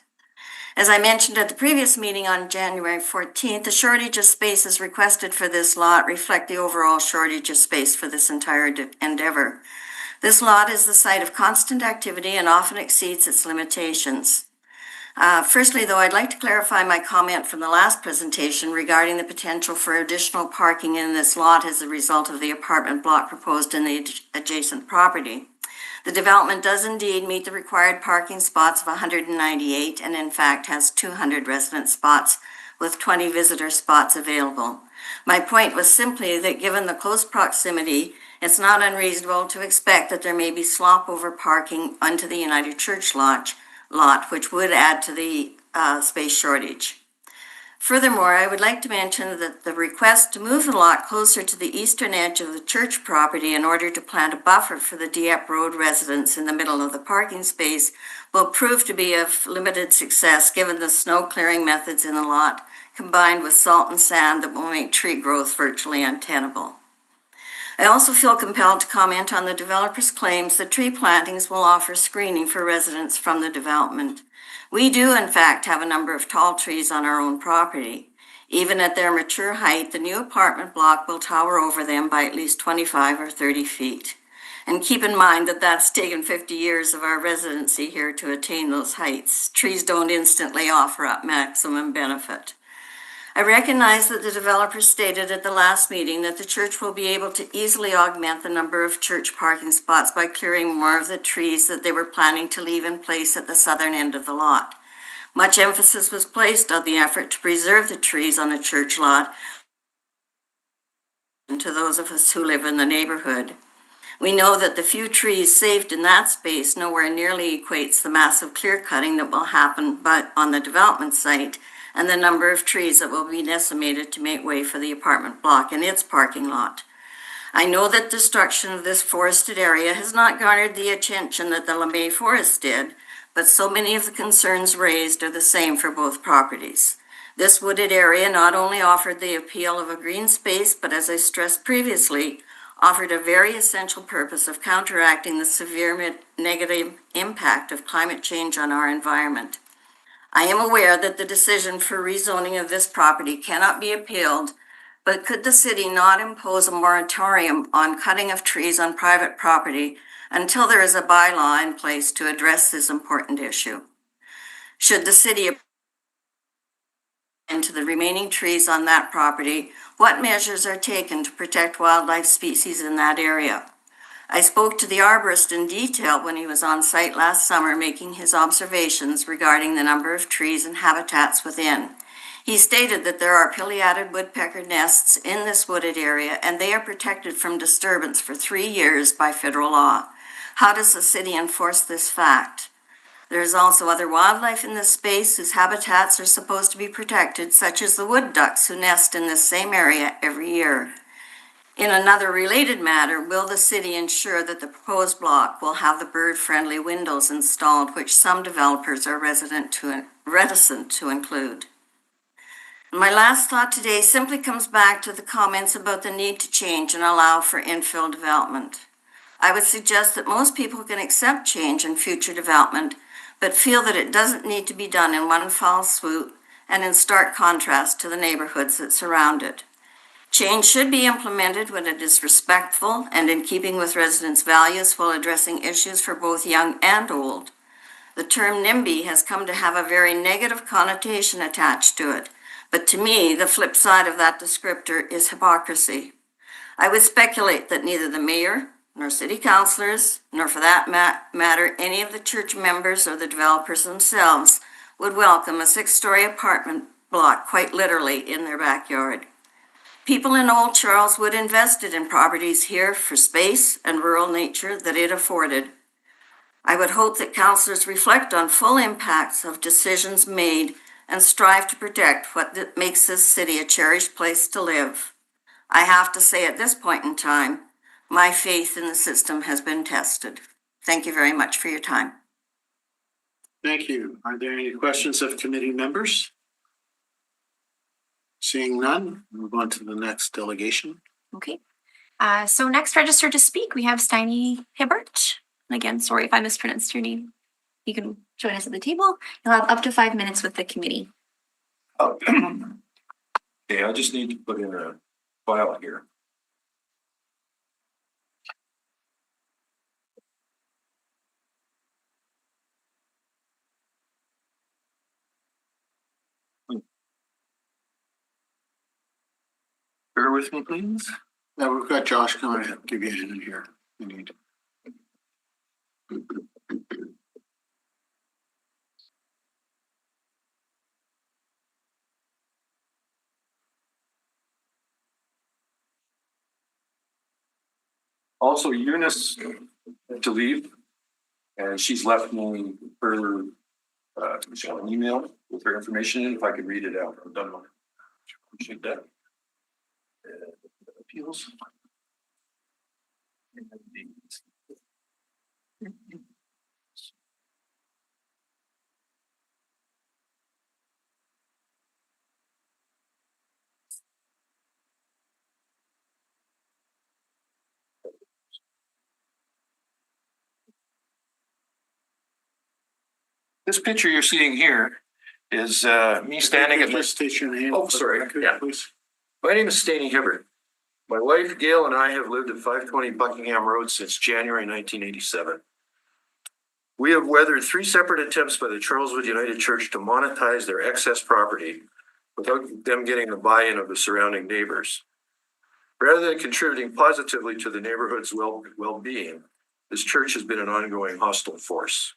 As I mentioned at the previous meeting on January 14th, the shortage of spaces requested for this lot reflect the overall shortage of space for this entire endeavor. This lot is the site of constant activity and often exceeds its limitations. Firstly, though, I'd like to clarify my comment from the last presentation regarding the potential for additional parking in this lot as a result of the apartment block proposed in the adjacent property. The development does indeed meet the required parking spots of 198 and in fact has 200 resident spots with 20 visitor spots available. My point was simply that given the close proximity, it's not unreasonable to expect that there may be slop over parking onto the United Church lot, which would add to the space shortage. Furthermore, I would like to mention that the request to move the lot closer to the eastern edge of the church property in order to plant a buffer for the Dieppe Road residents in the middle of the parking space will prove to be of limited success given the snow clearing methods in the lot, combined with salt and sand that will make tree growth virtually untenable. I also feel compelled to comment on the developer's claims that tree plantings will offer screening for residents from the development. We do, in fact, have a number of tall trees on our own property. Even at their mature height, the new apartment block will tower over them by at least 25 or 30 feet. And keep in mind that that's taken 50 years of our residency here to attain those heights. Trees don't instantly offer up maximum benefit. I recognize that the developer stated at the last meeting that the church will be able to easily augment the number of church parking spots by clearing more of the trees that they were planning to leave in place at the southern end of the lot. Much emphasis was placed on the effort to preserve the trees on the church lot and to those of us who live in the neighborhood. We know that the few trees saved in that space nowhere nearly equates the massive clear cutting that will happen on the development site and the number of trees that will be decimated to make way for the apartment block and its parking lot. I know that destruction of this forested area has not garnered the attention that the LeMay Forest did, but so many of the concerns raised are the same for both properties. This wooded area not only offered the appeal of a green space, but as I stressed previously, offered a very essential purpose of counteracting the severe negative impact of climate change on our environment. I am aware that the decision for rezoning of this property cannot be appealed, but could the city not impose a moratorium on cutting of trees on private property until there is a bylaw in place to address this important issue? Should the city into the remaining trees on that property, what measures are taken to protect wildlife species in that area? I spoke to the arborist in detail when he was on site last summer making his observations regarding the number of trees and habitats within. He stated that there are pileated woodpecker nests in this wooded area and they are protected from disturbance for 3 years by federal law. How does the city enforce this fact? There is also other wildlife in this space whose habitats are supposed to be protected, such as the wood ducks who nest in this same area every year. In another related matter, will the city ensure that the proposed block will have the bird-friendly windows installed, which some developers are reticent to include? My last thought today simply comes back to the comments about the need to change and allow for infill development. I would suggest that most people can accept change and future development, but feel that it doesn't need to be done in one foul swoop and in stark contrast to the neighborhoods that surround it. Change should be implemented when it is respectful and in keeping with residents' values while addressing issues for both young and old. The term NIMBY has come to have a very negative connotation attached to it, but to me, the flip side of that descriptor is hypocrisy. I would speculate that neither the mayor, nor city councilors, nor for that matter, any of the church members or the developers themselves would welcome a 6-story apartment block quite literally in their backyard. People in Old Charleswood invested in properties here for space and rural nature that it afforded. I would hope that councilors reflect on full impacts of decisions made and strive to protect what makes this city a cherished place to live. I have to say at this point in time, my faith in the system has been tested. Thank you very much for your time. Thank you. Are there any questions of committee members? Seeing none, move on to the next delegation. Okay. So next registered to speak, we have Steiny Hibbert. And again, sorry if I mispronounced your name. You can join us at the table. You'll have up to 5 minutes with the committee. Okay, I just need to put in a file here. Bear with me, please. Now we've got Josh coming to give you a hand here. We need. Also, Eunice had to leave, and she's left me her an email with her information in. If I could read it out, I'm done with it. Appreciate that. Appeals. This picture you're seeing here is me standing at my. Just state your name. Oh, sorry. Yeah. Please. My name is Steiny Hibbert. My wife Gail and I have lived at 520 Buckingham Road since January 1987. We have weathered 3 separate attempts by the Charleswood United Church to monetize their excess property without them getting the buy-in of the surrounding neighbors. Rather than contributing positively to the neighborhood's well-being, this church has been an ongoing hostile force.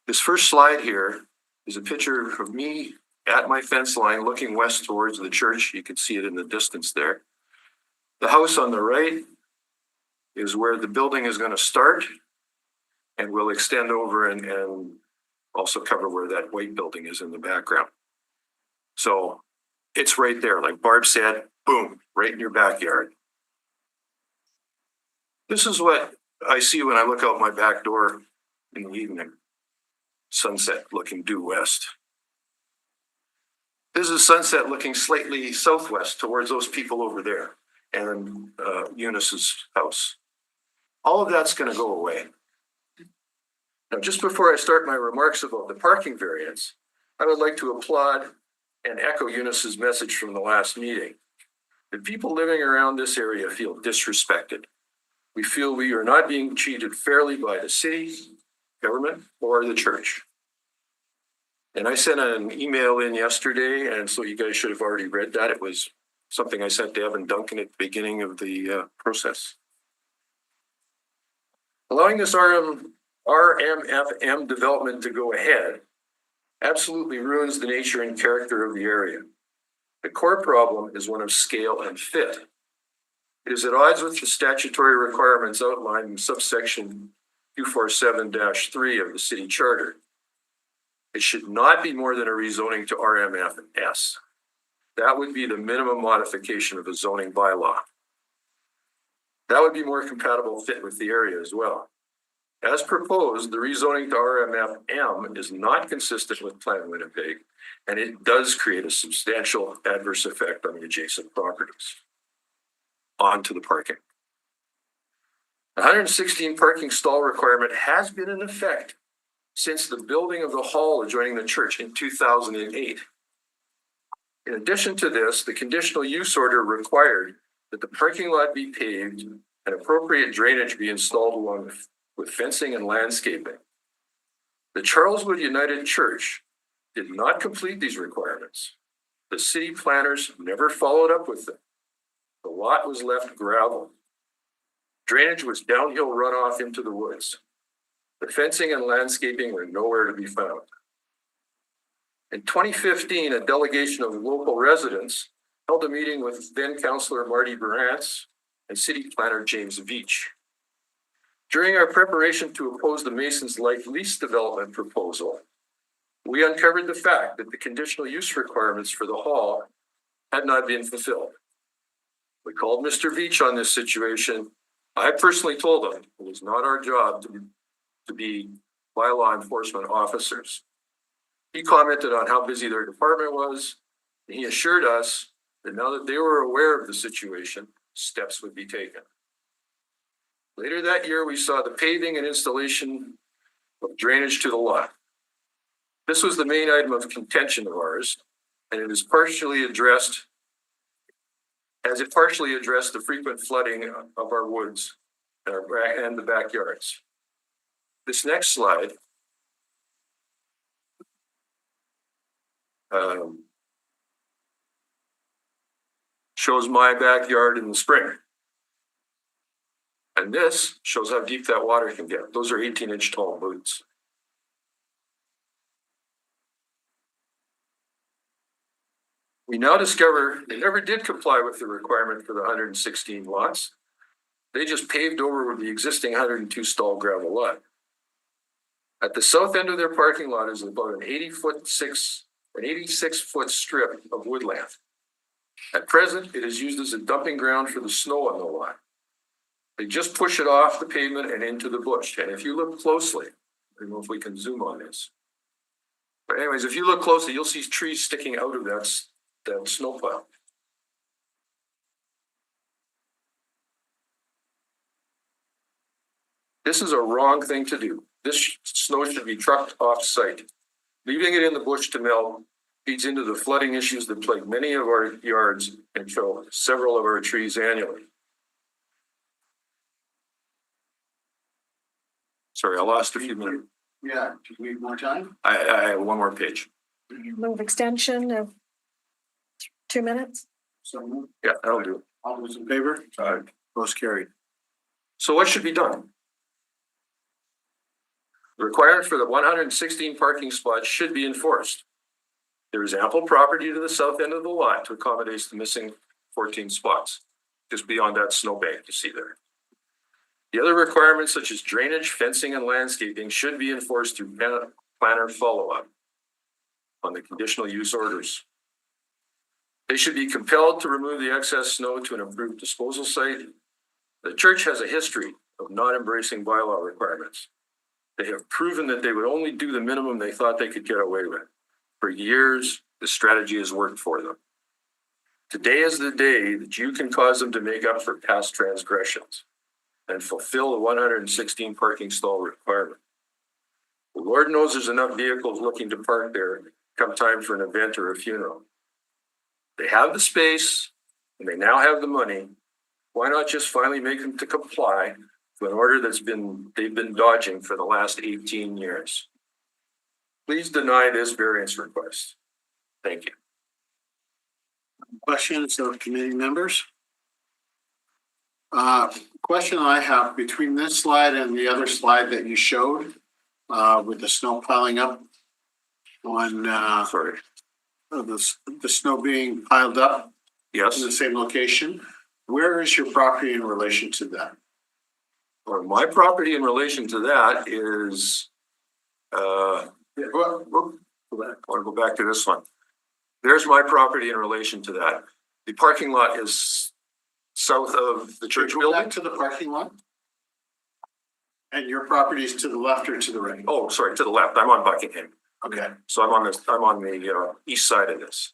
This first slide here is a picture of me at my fence line looking west towards the church. You can see it in the distance there. The house on the right is where the building is going to start and will extend over and also cover where that white building is in the background. So it's right there, like Barb said, boom, right in your backyard. This is what I see when I look out my back door in the evening. Sunset looking due west. This is sunset looking slightly southwest towards those people over there and Eunice's house. All of that's going to go away. Now, just before I start my remarks about the parking variance, I would like to applaud and echo Eunice's message from the last meeting. The people living around this area feel disrespected. We feel we are not being treated fairly by the city, government, or the church. And I sent an email in yesterday, and so you guys should have already read that. It was something I sent to Evan Duncan at the beginning of the process. Allowing this RMFM development to go ahead absolutely ruins the nature and character of the area. The core problem is one of scale and fit. It is at odds with the statutory requirements outlined in subsection 247-3 of the city charter. It should not be more than a rezoning to RMFS. That would be the minimum modification of the zoning bylaw. That would be more compatible fit with the area as well. As proposed, the rezoning to RMFM is not consistent with Plan Winnipeg, and it does create a substantial adverse effect on the adjacent properties. On to the parking. The 116 parking stall requirement has been in effect since the building of the hall adjoining the church in 2008. In addition to this, the conditional use order required that the parking lot be paved and appropriate drainage be installed along with fencing and landscaping. The Charleswood United Church did not complete these requirements. The city planners never followed up with them. The lot was left gravel. Drainage was downhill runoff into the woods. The fencing and landscaping were nowhere to be found. In 2015, a delegation of local residents held a meeting with then Councillor Marty Burantz and City Planner James Veach. During our preparation to oppose the Masons Light lease development proposal, we uncovered the fact that the conditional use requirements for the hall had not been fulfilled. We called Mr. Veach on this situation. I personally told him it was not our job to be bylaw enforcement officers. He commented on how busy their department was, and he assured us that now that they were aware of the situation, steps would be taken. Later that year, we saw the paving and installation of drainage to the lot. This was the main item of contention of ours, and it is partially addressed the frequent flooding of our woods and the backyards. This next slide shows my backyard in the spring. And this shows how deep that water can get. Those are 18-inch tall boots. We now discover they never did comply with the requirement for the 116 lots. They just paved over with the existing 102 stall gravel lot. At the south end of their parking lot is about an 86-foot strip of woodland. At present, it is used as a dumping ground for the snow on the lot. They just push it off the pavement and into the bush. And if you look closely, I don't know if we can zoom on this. But anyways, if you look closely, you'll see trees sticking out of that snow pile. This is a wrong thing to do. This snow should be trucked off site. Leaving it in the bush to melt feeds into the flooding issues that plague many of our yards and kill several of our trees annually. Sorry, I lost a few minutes. Yeah, do we need more time? I have one more page. Move extension of 2 minutes. So, Yeah, that'll do. all those in favor? Most carried. So what should be done? The requirement for the 116 parking spots should be enforced. There is ample property to the south end of the lot to accommodate the missing 14 spots, just beyond that snowbank you see there. The other requirements such as drainage, fencing, and landscaping should be enforced through planner follow-up on the conditional use orders. They should be compelled to remove the excess snow to an approved disposal site. The church has a history of not embracing bylaw requirements. They have proven that they would only do the minimum they thought they could get away with. For years, the strategy has worked for them. Today is the day that you can cause them to make up for past transgressions and fulfill the 116 parking stall requirement. The Lord knows there's enough vehicles looking to park there come time for an event or a funeral. They have the space and they now have the money. Why not just finally make them to comply with an order they've been dodging for the last 18 years? Please deny this variance request. Thank you. Questions of committee members? Question I have between this slide and the other slide that you showed, with the snow piling up on, Sorry. the snow being piled up Yes, in the same location. Where is your property in relation to that? or my property in relation to that is, I want to go back to this one. There's my property in relation to that. The parking lot is south of the church Go building. back to the parking lot? And your property is to the left or to the right? Oh, sorry, to the left. I'm on Buckingham. Okay. So I'm on the east side of this.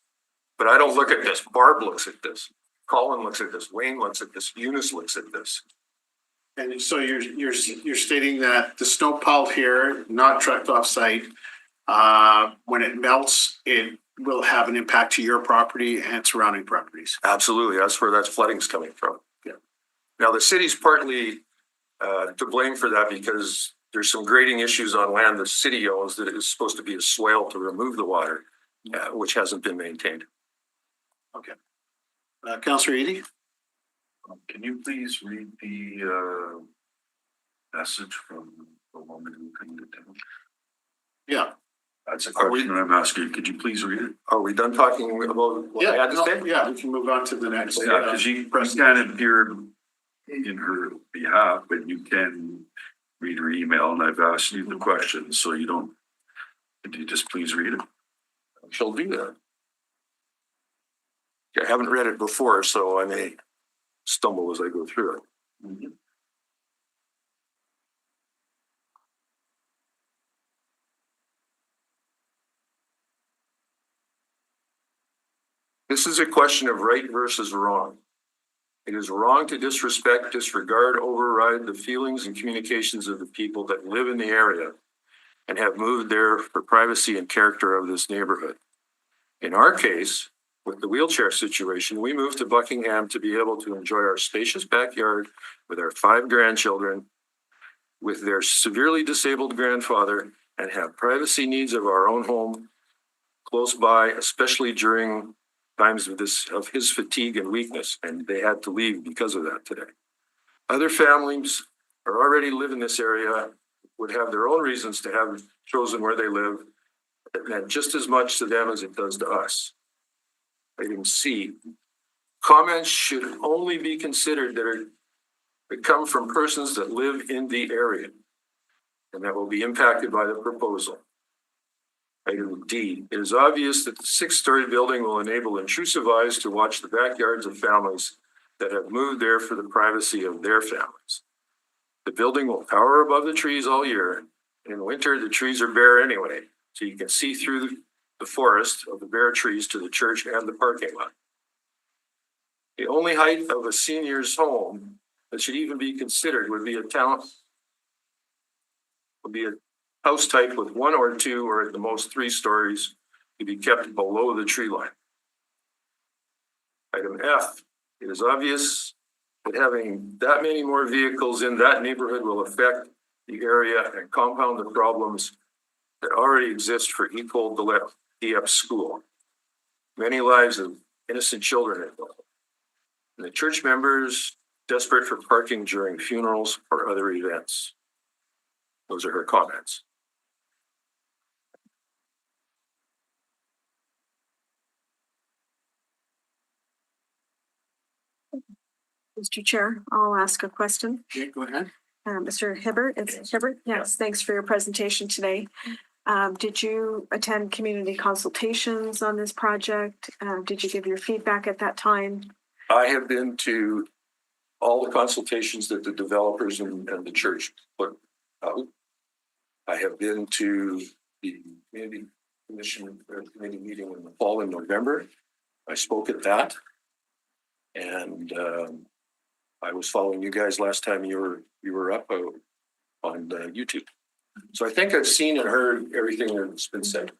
But I don't look at this. Barb looks at this. Colin looks at this. Wayne looks at this. Eunice looks at this. And so you're stating that the snow piled here, not trucked off site, when it melts, it will have an impact to your property and surrounding properties. Absolutely. That's where that flooding's coming from. Yeah. Now, the city's partly to blame for that because there's some grading issues on land the city owns that is supposed to be a swale to remove the water, which hasn't been maintained. Okay. Councillor Edie? Can you please read the message from the woman who couldn't attend? Yeah. That's a question I'm asking. Could you please read it? Are we done talking about what I had to say? Yeah, we can move on to the next. Yeah, because you can't appear in her behalf, but you can read her email, and I've asked you the questions, so you don't. Could you just please read it? She'll do that. I haven't read it before, so I may stumble as I go through it. This is a question of right versus wrong. It is wrong to disrespect, disregard, override the feelings and communications of the people that live in the area and have moved there for privacy and character of this neighborhood. In our case, with the wheelchair situation, we moved to Buckingham to be able to enjoy our spacious backyard with our 5 grandchildren, with their severely disabled grandfather, and have privacy needs of our own home close by, especially during times of his fatigue and weakness, and they had to leave because of that today. Other families are already live in this area, would have their own reasons to have chosen where they live. It meant just as much to them as it does to us. Item C, comments should only be considered that come from persons that live in the area and that will be impacted by the proposal. Item D, it is obvious that the 6-story building will enable intrusive eyes to watch the backyards of families that have moved there for the privacy of their families. The building will tower above the trees all year. In winter, the trees are bare anyway, so you can see through the forest of the bare trees to the church and the parking lot. The only height of a senior's home that should even be considered would be a house type with 1 or 2 or at the most 3 stories to be kept below the tree line. Item F, it is obvious that having that many more vehicles in that neighborhood will affect the area and compound the problems that already exist for Equal Dieppe School. Many lives of innocent children involved. And the church members desperate for parking during funerals or other events. Those are her comments. Mr. Chair, I'll ask a question. Okay, go ahead. Mr. Hibbert, it's Hibbert. Yes, thanks for your presentation today. Did you attend community consultations on this project? Did you give your feedback at that time? I have been to all the consultations that the developers and the church put out. I have been to the community commission committee meeting in the fall in November. I spoke at that. And I was following you guys last time you were up on YouTube. So I think I've seen and heard everything that's been said.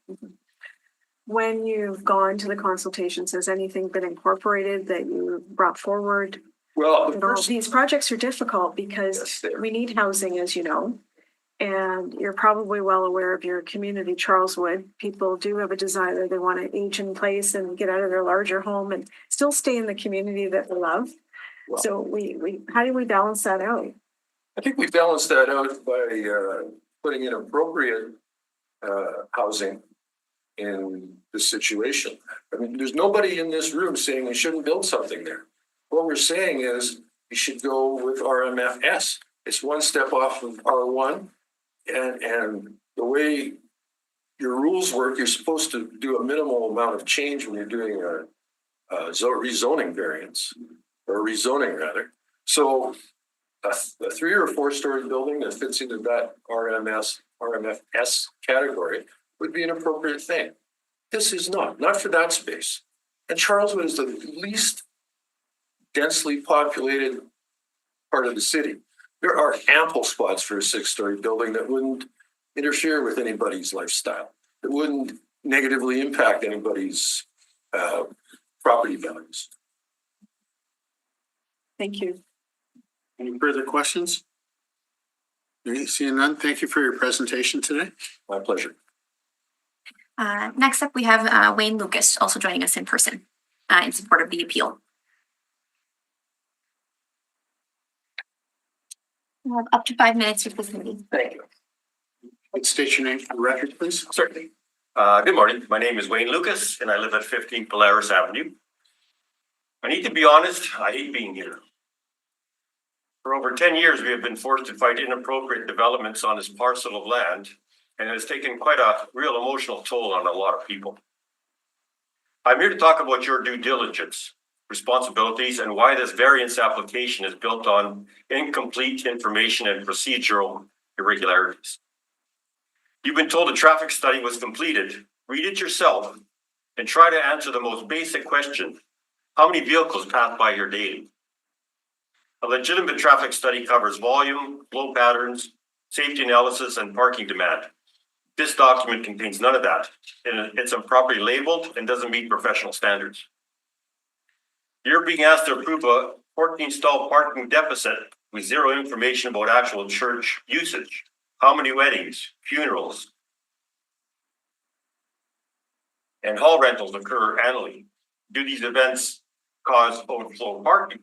when you've gone to the consultations, has anything been incorporated that you brought forward? Well, the And all first, these projects are difficult Yes, because they are. we need housing, as you know. And you're probably well aware of your community, Charleswood. People do have a desire, they want to age in place and get out of their larger home and still stay in the community that they love. Well- So how do we balance that out? I think we balanced that out by putting in appropriate housing in this situation. I mean, there's nobody in this room saying we shouldn't build something there. What we're saying is you should go with RMFS. It's one step off of R1. And the way your rules work, you're supposed to do a minimal amount of change when you're doing a rezoning variance, or rezoning rather. So a 3 or 4 story building that fits into that RMFS category would be an appropriate thing. This is not for that space. And Charleswood is the least densely populated part of the city. There are ample spots for a 6-story building that wouldn't interfere with anybody's lifestyle. It wouldn't negatively impact anybody's property values. Thank you. Any further questions? Okay, seeing none, thank you for your presentation today. My pleasure. Next up, we have Wayne Lucas also joining us in person in support of the appeal. We have up to 5 minutes for this meeting. Thank you. Let's state your name for the record, please. Certainly. Good morning. My name is Wayne Lucas and I live at 15 Polaris Avenue. I need to be honest, I hate being here. For over 10 years, we have been forced to fight inappropriate developments on this parcel of land, and it has taken quite a real emotional toll on a lot of people. I'm here to talk about your due diligence, responsibilities, and why this variance application is built on incomplete information and procedural irregularities. You've been told a traffic study was completed. Read it yourself and try to answer the most basic question. How many vehicles pass by here daily? A legitimate traffic study covers volume, flow patterns, safety analysis, and parking demand. This document contains none of that, and it's improperly labeled and doesn't meet professional standards. You're being asked to approve a 14-stall parking deficit with zero information about actual church usage. How many weddings, funerals, and hall rentals occur annually? Do these events cause overflow parking?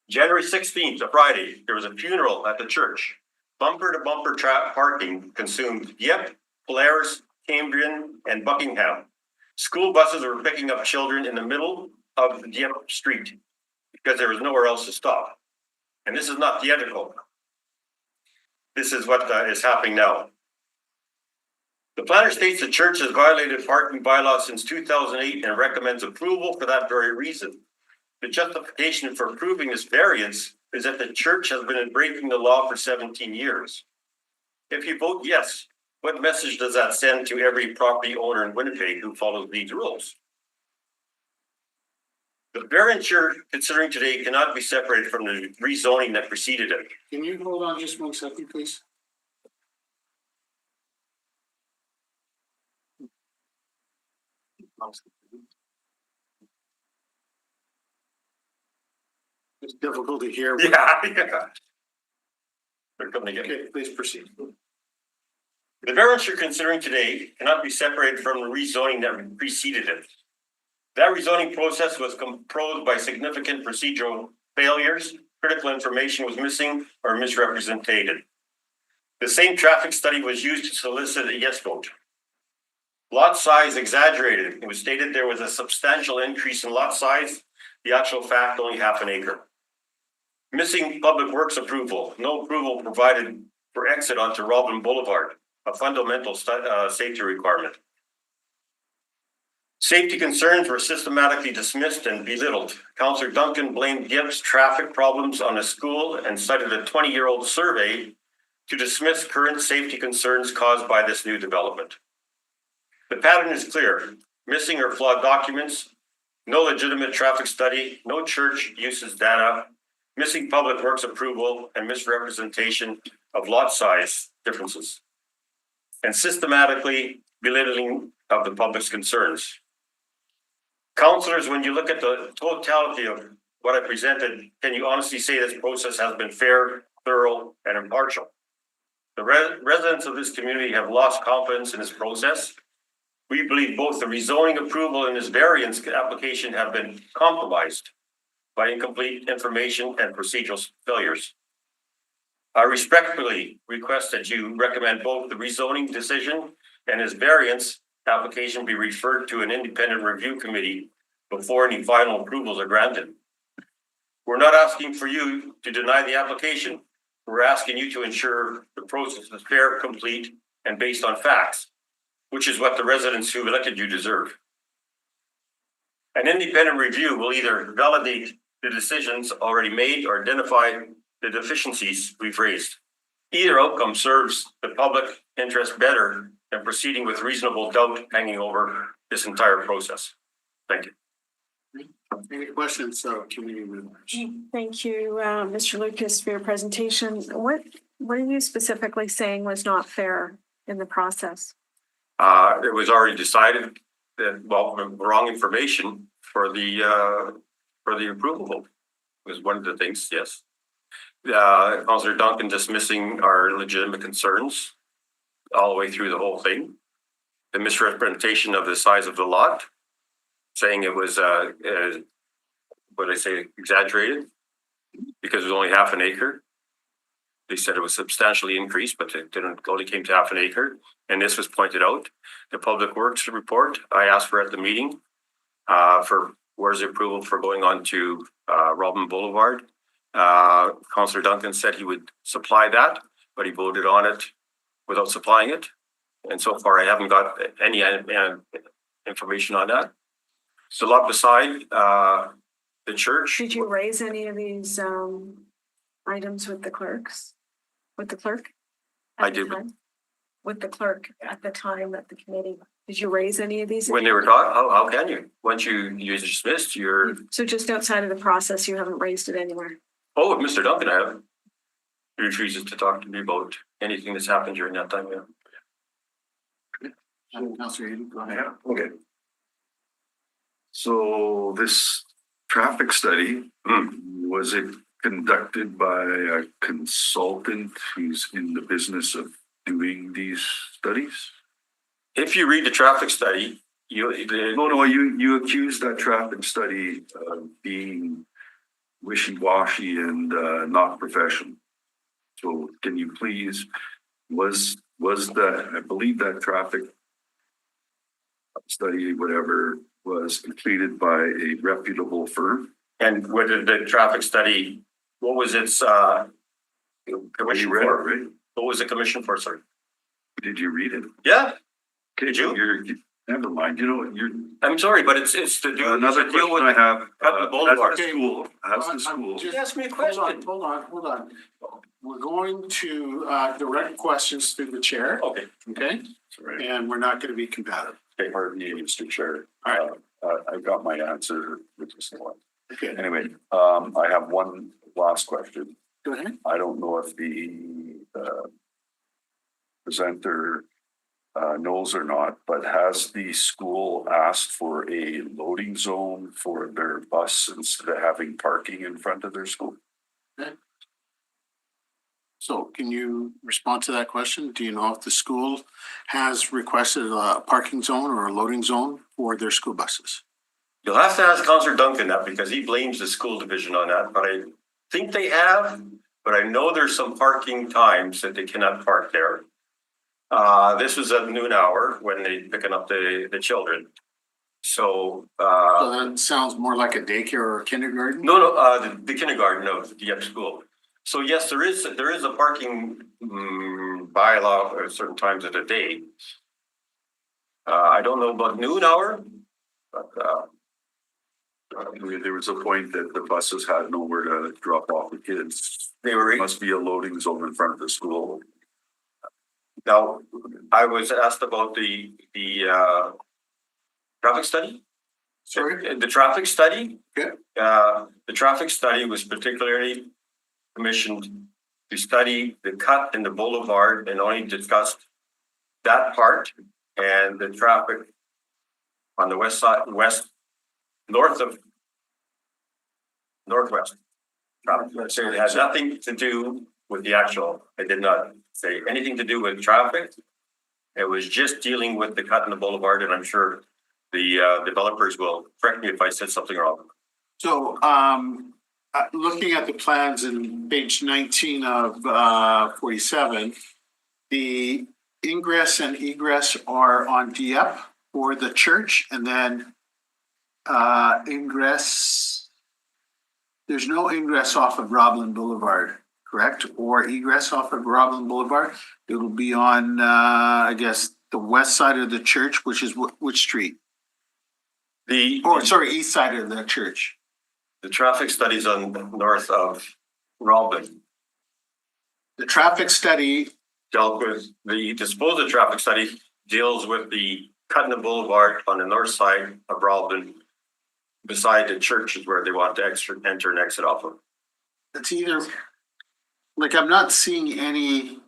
January 16th, a Friday, there was a funeral at the church. Bumper to bumper parking consumed Dieppe, Polaris, Cambrian, and Buckingham. School buses were picking up children in the middle of the Dieppe street because there was nowhere else to stop. And this is not theatrical. This is what is happening now. The planner states the church has violated parking bylaws since 2008 and recommends approval for that very reason. The justification for approving this variance is that the church has been breaking the law for 17 years. If you vote yes, what message does that send to every property owner in Winnipeg who follows these rules? The variance you're considering today cannot be separated from the rezoning that preceded it. Can you hold on just 1 second, please? It's difficult to hear. Yeah. They're coming again. Okay, please proceed. The variance you're considering today cannot be separated from the rezoning that preceded it. That rezoning process was composed by significant procedural failures, critical information was missing or misrepresented. The same traffic study was used to solicit a yes vote. Lot size exaggerated. It was stated there was a substantial increase in lot size. The actual fact, only half an acre. Missing public works approval. No approval provided for exit onto Robin Boulevard, a fundamental safety requirement. Safety concerns were systematically dismissed and belittled. Councillor Duncan blamed Dieppe's traffic problems on a school and cited a 20-year-old survey to dismiss current safety concerns caused by this new development. The pattern is clear. Missing or flawed documents, no legitimate traffic study, no church uses data, missing public works approval, and misrepresentation of lot size differences. And systematically belittling of the public's concerns. Councillors, when you look at the totality of what I presented, can you honestly say this process has been fair, thorough, and impartial? The residents of this community have lost confidence in this process. We believe both the rezoning approval and this variance application have been compromised by incomplete information and procedural failures. I respectfully request that you recommend both the rezoning decision and this variance application be referred to an independent review committee before any final approvals are granted. We're not asking for you to deny the application. We're asking you to ensure the process is fair, complete, and based on facts, which is what the residents who elected you deserve. An independent review will either validate the decisions already made or identify the deficiencies we've raised. Either outcome serves the public interest better than proceeding with reasonable doubt hanging over this entire process. Thank you. Any questions, community members? Thank you, Mr. Lucas, for your presentation. What are you specifically saying was not fair in the process? It was already decided that, well, wrong information for the approval vote was one of the things, yes. Councillor Duncan dismissing our legitimate concerns all the way through the whole thing. The misrepresentation of the size of the lot, saying it was, what did I say, exaggerated because it was only half an acre. They said it was substantially increased, but it only came to half an acre. And this was pointed out. The Public Works report I asked for at the meeting for where's the approval for going on to Robin Boulevard. Councillor Duncan said he would supply that, but he voted on it without supplying it. And so far, I haven't got any information on that. So lot beside the church. Did you raise any of these items with the clerks? With the clerk? I did. With the clerk at the time at the committee. Did you raise any of these? When they were talking, how can you? Once you dismissed your. So just outside of the process, you haven't raised it anywhere? Oh, with Mr. Duncan, I haven't. He refuses to talk to me about anything that's happened during that time. Yeah. Councillor Eden, go ahead. Okay. So this traffic study, was it conducted by a consultant who's in the business of doing these studies? If you read the traffic study, you accuse that traffic study of being wishy-washy and not professional. So can you please, was that, I believe that traffic study, whatever, was completed by a reputable firm? And what did the traffic study, what was its commission for? Right? What was the commission for, sir? Did you read it? Yeah. Did you? Never mind. You know, I'm sorry, but it's to do. Another question I have. At the Boulevard. As the school. Just ask me a question. Hold on. We're going to direct questions through the chair. Okay. Okay? And we're not going to be combative. Pardon me, Mr. Chair. All right. I've got my answer with this one. Okay. Anyway, I have one last question. Go ahead. I don't know if the presenter knows or not, but has the school asked for a loading zone for their bus instead of having parking in front of their school? Okay. So can you respond to that question? Do you know if the school has requested a parking zone or a loading zone for their school buses? You'll have to ask Councillor Duncan that because he blames the school division on that, but I think they have, but I know there's some parking times that they cannot park there. This was at noon hour when they picking up the children. So that sounds more like a daycare or a kindergarten? No, the kindergarten, no, the school. So yes, there is a parking bylaw at certain times of the day. I don't know about noon hour, but there was a point that the buses had nowhere to drop off the kids. Must be a loading zone in front of the school. Now, I was asked about the traffic study. Sorry? The traffic study. Okay. The traffic study was particularly commissioned to study the cut in the boulevard and only discussed that part and the traffic on the west side, northwest. So it has nothing to do with the actual, I did not say anything to do with traffic. It was just dealing with the cut in the boulevard, and I'm sure the developers will correct me if I said something wrong. So, looking at the plans in page 19 of 47, the ingress and egress are on Dieppe for the church, and then ingress, there's no ingress off of Roblin Boulevard, correct? Or egress off of Roblin Boulevard. It will be on, I guess, the west side of the church, which is which street? East side of the church. The traffic studies on north of Roblin The traffic study, dealt with the disposal traffic study deals with the cut in the boulevard on the north side of Roblin, beside the church is where they want to enter and exit off of. it's either, like, I'm not seeing any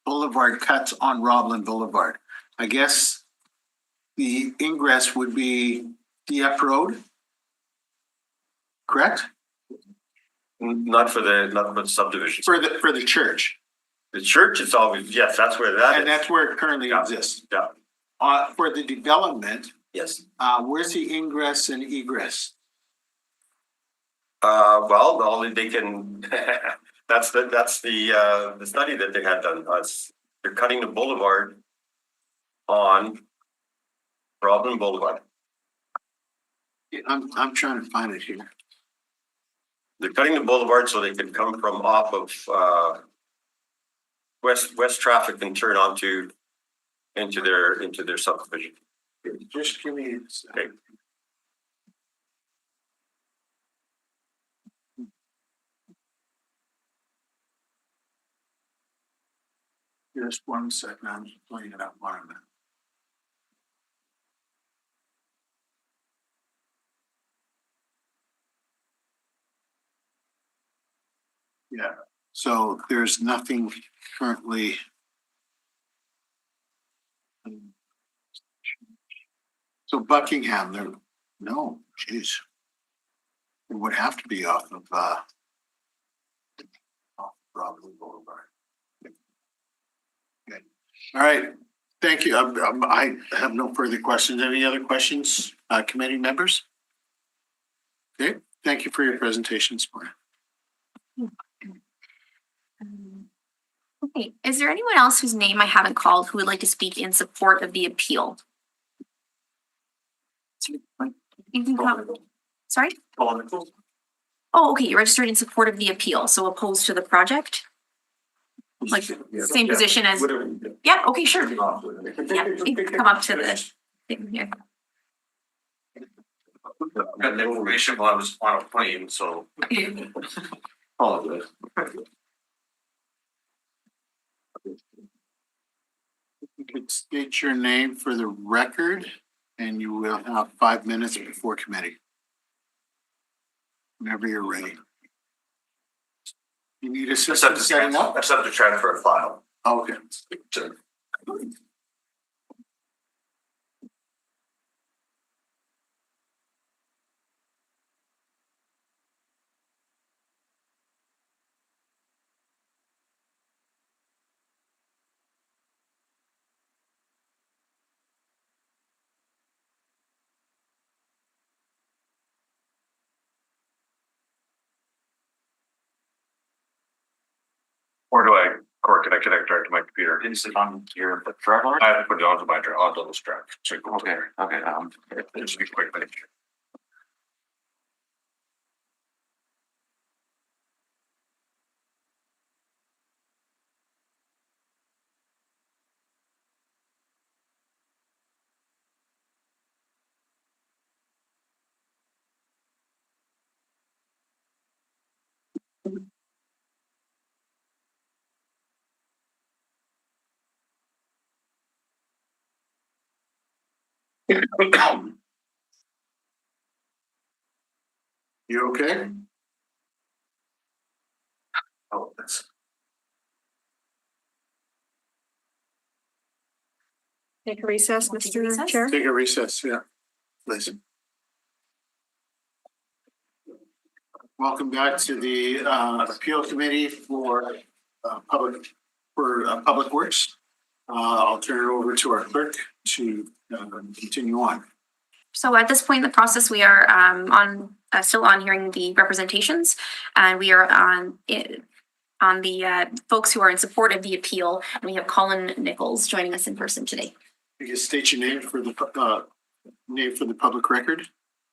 boulevard cuts on Roblin Boulevard. I guess the ingress would be Dieppe Road, correct? Not for the subdivision. For the church, The church is always, yes, that's where that and is. that's where it currently Yeah. exists. Yeah, For the development, yes. where's the ingress and egress? Well, only they can, that's the study that they had done. They're cutting the boulevard on Roblin Boulevard. I'm trying to find it here. They're cutting the boulevard so they can come from off of west traffic and turn onto into their subdivision. Just give me. Okay. Just 1 second, I'm just pulling it up on a minute. Yeah, so there's nothing currently. So Buckingham, there, no, geez. It would have to be off of Roblin Boulevard. Okay. All right, thank you. I have no further questions. Any other questions, committee members? Okay, thank you for your presentations, Maura. Okay, is there anyone else whose name I haven't called who would like to speak in support of the appeal? You can come. Sorry? Oh, okay, you're registered in support of the appeal, so opposed to the project? Like, same position as, yeah, okay, sure. Yeah, you can come up to the thing here. Got the information while I was on a plane, so. Apologize. You could state your name for the record and you will have 5 minutes before committee. Whenever you're ready. You need assistance setting up? Except to transfer a file. Okay. Or do I, or can I connect direct to my computer? Is it on your travel? I have to put it onto onto the strap. So Okay, just be quick. You okay? Oh, that's. Take a recess, Mr. Recess? Chair. Take a recess, yeah. Please. Welcome back to the Appeal Committee for Public Works. I'll turn it over to our clerk to continue on. So at this point in the process, we are still on hearing the representations, and we are on the folks who are in support of the appeal. And we have Colin Nichols joining us in person today. You can state your name for the public record.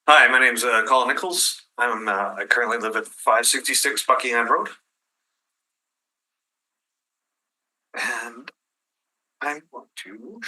Hi, my name's Colin Nichols. I currently live at 566 Buckingham Road. And I want to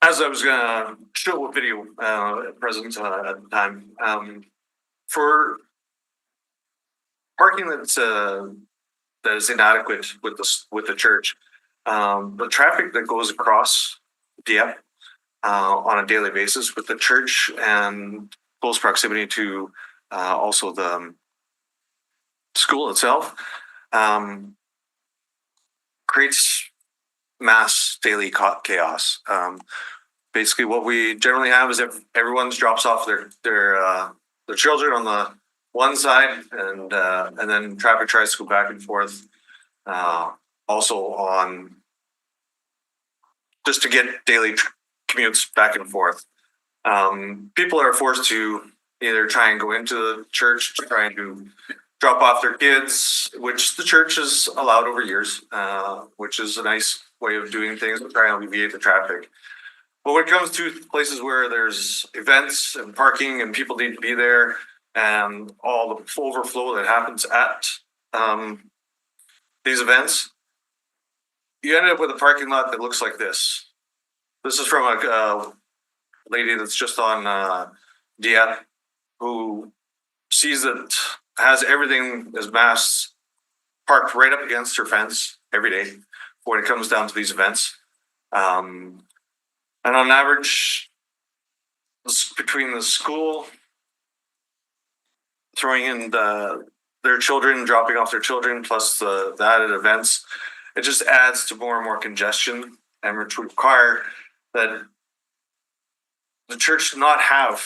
as I was gonna show a video present at the time, for parking that is inadequate with the church, the traffic that goes across Dieppe on a daily basis with the church and close proximity to also the school itself creates mass daily chaos. Basically, what we generally have is if everyone drops off their children on the one side, and then traffic tries to go back and forth. Also on just to get daily commutes back and forth. People are forced to either try and go into the church to try and drop off their kids, which the church has allowed over years, which is a nice way of doing things, trying to alleviate the traffic. But when it comes to places where there's events and parking and people need to be there and all the overflow that happens at these events, you end up with a parking lot that looks like this. This is from a lady that's just on Dieppe who sees that has everything as mass parked right up against her fence every day when it comes down to these events. And on average, between the school throwing in their children, dropping off their children, plus the added events, it just adds to more and more congestion, and which would require that the church not have,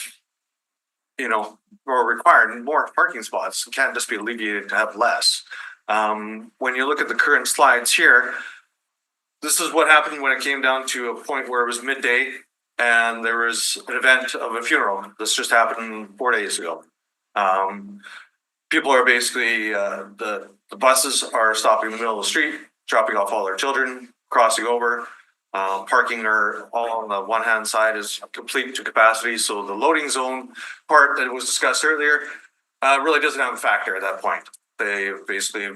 or require more parking spots. It can't just be alleviated to have less. When you look at the current slides here, this is what happened when it came down to a point where it was midday and there was an event of a funeral. This just happened 4 days ago. People are basically, the buses are stopping in the middle of the street, dropping off all their children, crossing over. Parking are all on the one hand side is complete to capacity. So the loading zone part that was discussed earlier really doesn't have a factor at that point. They basically,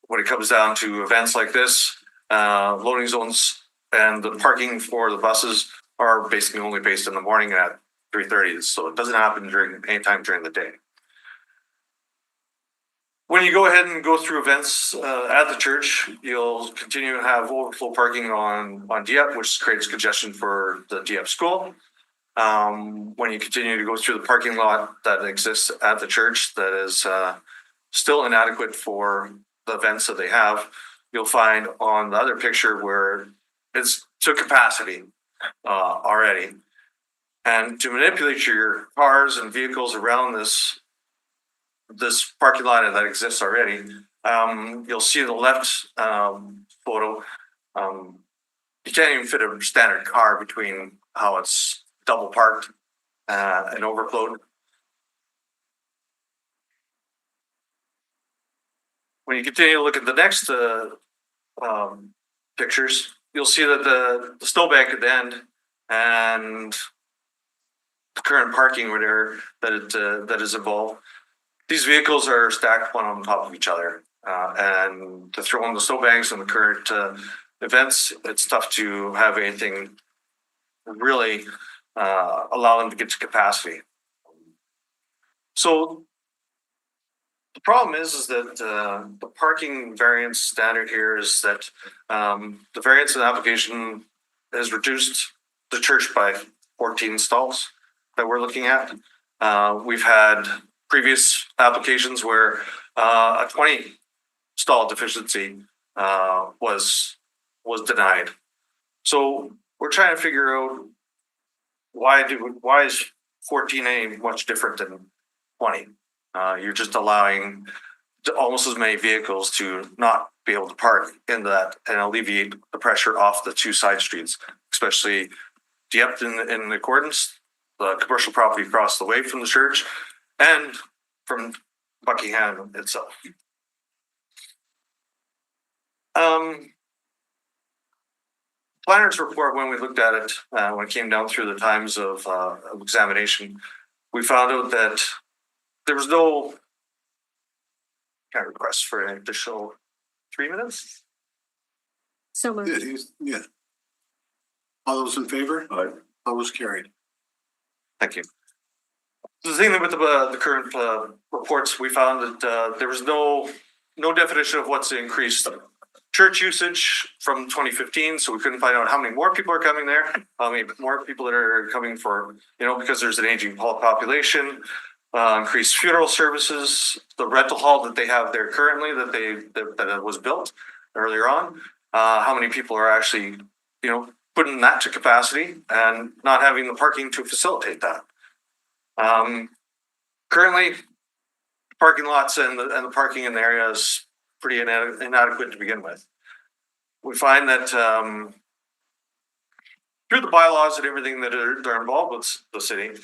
when it comes down to events like this, loading zones and the parking for the buses are basically only based in the morning at 3:30. So it doesn't happen during any time during the day. When you go ahead and go through events at the church, you'll continue to have overflow parking on Dieppe, which creates congestion for the Dieppe school. When you continue to go through the parking lot that exists at the church that is still inadequate for the events that they have, you'll find on the other picture where it's to capacity already. And to manipulate your cars and vehicles around this parking lot that exists already, you'll see the left photo. You can't even fit a standard car between how it's double parked and overflowed. When you continue to look at the next pictures, you'll see that the snowbank at the end and the current parking that is involved these vehicles are stacked one on top of each other. And to throw in the snowbanks and the current events, it's tough to have anything really allow them to get to capacity. So the problem is that the parking variance standard here is that the variance in the application has reduced the church by 14 stalls that we're looking at. We've had previous applications where a 20 stall deficiency was denied. So we're trying to figure out why is 14 any much different than 20? You're just allowing almost as many vehicles to not be able to park in that and alleviate the pressure off the two side streets, especially Dieppe in accordance, the commercial property across the way from the church, and from Buckingham itself. Planner's report, when we looked at it, when it came down through the times of examination, we found out that there was no request for an additional 3 minutes. So moved. Yeah. All those in favor? Aye. All those carried. Thank you. The thing with the current reports, we found that there was no definition of what's the increased church usage from 2015, so we couldn't find out how many more people are coming there, how many more people that are coming for, because there's an aging population, increased funeral services, the rental hall that they have there currently that was built earlier on, how many people are actually, putting that to capacity and not having the parking to facilitate that. Currently, parking lots and the parking in the area is pretty inadequate to begin with. We find that through the bylaws and everything that are involved with the city,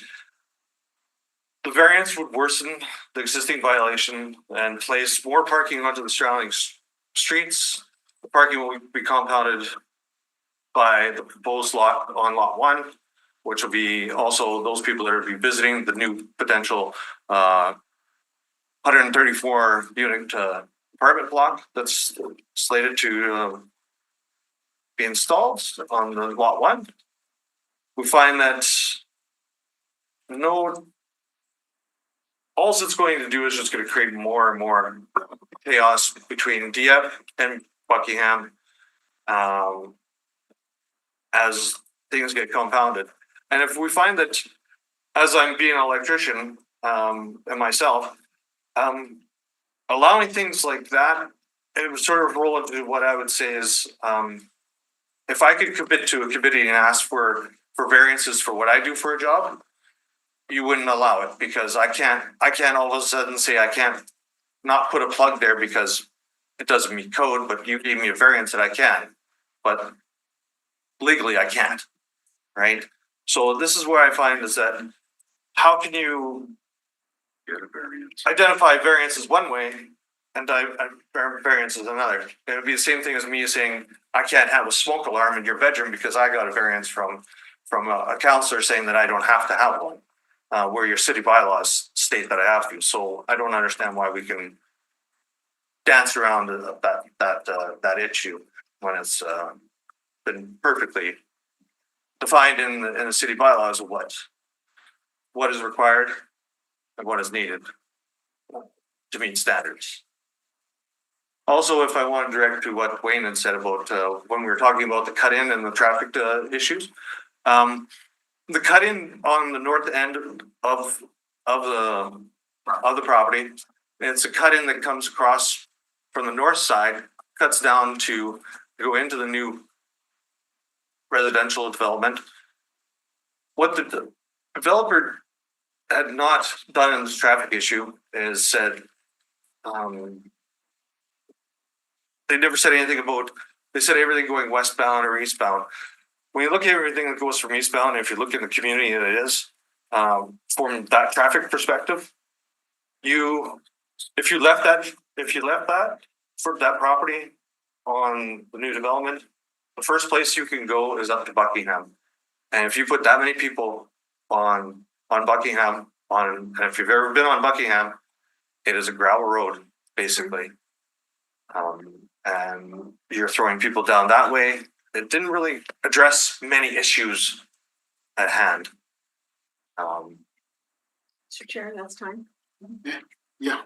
the variance would worsen the existing violation and place more parking onto the surrounding streets. The parking will be compounded by the proposed lot on lot 1, which will be also those people that will be visiting the new potential 134 unit apartment block that's slated to be installed on the lot 1. We find that all it's going to do is just going to create more and more chaos between Dieppe and Buckingham as things get compounded. And if we find that, as I'm being an electrician and myself, allowing things like that, it would sort of roll into what I would say is, if I could commit to a committee and ask for variances for what I do for a job, you wouldn't allow it, because I can't all of a sudden say I can't not put a plug there because it doesn't meet code, but you gave me a variance that I can, but legally I can't, right? So this is where I find is that how can you Get a variance. identify variances one way and variances another? It would be the same thing as me saying I can't have a smoke alarm in your bedroom because I got a variance from a counselor saying that I don't have to have one, where your city bylaws state that I have to. So I don't understand why we can dance around that issue when it's been perfectly defined in the city bylaws of what is required and what is needed to meet standards. Also, if I want to direct to what Wayne had said about when we were talking about the cut-in and the traffic issues, the cut-in on the north end of the property, it's a cut-in that comes across from the north side, cuts down to go into the new residential development. What the developer had not done in this traffic issue is said, they never said anything about, they said everything going westbound or eastbound. When you look at everything that goes from eastbound, if you look in the community that it is, from that traffic perspective, if you left that for that property on the new development, the first place you can go is up to Buckingham. And if you put that many people on Buckingham, and if you've ever been on Buckingham, it is a gravel road, basically. And you're throwing people down that way. It didn't really address many issues at hand. Mr. Chair, that's time. Yeah.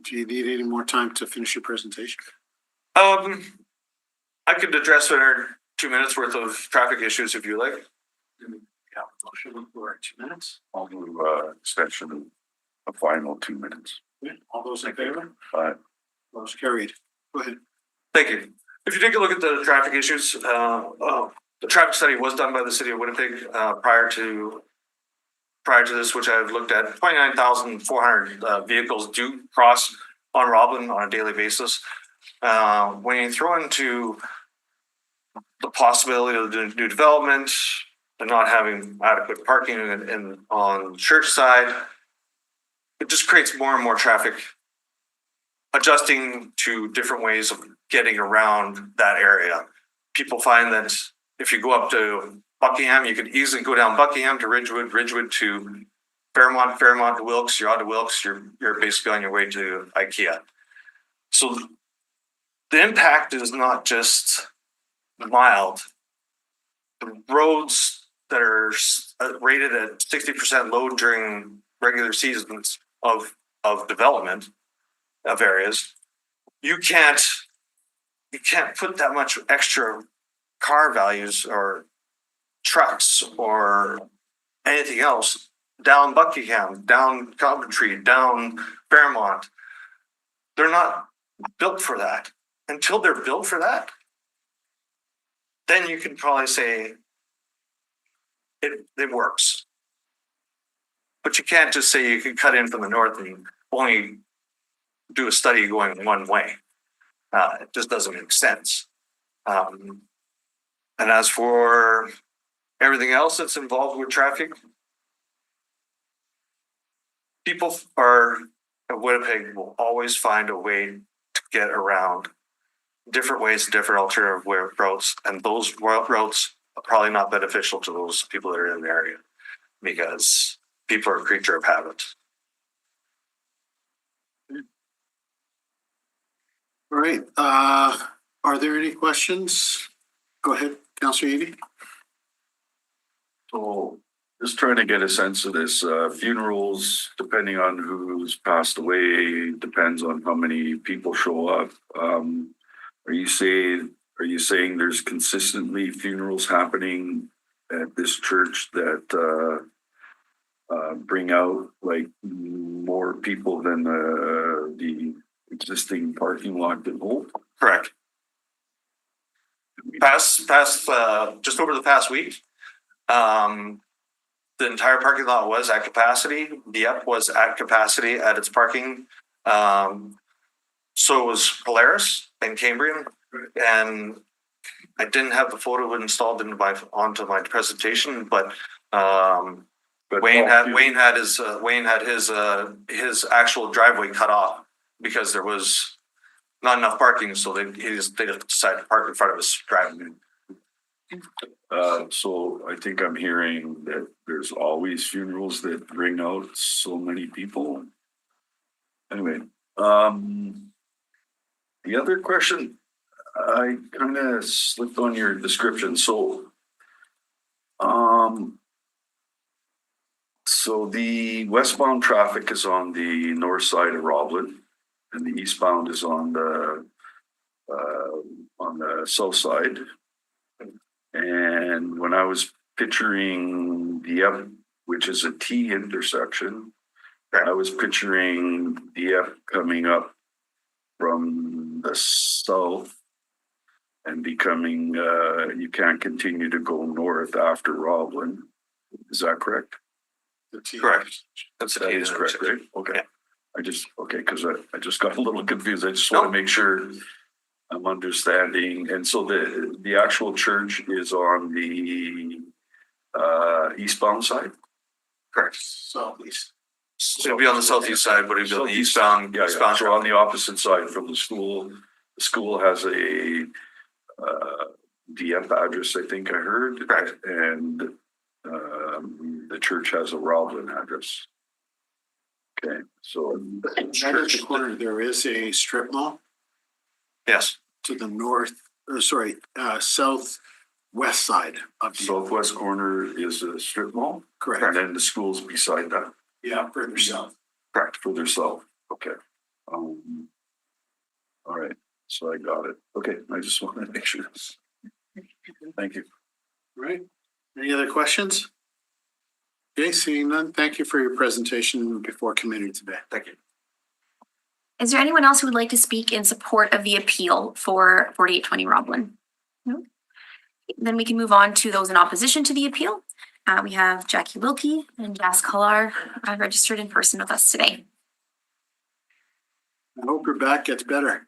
Do you need any more time to finish your presentation? I could address in 2 minutes worth of traffic issues if you like. Yeah, motion for 2 minutes. I'll do extension of final 2 minutes. All those in favor? Motion carried. Go ahead. Thank you. If you take a look at the traffic issues, the traffic study was done by the city of Winnipeg prior to this, which I've looked at. 29,400 vehicles do cross on Roblin on a daily basis. When you throw into the possibility of the new development and not having adequate parking on the church side, it just creates more and more traffic, adjusting to different ways of getting around that area. People find that if you go up to Buckingham, you can easily go down Buckingham to Ridgewood, Ridgewood to Fairmont, Fairmont to Wilkes. You're on to Wilkes, you're basically on your way to IKEA. So the impact is not just mild. The roads that are rated at 60% load during regular seasons of development of areas, you can't put that much extra car values or trucks or anything else down Buckingham, down Coventry, down Fairmont. They're not built for that. Until they're built for that, then you can probably say it works. But you can't just say you can cut in from the north and only do a study going one way. It just doesn't make sense. And as for everything else that's involved with traffic, people at Winnipeg will always find a way to get around different ways, different alternative routes, and those routes are probably not beneficial to those people that are in the area because people are a creature of habit. All right. Are there any questions? Go ahead, Councillor Eady. So just trying to get a sense of this, funerals, depending on who's passed away, depends on how many people show up. Are you saying there's consistently funerals happening at this church that bring out like more people than the existing parking lot can hold? Correct. Just over the past week, the entire parking lot was at capacity. The up was at capacity at its parking. So was Polaris and Cambrian, and I didn't have the photo installed onto my presentation, but Wayne had his actual driveway cut off because there was not enough parking, so they decided to park in front of his driveway. So I think I'm hearing that there's always funerals that bring out so many people. Anyway, the other question, I kind of slipped on your description. So the westbound traffic is on the north side of Roblin, and the eastbound is on the south side. And when I was picturing the F, which is a T intersection, I was picturing the F coming up from the south and becoming, you can't continue to go north after Roblin. Is that correct? Correct. That is correct, right? Okay. Because I just got a little confused. I just want to make sure I'm understanding. And so the actual church is on the eastbound side? Correct. Southeast. So it'll be on the southeast side, but it'll be the eastbound. Yeah. So on the opposite side from the school. The school has a DF address, I think I heard. Correct. And the church has a Roblin address. Okay, so. Right at the corner, there is a strip mall Yes, to the southwest side of the, Southwest corner is a strip mall, and correct, then the school's beside that, yeah, further south. correct, further south, okay. Um, all right, so I got it, okay, I just wanted to make sure. Thank you. Right, any other questions? Okay, seeing none, thank you for your presentation before committee today. thank you. Is there anyone else who would like to speak in support of the appeal for 4820 Roblin? No? Then we can move on to those in opposition to the appeal. We have Jackie Wilkie and Jas Kalar registered in person with us today. I hope your back gets better.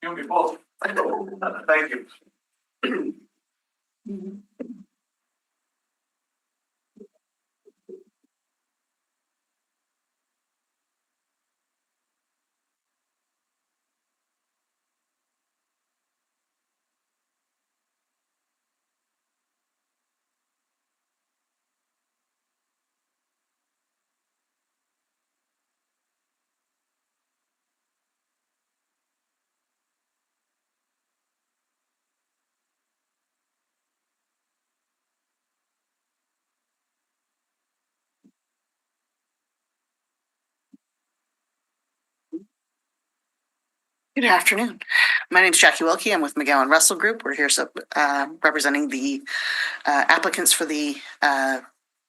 You be both. Thank you. Good afternoon. My name is Jackie Wilkie. I'm with McGowan Russell Group. We're here representing the applicants for the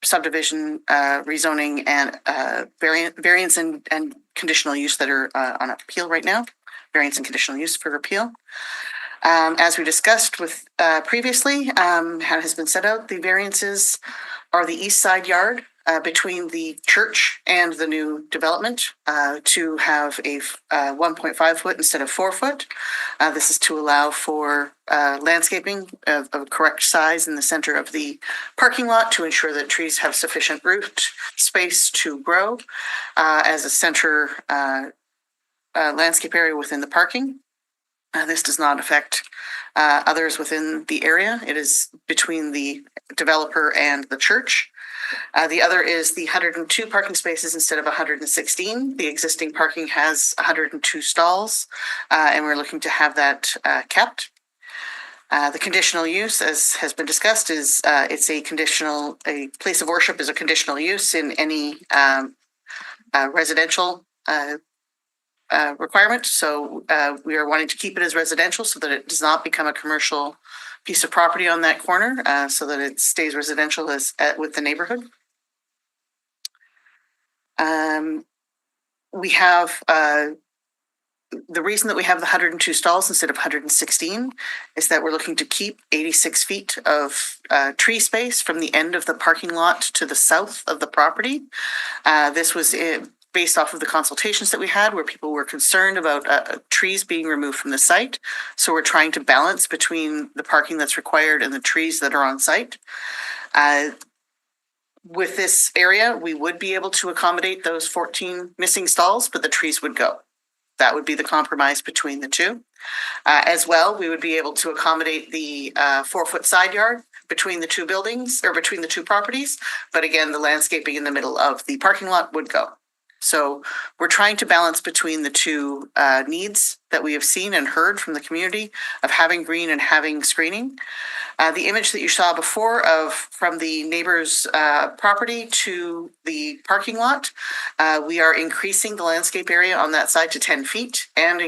subdivision rezoning and variance and conditional use that are on appeal right now. Variance and conditional use for appeal. As we discussed with previously, how it has been set out, the variances are the east side yard between the church and the new development to have a 1.5 foot instead of 4 foot. This is to allow for landscaping of correct size in the center of the parking lot to ensure that trees have sufficient root space to grow as a center landscape area within the parking. This does not affect others within the area. It is between the developer and the church. The other is the 102 parking spaces instead of 116. The existing parking has 102 stalls, and we're looking to have that kept. The conditional use, as has been discussed, is it's a place of worship is a conditional use in any residential requirement. So we are wanting to keep it as residential so that it does not become a commercial piece of property on that corner, so that it stays residential as with the neighborhood. We have the reason that we have the 102 stalls instead of 116 is that we're looking to keep 86 feet of tree space from the end of the parking lot to the south of the property. This was based off of the consultations that we had where people were concerned about trees being removed from the site. So we're trying to balance between the parking that's required and the trees that are on site. With this area, we would be able to accommodate those 14 missing stalls, but the trees would go. That would be the compromise between the two. As well, we would be able to accommodate the 4 foot side yard between the two buildings or between the two properties. But again, the landscaping in the middle of the parking lot would go. So we're trying to balance between the two needs that we have seen and heard from the community of having green and having screening. The image that you saw before from the neighbor's property to the parking lot, we are increasing the landscape area on that side to 10 feet and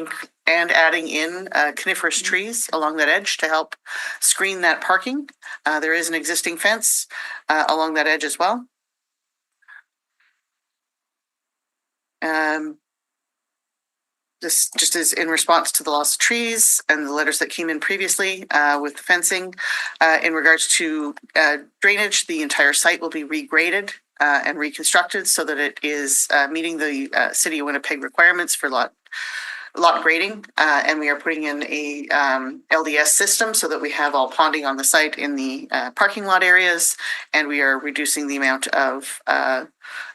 adding in coniferous trees along that edge to help screen that parking. There is an existing fence along that edge as well. This just is in response to the loss of trees and the letters that came in previously with the fencing. In regards to drainage, the entire site will be regraded and reconstructed so that it is meeting the City of Winnipeg requirements for lot grading. And we are putting in a LDS system so that we have all ponding on the site in the parking lot areas, and we are reducing the amount of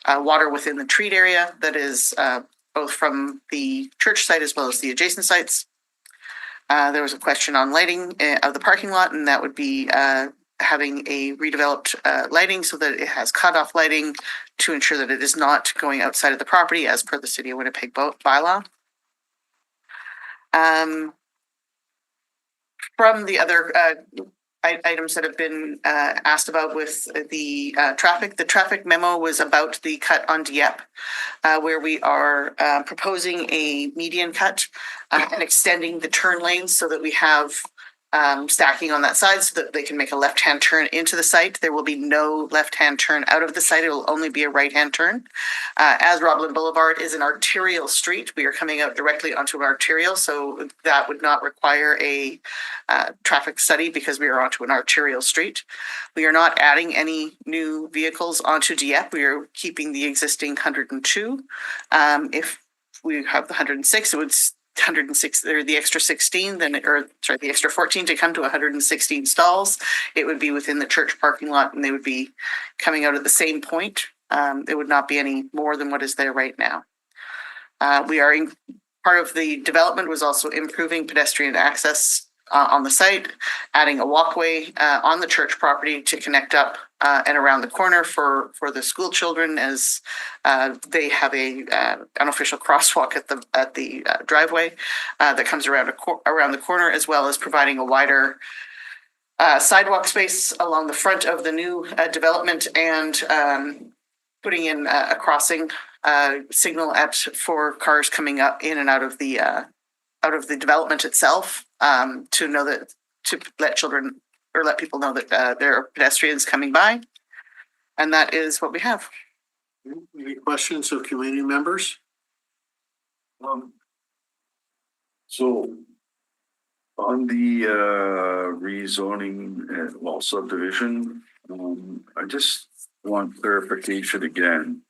water within the treat area that is both from the church site as well as the adjacent sites. There was a question on lighting of the parking lot, and that would be having a redeveloped lighting so that it has cutoff lighting to ensure that it is not going outside of the property as per the City of Winnipeg bylaw. From the other items that have been asked about with the traffic memo was about the cut on Dieppe, where we are proposing a median cut and extending the turn lanes so that we have stacking on that side so that they can make a left-hand turn into the site. There will be no left-hand turn out of the site. It will only be a right-hand turn. As Roblin Boulevard is an arterial street, we are coming out directly onto an arterial, so that would not require a traffic study because we are onto an arterial street. We are not adding any new vehicles onto Dieppe. We are keeping the existing 102. If we have the 106, it would 106 or the extra 16 then the extra 14 to come to 116 stalls. It would be within the church parking lot and they would be coming out at the same point. It would not be any more than what is there right now. Part of the development was also improving pedestrian access on the site, adding a walkway on the church property to connect up and around the corner for the school children as they have a unofficial crosswalk at the driveway that comes around the corner, as well as providing a wider sidewalk space along the front of the new development and putting in a crossing signal for cars coming up in and out of the development itself, to let people know that there are pedestrians coming by. And that is what we have. Any questions of community members? So on the rezoning, subdivision, I just want clarification again.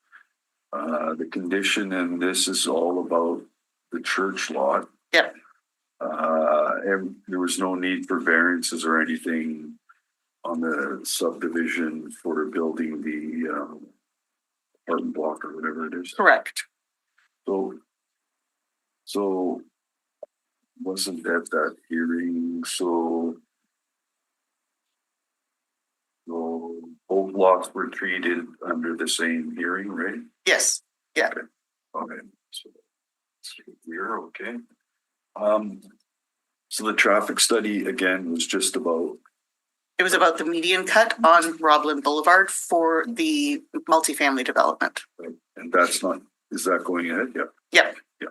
The condition, and this is all about the church lot. Yep. And there was no need for variances or anything on the subdivision for building the apartment block or whatever it is. Correct. So wasn't that hearing? So both lots were treated under the same hearing, right? Yes. Yeah. Okay. So we're okay. So the traffic study again was just about. It was about the median cut on Roblin Boulevard for the multifamily development. Right. And is that going ahead? Yeah. Yep. Yeah.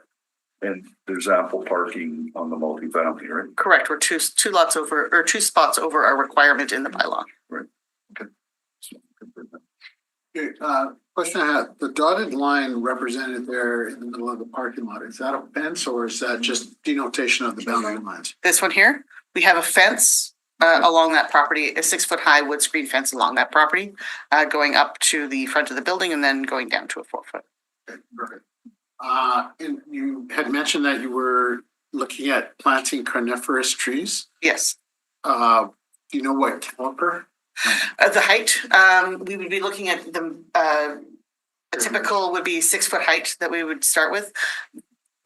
And there's ample parking on the multifamily, right? Correct. We're two spots over our requirement in the bylaw. Right. Okay. Okay, question I had, the dotted line represented there in the middle of the parking lot, is that a fence or is that just denotation of the boundary lines? This one here, we have a fence along that property, a 6-foot-high wood screen fence along that property, going up to the front of the building and then going down to a 4-foot. Okay, perfect. And you had mentioned that you were looking at planting coniferous trees. Yes. Do you know what caliper? The height, we would be looking at the typical would be 6-foot height that we would start with.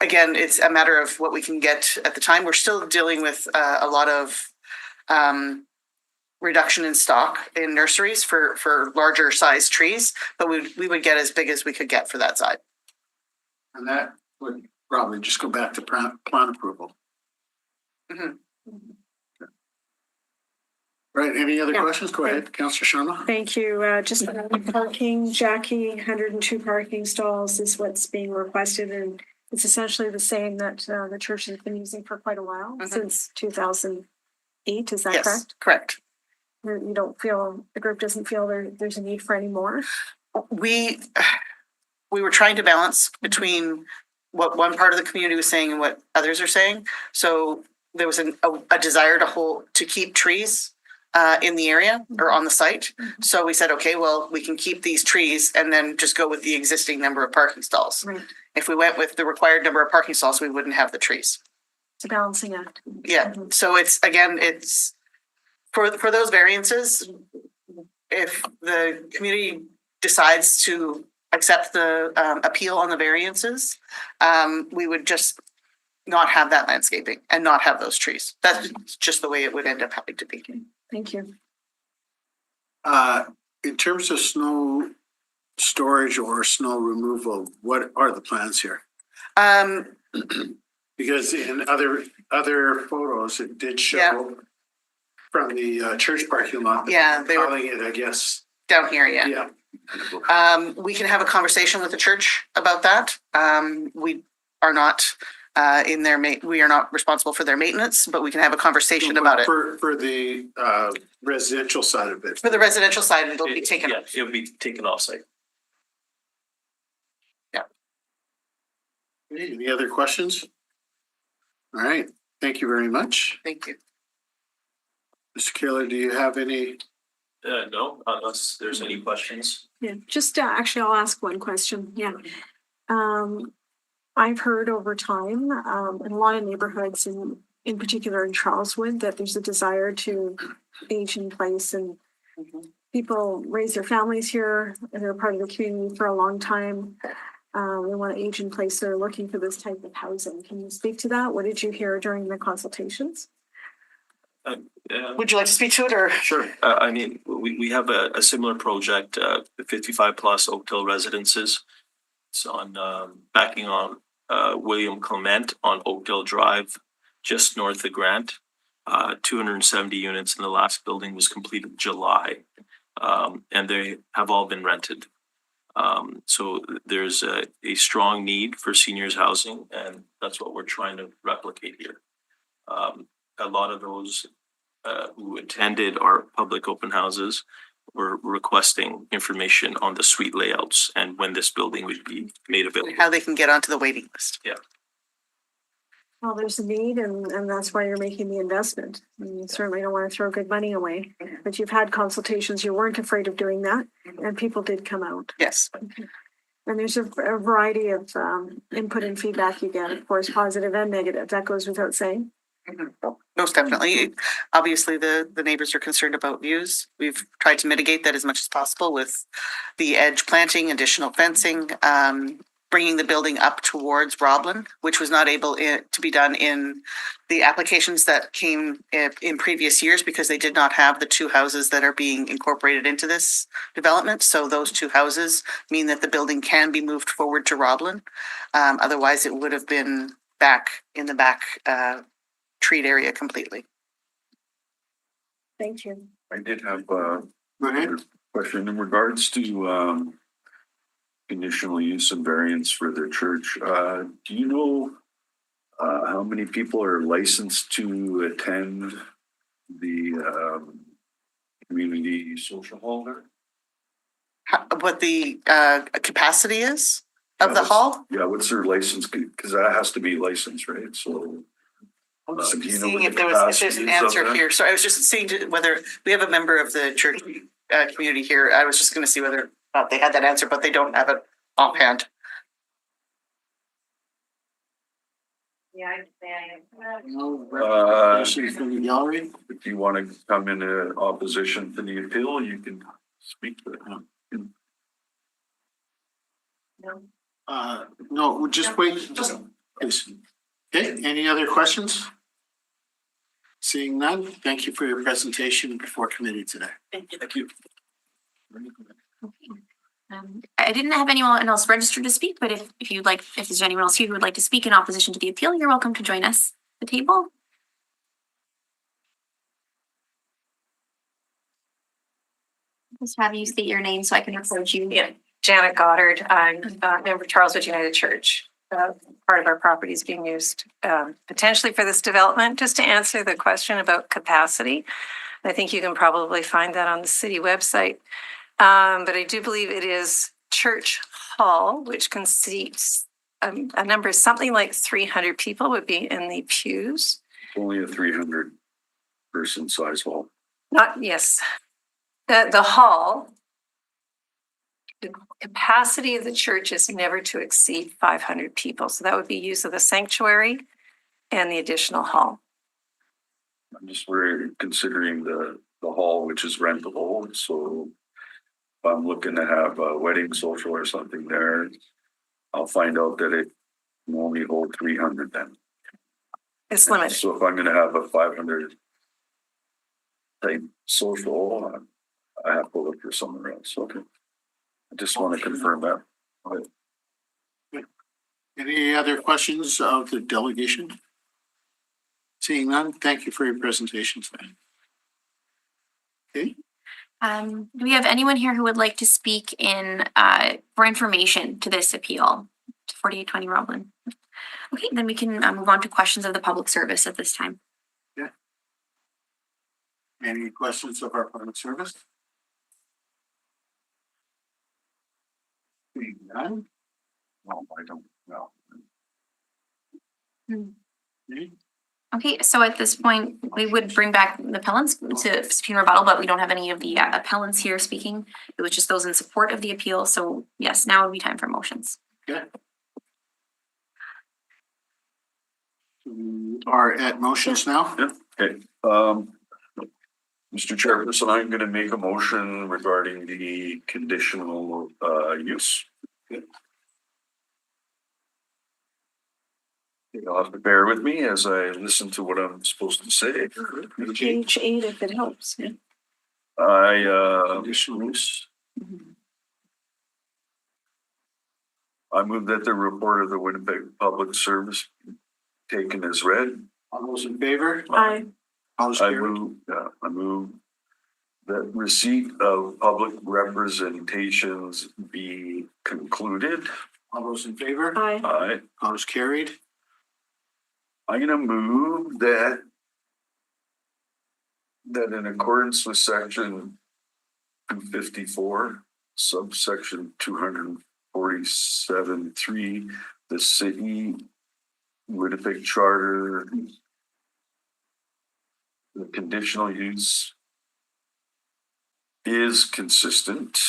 Again, it's a matter of what we can get at the time. We're still dealing with a lot of reduction in stock in nurseries for larger size trees, but we would get as big as we could get for that side. And that would probably just go back to plan approval. Mm-hmm. Right, any other questions? Go ahead, Councillor Sharma. Thank you. Just parking, Jackie, 102 parking stalls is what's being requested, and it's essentially the same that the church has been using for quite a while, since 2008. Is that correct? Correct. You don't feel, the group doesn't feel there's a need for any more? We were trying to balance between what one part of the community was saying and what others are saying. So there was a desire to keep trees in the area or on the site. So we said, okay, well, we can keep these trees and then just go with the existing number of parking stalls. Right. If we went with the required number of parking stalls, we wouldn't have the trees. It's a balancing act. Yeah. So it's for those variances, if the community decides to accept the appeal on the variances, we would just not have that landscaping and not have those trees. That's just the way it would end up having to be. Thank you. In terms of snow storage or snow removal, what are the plans here? Because in other photos, it did show from the church parking lot. Yeah, they were Calling it, I guess. down here, yeah. Yeah. We can have a conversation with the church about that. We are not in their we are not responsible for their maintenance, but we can have a conversation about it. For the residential side of it. For the residential side, it'll be taken. Yeah, it would be taken off site. Any other questions? All right, thank you very much. Thank you. Mr. Kaler, do you have any? No, unless there's any questions. Yeah, just actually, I'll ask one question. Yeah. I've heard over time, in a lot of neighborhoods, in particular in Charleswood, that there's a desire to age in place, and people raise their families here and they're part of the community for a long time. They want to age in place. They're looking for this type of housing. Can you speak to that? What did you hear during the consultations? Would you like to speak to it or? Sure. I mean, we have a similar project, 55 plus Oakdale residences. It's on backing on William Clement on Oakdale Drive, just north of Grant. 270 units, and the last building was completed in July, and they have all been rented. So there's a strong need for seniors housing, and that's what we're trying to replicate here. A lot of those who attended our public open houses were requesting information on the suite layouts and when this building would be made available. How they can get onto the waiting list. Yeah. Well, there's a need, and that's why you're making the investment. And you certainly don't want to throw good money away, but you've had consultations. You weren't afraid of doing that, and people did come out. Yes. Okay. And there's a variety of input and feedback you get, of course, positive and negative. That goes without saying. Most definitely. Obviously, the neighbors are concerned about views. We've tried to mitigate that as much as possible with the edge planting, additional fencing, bringing the building up towards Roblin, which was not able to be done in the applications that came in previous years because they did not have the two houses that are being incorporated into this development. So those two houses mean that the building can be moved forward to Roblin. Otherwise, it would have been back in the back treat area completely. Thank you. I did have a question in regards to conditional use and variance for the church. Do you know how many people are licensed to attend the community social hall there? What the capacity is of the hall? Yeah, what's their license? Because that has to be licensed, right? So I'm just do you know seeing what if the there's capacity an is of answer that? here. So I was just seeing whether we have a member of the church community here. I was just going to see whether or not they had that answer, but they don't have it offhand. From the gallery. If you want to come in opposition to the appeal, you can speak to it. No, we'll just wait. Please. Okay, any other questions? Seeing none, thank you for your presentation before committee today. Thank you. I didn't have anyone else registered to speak, but if you'd like, if there's anyone else here who would like to speak in opposition to the appeal, you're welcome to join us at the table. Just have you state your name so I can record you. Yeah, Janet Goddard. I'm a member of Charleswood United Church. Part of our property is being used potentially for this development. Just to answer the question about capacity, I think you can probably find that on the city website. But I do believe it is Church Hall, which can seat a number, something like 300 people would be in the pews. Only a 300 person size hall. Yes, the hall. The capacity of the church is never to exceed 500 people. So that would be use of the sanctuary and the additional hall. I'm just worried considering the hall, which is rentable. So if I'm looking to have a wedding social or something there, I'll find out that it can only hold 300 then. It's limited. So if I'm going to have a 500 type social, I have to look for somewhere else. Okay. I just want to confirm that. Okay. Any other questions of the delegation? Seeing none, thank you for your presentations. Okay, Do we have anyone here who would like to speak in, for information to this appeal? 4820 Roblin. Okay, then we can move on to questions of the public service at this time. any questions of our public service? Seeing none? No, I don't know. Okay. Okay, so at this point, we would bring back the appellants to subpoena rebuttal, but we don't have any of the appellants here speaking. It was just those in support of the appeal. So yes, now would be time for motions. Okay. We are at motions now. Yeah, okay. Mr. Chairperson, I'm gonna make a motion regarding the conditional use. You'll have to bear with me as I listen to what I'm supposed to say. Page 8 if it helps. Yeah. Conditional use. I move that the report of the Winnipeg Public Service taken as read. All those in favor? Aye. All those I carried? move that receipt of public representations be concluded. All those in favor? Aye. All those carried? I'm gonna move that in accordance with section 254, subsection 247(3), the city Winnipeg charter, the conditional use is consistent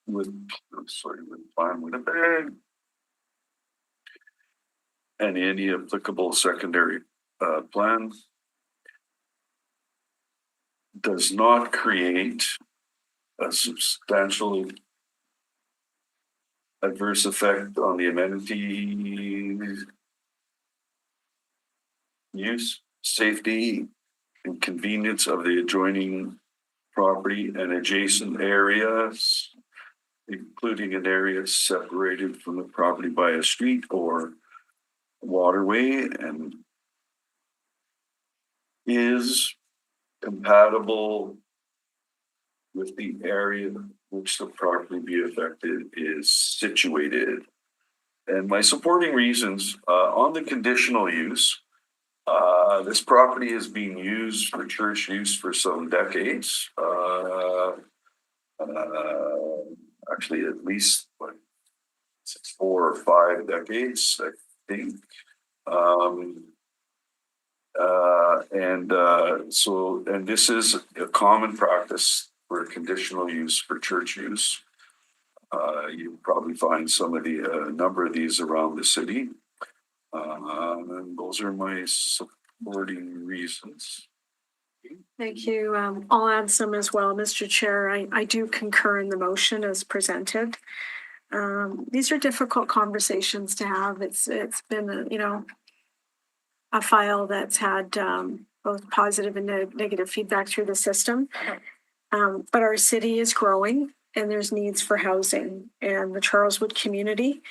with Plan Winnipeg and any applicable secondary plan, does not create a substantial adverse effect on the amenities, use, safety, and convenience of the adjoining property and adjacent areas, including an area separated from the property by a street or waterway, and is compatible with the area which the property be affected is situated. And my supporting reasons on the conditional use, this property is being used for church use for some decades. Actually, at least 4 or 5 decades, I think. And this is a common practice for conditional use for church use. You probably find some of the number of these around the city. And those are my supporting reasons. Thank you. I'll add some as well, Mr. Chair. I do concur in the motion as presented. These are difficult conversations to have. It's been, a file that's had both positive and negative feedback through the system. But our city is growing and there's needs for housing, and the Charleswood community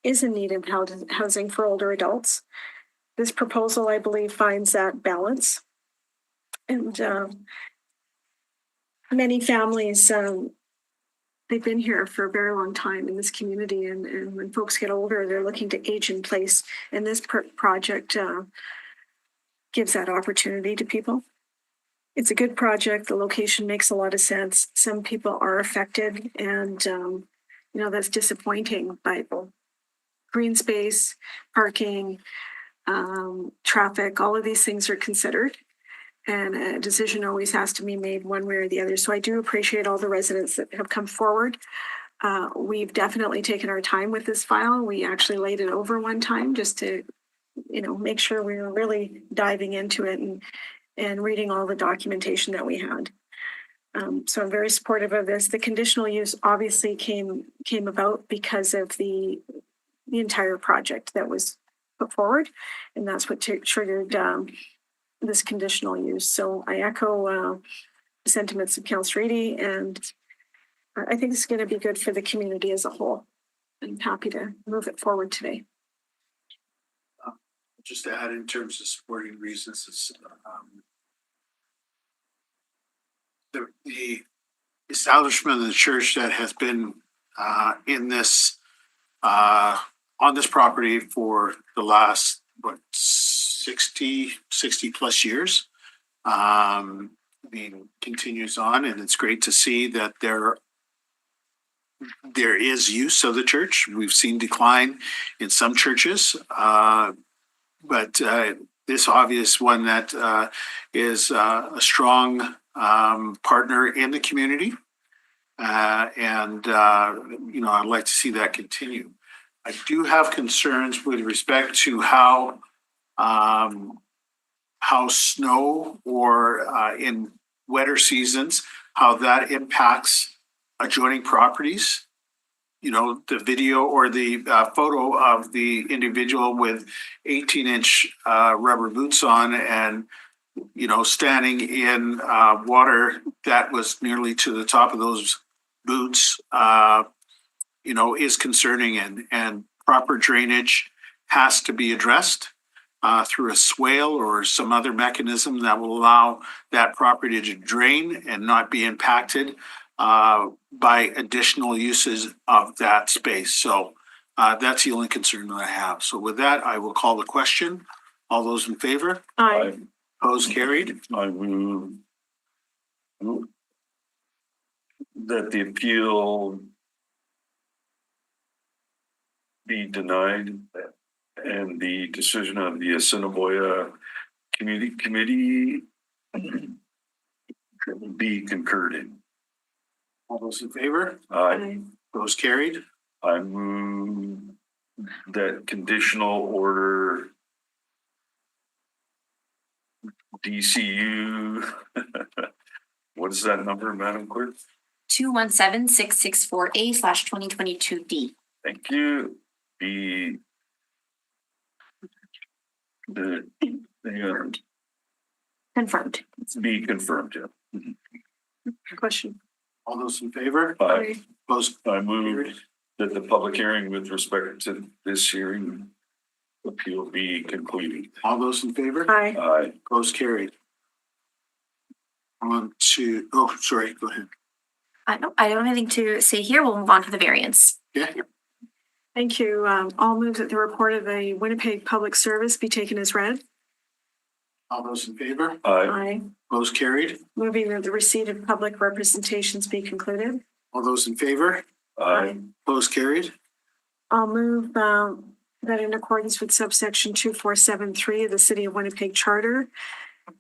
is in need of housing for older adults. This proposal, I believe, finds that balance. And many families, they've been here for a very long time in this community, and when folks get older, they're looking to age in place. And this project gives that opportunity to people. It's a good project. The location makes a lot of sense. Some people are affected, and that's disappointing. But green space, parking, traffic, all of these things are considered. And a decision always has to be made one way or the other. So I do appreciate all the residents that have come forward. We've definitely taken our time with this file. We actually laid it over one time just to, make sure we were really diving into it and reading all the documentation that we had. So I'm very supportive of this. The conditional use obviously came about because of the entire project that was put forward. And that's what triggered this conditional use. So I echo the sentiments of Councillor Eady, and I think it's going to be good for the community as a whole. I'm happy to move it forward today. Just to add in terms of supporting reasons, it's, the establishment of the church that has been in this on this property for the last 60 plus years. Continues on, and it's great to see that there is use of the church. We've seen decline in some churches, but this obvious one that is a strong partner in the community. And I'd like to see that continue. I do have concerns with respect to how snow or in wetter seasons, how that impacts adjoining properties. The video or the photo of the individual with 18-inch rubber boots on and, standing in water that was nearly to the top of those boots, is concerning, and proper drainage has to be addressed through a swale or some other mechanism that will allow that property to drain and not be impacted by additional uses of that space. So that's the only concern that I have. So with that, I will call the question. All those in favor? Aye. Opposed, carried. I move that the appeal be denied and the decision of the Assiniboia Committee be concurred in. All those in favor? Aye. Those carried. I move that conditional order DCU, what is that number, Madam Clerk? 217664A/2022D. Thank you. Confirmed. Be confirmed, yeah. Question. All those in favor? Aye. Opposed? I move that the public hearing with respect to this hearing appeal be concluded. All those in favor? Aye. Aye. Opposed, carried. On to, sorry, go ahead. I don't have anything to say here. We'll move on to the variance. Yeah. Thank you. I'll move that the report of the Winnipeg Public Service be taken as read. All those in favor? Aye. Aye. Opposed, carried. Moving that the receipt of public representations be concluded. All those in favor? Aye. Opposed, carried. I'll move that in accordance with subsection 2473 of the City of Winnipeg Charter,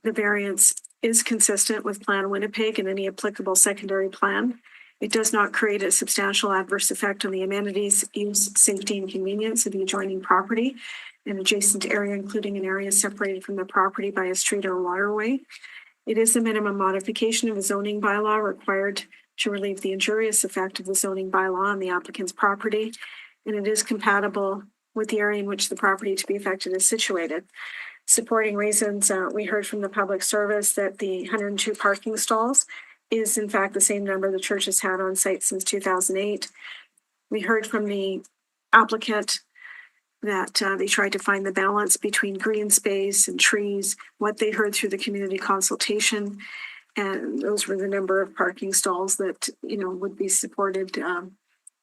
the variance is consistent with Plan Winnipeg and any applicable secondary plan. It does not create a substantial adverse effect on the amenities, use, safety, and convenience of the adjoining property and adjacent area, including an area separated from the property by a street or waterway. It is a minimum modification of a zoning bylaw required to relieve the injurious effect of the zoning bylaw on the applicant's property, and it is compatible with the area in which the property to be affected is situated. Supporting reasons, we heard from the public service that the 102 parking stalls is in fact the same number the church has had on site since 2008. We heard from the applicant that they tried to find the balance between green space and trees, what they heard through the community consultation, and those were the number of parking stalls that would be supported,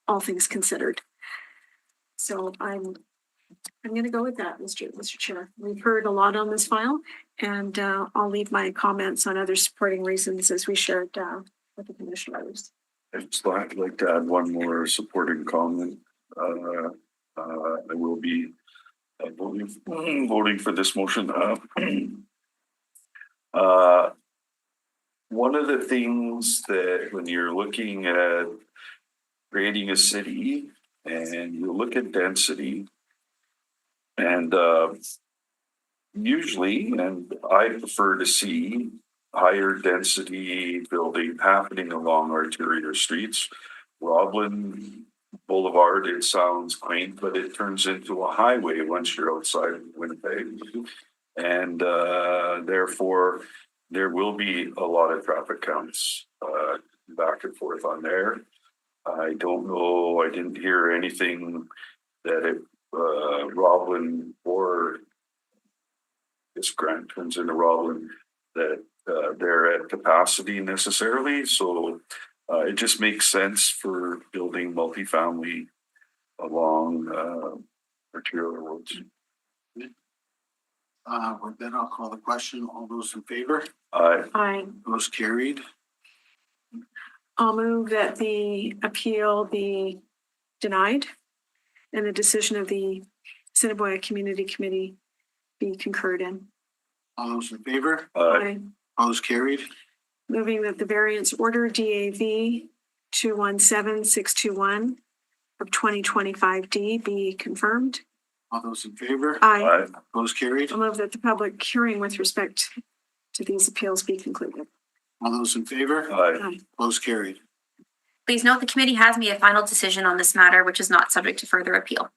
all things considered. So I'm going to go with that, Mr. Chair. We've heard a lot on this file, and I'll leave my comments on other supporting reasons as we shared with the commissioners. I'd just like to add one more supporting comment. I will be voting for this motion. One of the things that when you're looking at creating a city and you look at density, and usually, and I prefer to see higher density building happening along arterial streets. Roblin Boulevard, it sounds quaint, but it turns into a highway once you're outside of Winnipeg. And therefore, there will be a lot of traffic counts back and forth on there. I don't know, I didn't hear anything that it, Roblin or this Grant turns into Roblin, that they're at capacity necessarily. So it just makes sense for building multifamily along arterial roads. With that, I'll call the question. All those in favor? Aye. Those carried. I'll move that the appeal be denied and the decision of the Assiniboia Community Committee be concurred in. All those in favor? Aye. All those carried. Moving that the variance order DAV 217621 of 2025D be confirmed. All those in favor? Aye. Those carried. I'll move that the public hearing with respect to these appeals be concluded. All those in favor? Aye. Those carried. Please note the committee has made a final decision on this matter, which is not subject to further appeal.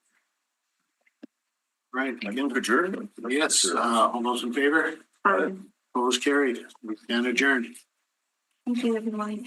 Right. Adjourned. Yes, all those in favor? Aye. Those carried. We stand adjourned. Thank you, everyone.